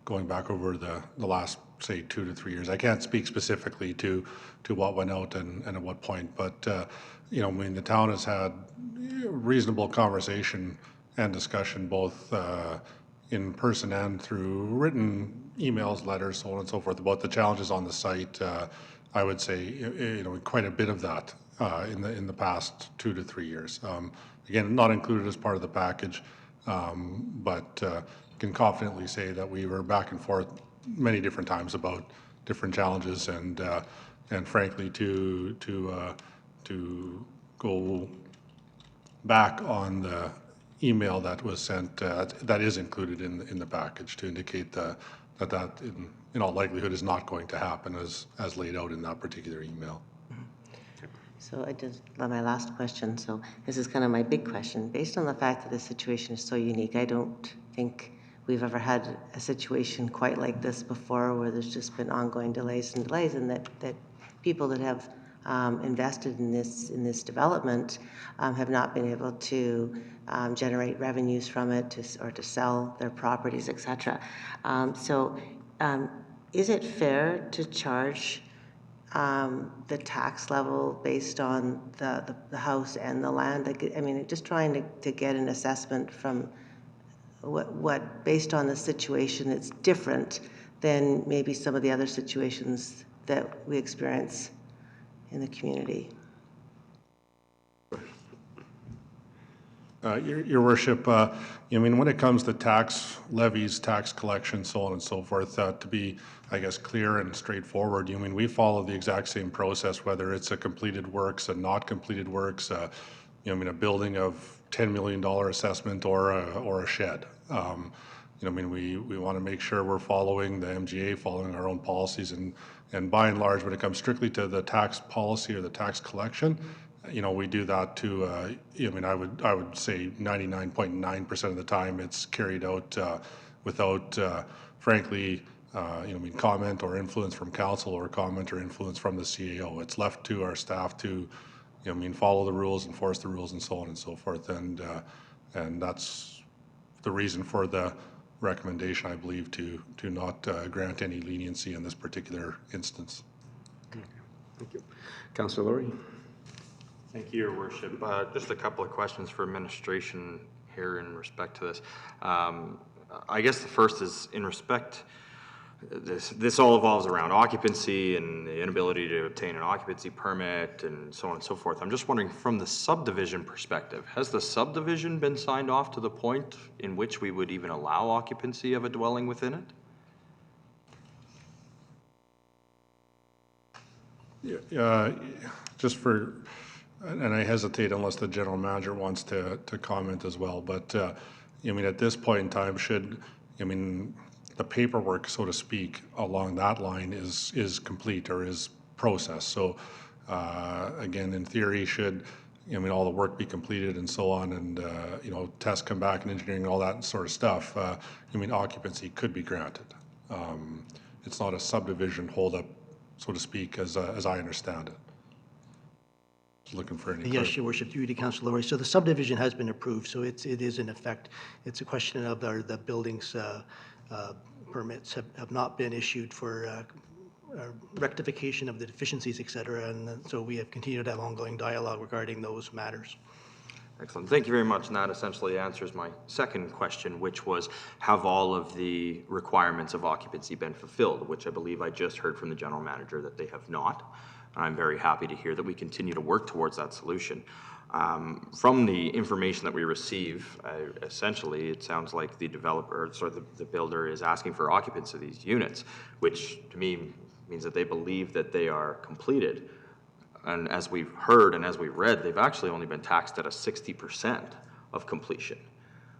going back over the last, say, 2 to 3 years. I can't speak specifically to what went out and at what point, but, the town has had reasonable conversation and discussion both in person and through written emails, letters, so on and so forth, about the challenges on the site. I would say, quite a bit of that in the past 2 to 3 years. Again, not included as part of the package, but can confidently say that we were back and forth many different times about different challenges, and frankly, to go back on the email that was sent, that is included in the package, to indicate that in all likelihood is not going to happen as laid out in that particular email. So my last question, so this is kind of my big question. Based on the fact that the situation is so unique, I don't think we've ever had a situation quite like this before, where there's just been ongoing delays, and that people that have invested in this development have not been able to generate revenues from it or to sell their properties, etc. So is it fair to charge the tax level based on the house and the land? I mean, just trying to get an assessment from what based on the situation, it's different than maybe some of the other situations that we experience in the community. Your worship, when it comes to tax levies, tax collection, so on and so forth, to be, I guess, clear and straightforward, we follow the exact same process, whether it's a completed works, a not completed works, a building of $10 million assessment or a shed. We want to make sure we're following the MGA, following our own policies, and by and large, when it comes strictly to the tax policy or the tax collection, we do that to, I would say 99.9% of the time it's carried out without, frankly, comment or influence from council or comment or influence from the CAO. It's left to our staff to, follow the rules, enforce the rules, and so on and so forth. And that's the reason for the recommendation, I believe, to not grant any leniency in this particular instance. Okay. Thank you. Councillor Laurie. Thank you, Your Worship. Just a couple of questions for administration here in respect to this. I guess the first is in respect, this all evolves around occupancy and the inability to obtain an occupancy permit and so on and so forth. I'm just wondering, from the subdivision perspective, has the subdivision been signed off to the point in which we would even allow occupancy of a dwelling within it? Just for, and I hesitate unless the general manager wants to comment as well, but, I mean, at this point in time, the paperwork, so to speak, along that line is complete or is processed. So, again, in theory, should, all the work be completed and so on, and, tests come back and engineering and all that sort of stuff, occupancy could be granted. It's not a subdivision holdup, so to speak, as I understand it. Just looking for any. Yes, Your Worship, through you to Councillor Laurie. So the subdivision has been approved, so it is in effect. It's a question of the buildings permits have not been issued for rectification of the deficiencies, et cetera, and so we have continued to have ongoing dialogue regarding those matters. Excellent. Thank you very much. And that essentially answers my second question, which was, have all of the requirements of occupancy been fulfilled, which I believe I just heard from the general manager that they have not. I'm very happy to hear that we continue to work towards that solution. From the information that we receive, essentially, it sounds like the developer, the builder is asking for occupancy of these units, which to me means that they believe that they are completed. And as we've heard and as we've read, they've actually only been taxed at a 60% of completion.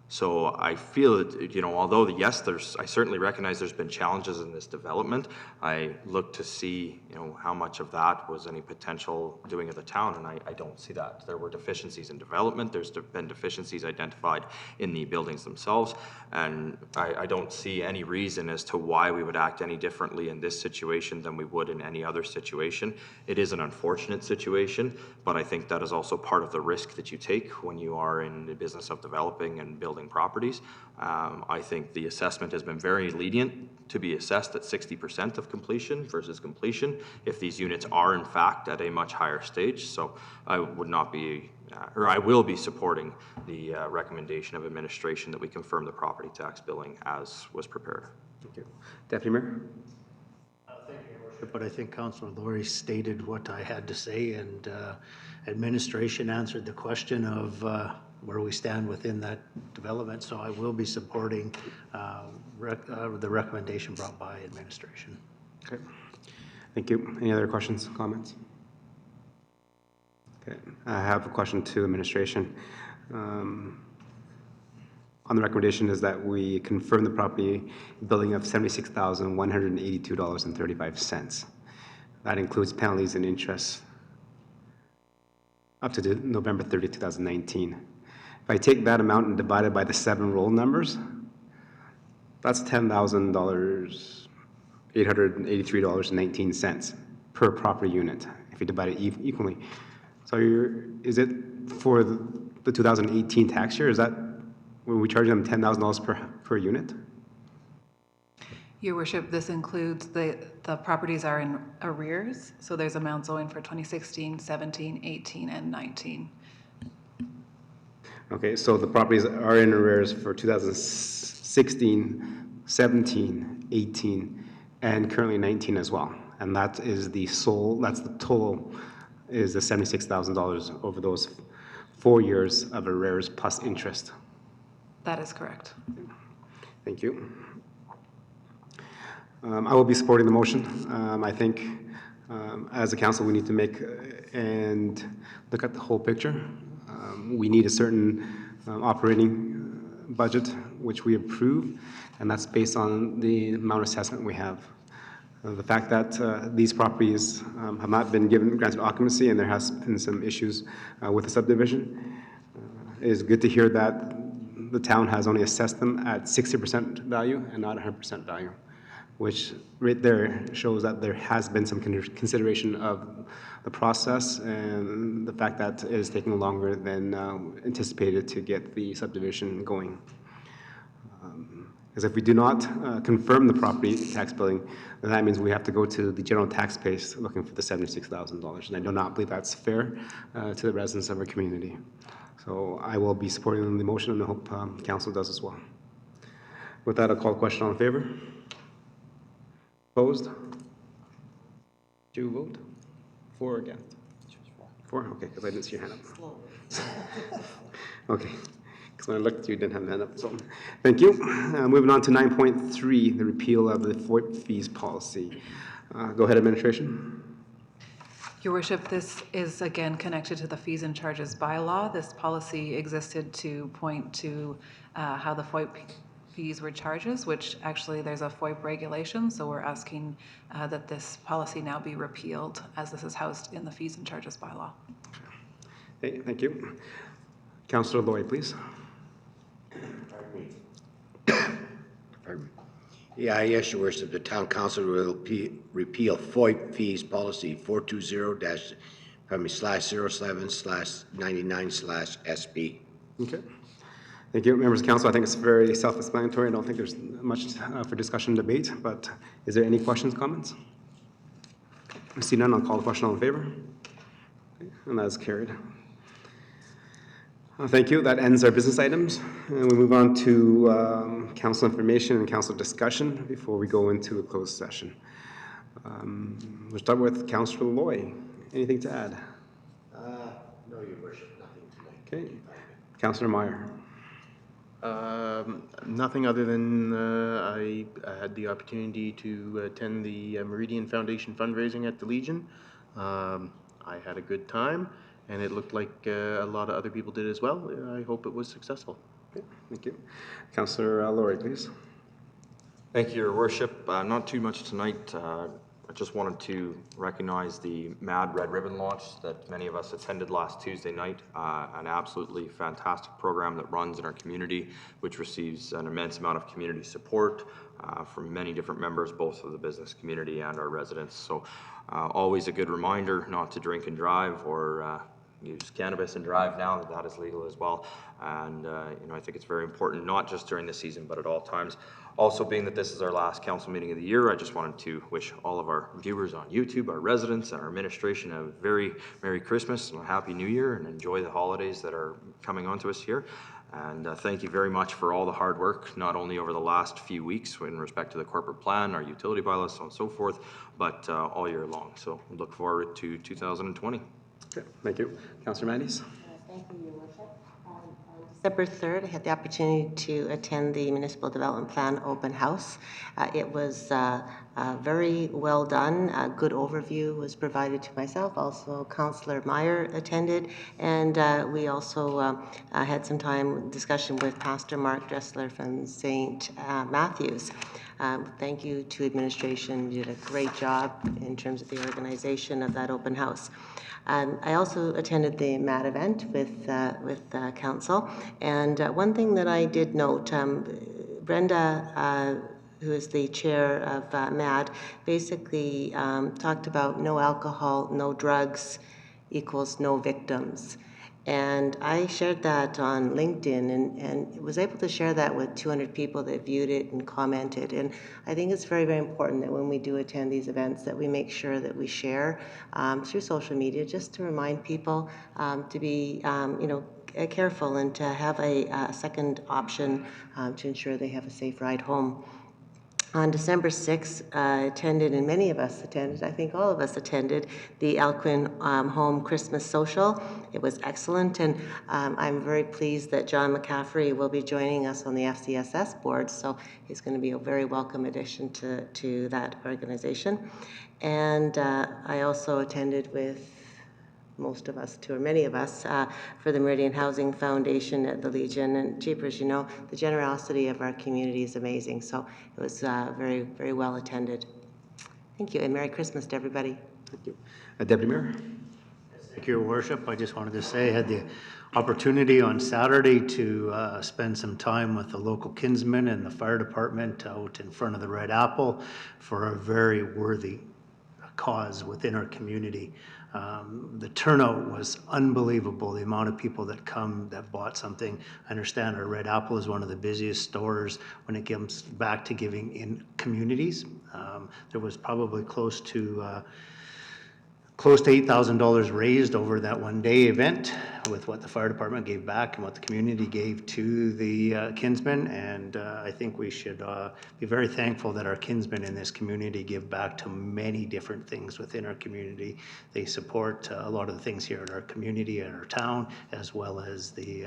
So I feel that, although yes, I certainly recognize there's been challenges in this development. I look to see, how much of that was any potential doing of the town, and I don't see that. There were deficiencies in development. There's been deficiencies identified in the buildings themselves, and I don't see any reason as to why we would act any differently in this situation than we would in any other situation. It is an unfortunate situation, but I think that is also part of the risk that you take when you are in the business of developing and building properties. I think the assessment has been very lenient to be assessed at 60% of completion versus completion if these units are in fact at a much higher stage. So I would not be, or I will be supporting the recommendation of administration that we confirm the property tax billing as was prepared. Thank you. Deputy Mayor? Thank you, Your Worship. But I think Councillor Laurie stated what I had to say, and administration answered the question of where we stand within that development. So I will be supporting the recommendation brought by administration. Okay. Thank you. Any other questions, comments? Okay. I have a question to administration. On the recommendation is that we confirm the property billing of $76,182.35. That includes penalties and interest up to November 30, 2019. If I take that amount and divide it by the 7 roll numbers, that's $10,883.19 per property unit, if you divide it equally. So is it for the 2018 tax year? Is that, were we charging them $10,000 per unit? Your Worship, this includes the properties are in arrears, so there's amounts owing for 2016, 17, 18, and 19. Okay, so the properties are in arrears for 2016, 17, 18, and currently 19 as well. And that is that's the total, is the $76,000 over those 4 years of arrears plus interest. That is correct. Thank you. I will be supporting the motion. I think as a council, we need to make and look at the whole picture. We need a certain operating budget, which we approve, and that's based on the amount of assessment we have. The fact that these properties have not been granted occupancy and there has been some issues with the subdivision, it is good to hear that the town has only assessed them at 60% value and not 100% value, which right there shows that there has been some consideration of the process and the fact that it is taking longer than anticipated to get the subdivision going. Because if we do not confirm the property tax billing, then that means we have to go to the general tax base looking for the $76,000. And I do not believe that's fair to the residents of our community. So I will be supporting the motion, and I hope council does as well. With that, I'll call the question. All in favor? Opposed? Do you vote? For or against? For? Okay, because I didn't see your hand up. Okay, because when I looked at you, you didn't have the hand up. So, thank you. Moving on to 9.3, the repeal of the FOIP fees policy. Go ahead, administration. Your Worship, this is again connected to the fees and charges bylaw. This policy existed to point to how the FOIP fees were charges, which actually there's a FOIP regulation, so we're asking that this policy now be repealed as this is housed in the fees and charges bylaw. Okay, thank you. Councillor Lloyd, please. Yeah, yes, Your Worship, the town council will repeal FOIP fees policy 420-/07/99/SB. Okay. Thank you, members of council. I think it's very self-explanatory. I don't think there's much for discussion and debate, but is there any questions, comments? I see none. I'll call the question. All in favor? Okay, and that is carried. Thank you. That ends our business items. And we move on to council information and council discussion before we go into a closed session. We'll start with Councillor Loy. Anything to add? No, Your Worship, nothing tonight. Okay. Councillor Meyer. Nothing other than I had the opportunity to attend the Meridian Foundation fundraising at the Legion. I had a good time, and it looked like a lot of other people did as well. I hope it was successful. Okay, thank you. Councillor Laurie, please. Thank you, Your Worship. Not too much tonight. I just wanted to recognize the MAD Red Ribbon launch that many of us attended last Tuesday night. An absolutely fantastic program that runs in our community, which receives an immense amount of community support from many different members, both of the business community and our residents. So always a good reminder not to drink and drive or use cannabis and drive now that is legal as well. And you know, I think it's very important, not just during the season, but at all times. Also, being that this is our last council meeting of the year, I just wanted to wish all of our viewers on YouTube, our residents, and our administration a very Merry Christmas and a Happy New Year, and enjoy the holidays that are coming onto us here. And thank you very much for all the hard work, not only over the last few weeks in respect to the corporate plan, our utility bylaws, so on and so forth, but all year long. So we look forward to 2020. Okay, thank you. Councillor Mandies. Thank you, Your Worship. On December 3rd, I had the opportunity to attend the Municipal Development Plan open house. It was very well done. A good overview was provided to myself. Also, Councillor Meyer attended, and we also had some time discussion with Pastor Mark Dressler from St. Matthews. Thank you to administration. You did a great job in terms of the organization of that open house. I also attended the MAD event with council, and one thing that I did note, Brenda, who is the chair of MAD, basically talked about no alcohol, no drugs equals no victims. And I shared that on LinkedIn and was able to share that with 200 people that viewed it and commented. And I think it's very, very important that when we do attend these events that we make sure that we share through social media just to remind people to be, careful and to have a second option to ensure they have a safe ride home. On December 6th, attended, and many of us attended, I think all of us attended, the Alcuin Home Christmas Social. It was excellent, and I'm very pleased that John McCaffrey will be joining us on the FCSS board, so he's going to be a very welcome addition to that organization. And I also attended with most of us, or many of us, for the Meridian Housing Foundation at the Legion. And jeepers, you know, the generosity of our community is amazing. So it was very, very well attended. Thank you, and Merry Christmas to everybody. Thank you. Deputy Mayor. Thank you, Your Worship. I just wanted to say I had the opportunity on Saturday to spend some time with the local kinsmen and the fire department out in front of the Red Apple for a very worthy cause within our community. The turnout was unbelievable, the amount of people that come that bought something. I understand our Red Apple is one of the busiest stores when it comes back to giving in communities. There was probably close to $8,000 raised over that one-day event with what the fire department gave back and what the community gave to the kinsmen. And I think we should be very thankful that our kinsmen in this community give back to many different things within our community. They support a lot of the things here in our community and our town, as well as the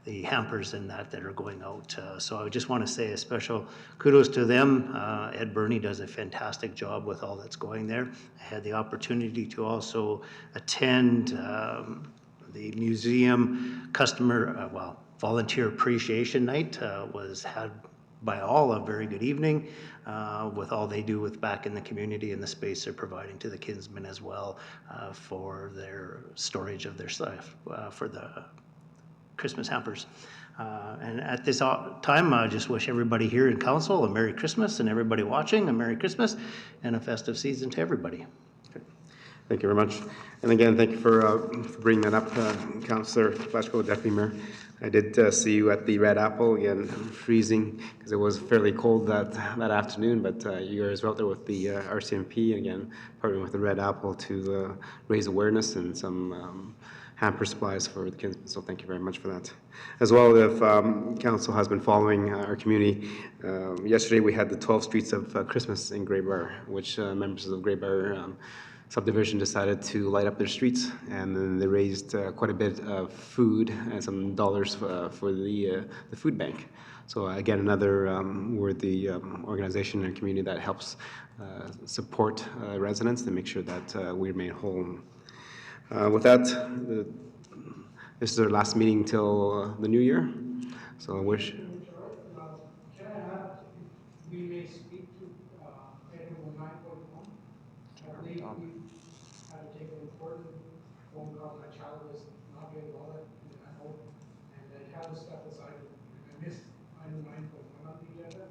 the hampers and that are going out. So I just want to say a special kudos to them. Ed Burney does a fantastic job with all that's going there. I had the opportunity to also attend the museum volunteer appreciation night was had by all a very good evening with all they do with back in the community and the space they're providing to the kinsmen as well for their storage of their stuff for the Christmas hampers. And at this time, I just wish everybody here in council a Merry Christmas and everybody watching a Merry Christmas and a festive season to everybody. Thank you very much. And again, thank you for bringing that up, Councillor Flashko, Deputy Mayor. I did see you at the Red Apple, again, freezing because it was fairly cold that afternoon, but you guys were out there with the RCMP, again, partnering with the Red Apple to raise awareness and some hamper supplies for the kids, so thank you very much for that. As well, if council has been following our community, yesterday we had the 12 Streets of Christmas in Graybar, which members of Graybar subdivision decided to light up their streets, and then they raised quite a bit of food and some dollars for the food bank. So again, another worthy organization in our community that helps support residents to make sure that we remain whole. With that, this is our last meeting till the new year, so I wish. Can I add, if we may speak to item 9.1? I believe we had to take an important phone call. My child was not doing well at home, and I had to step aside. I missed item 9.1 on the agenda.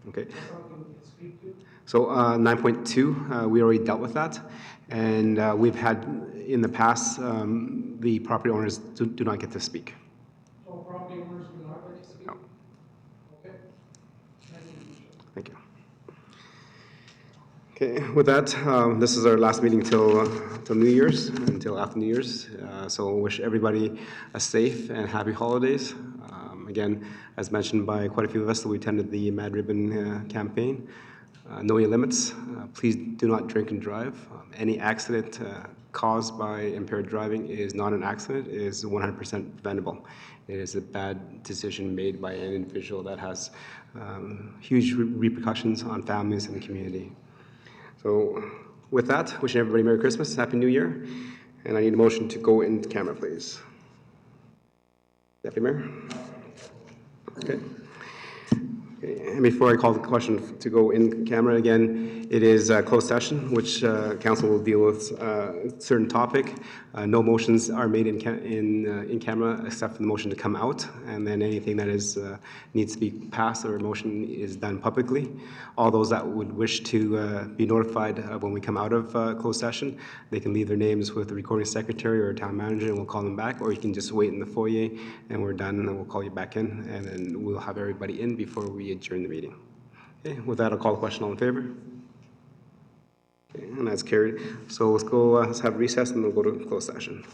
Okay. Is that something we can speak to? So 9.2, we already dealt with that, and we've had in the past the property owners do not get to speak. So property owners do not get to speak? No. Okay. Thank you. Thank you. Okay, with that, this is our last meeting till New Year's, until after New Year's. So wish everybody a safe and happy holidays. Again, as mentioned by quite a few of us, we attended the Mad Ribbon campaign. Know your limits. Please do not drink and drive. Any accident caused by impaired driving is not an accident, it is 100% preventable. It is a bad decision made by an individual that has huge repercussions on families and the community. So with that, wishing everybody Merry Christmas, Happy New Year, and I need a motion to go into camera, please. Deputy Mayor? Okay. And before I call the question to go in camera again, it is a closed session, which council will deal with a certain topic. No motions are made in camera except for the motion to come out, and then anything that is needs to be passed or motion is done publicly. All those that would wish to be notified when we come out of closed session, they can leave their names with the recording secretary or town manager, and we'll call them back, or you can just wait in the foyer, and we're done, and then we'll call you back in, and then we'll have everybody in before we adjourn the meeting. Okay, with that, I'll call the question. All in favor? Okay, and that's carried. So let's go, let's have recess, and then we'll go to closed session.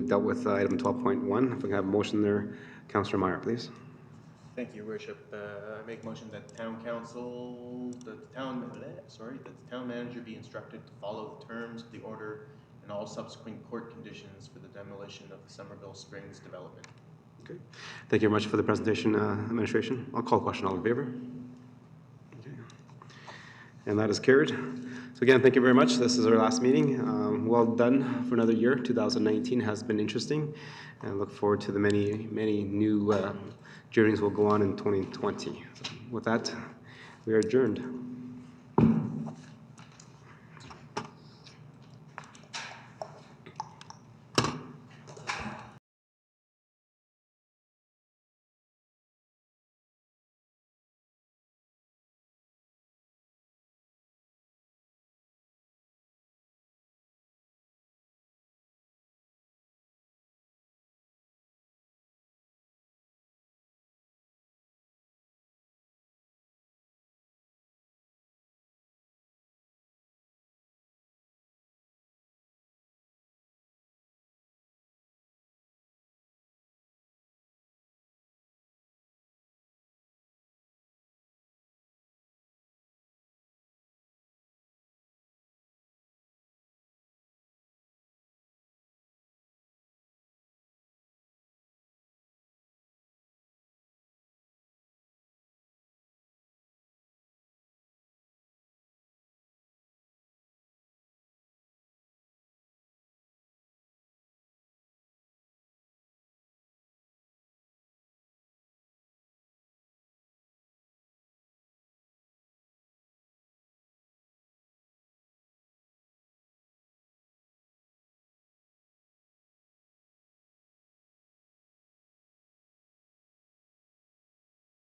we've dealt with item 12.1. If we can have a motion there, Councillor Meyer, please. Thank you, Your Worship. I make a motion that the town council, that the town manager be instructed to follow the terms of the order and all subsequent court conditions for the demolition of the Somerville Springs development. Okay. Thank you very much for the presentation, Administration. I'll call the question. All in favor? Okay. And that is carried. So again, thank you very much. This is our last meeting. Well done for another year. 2019 has been interesting, and I look forward to the many, many new journeys will go on in 2020. So with that, we are adjourned.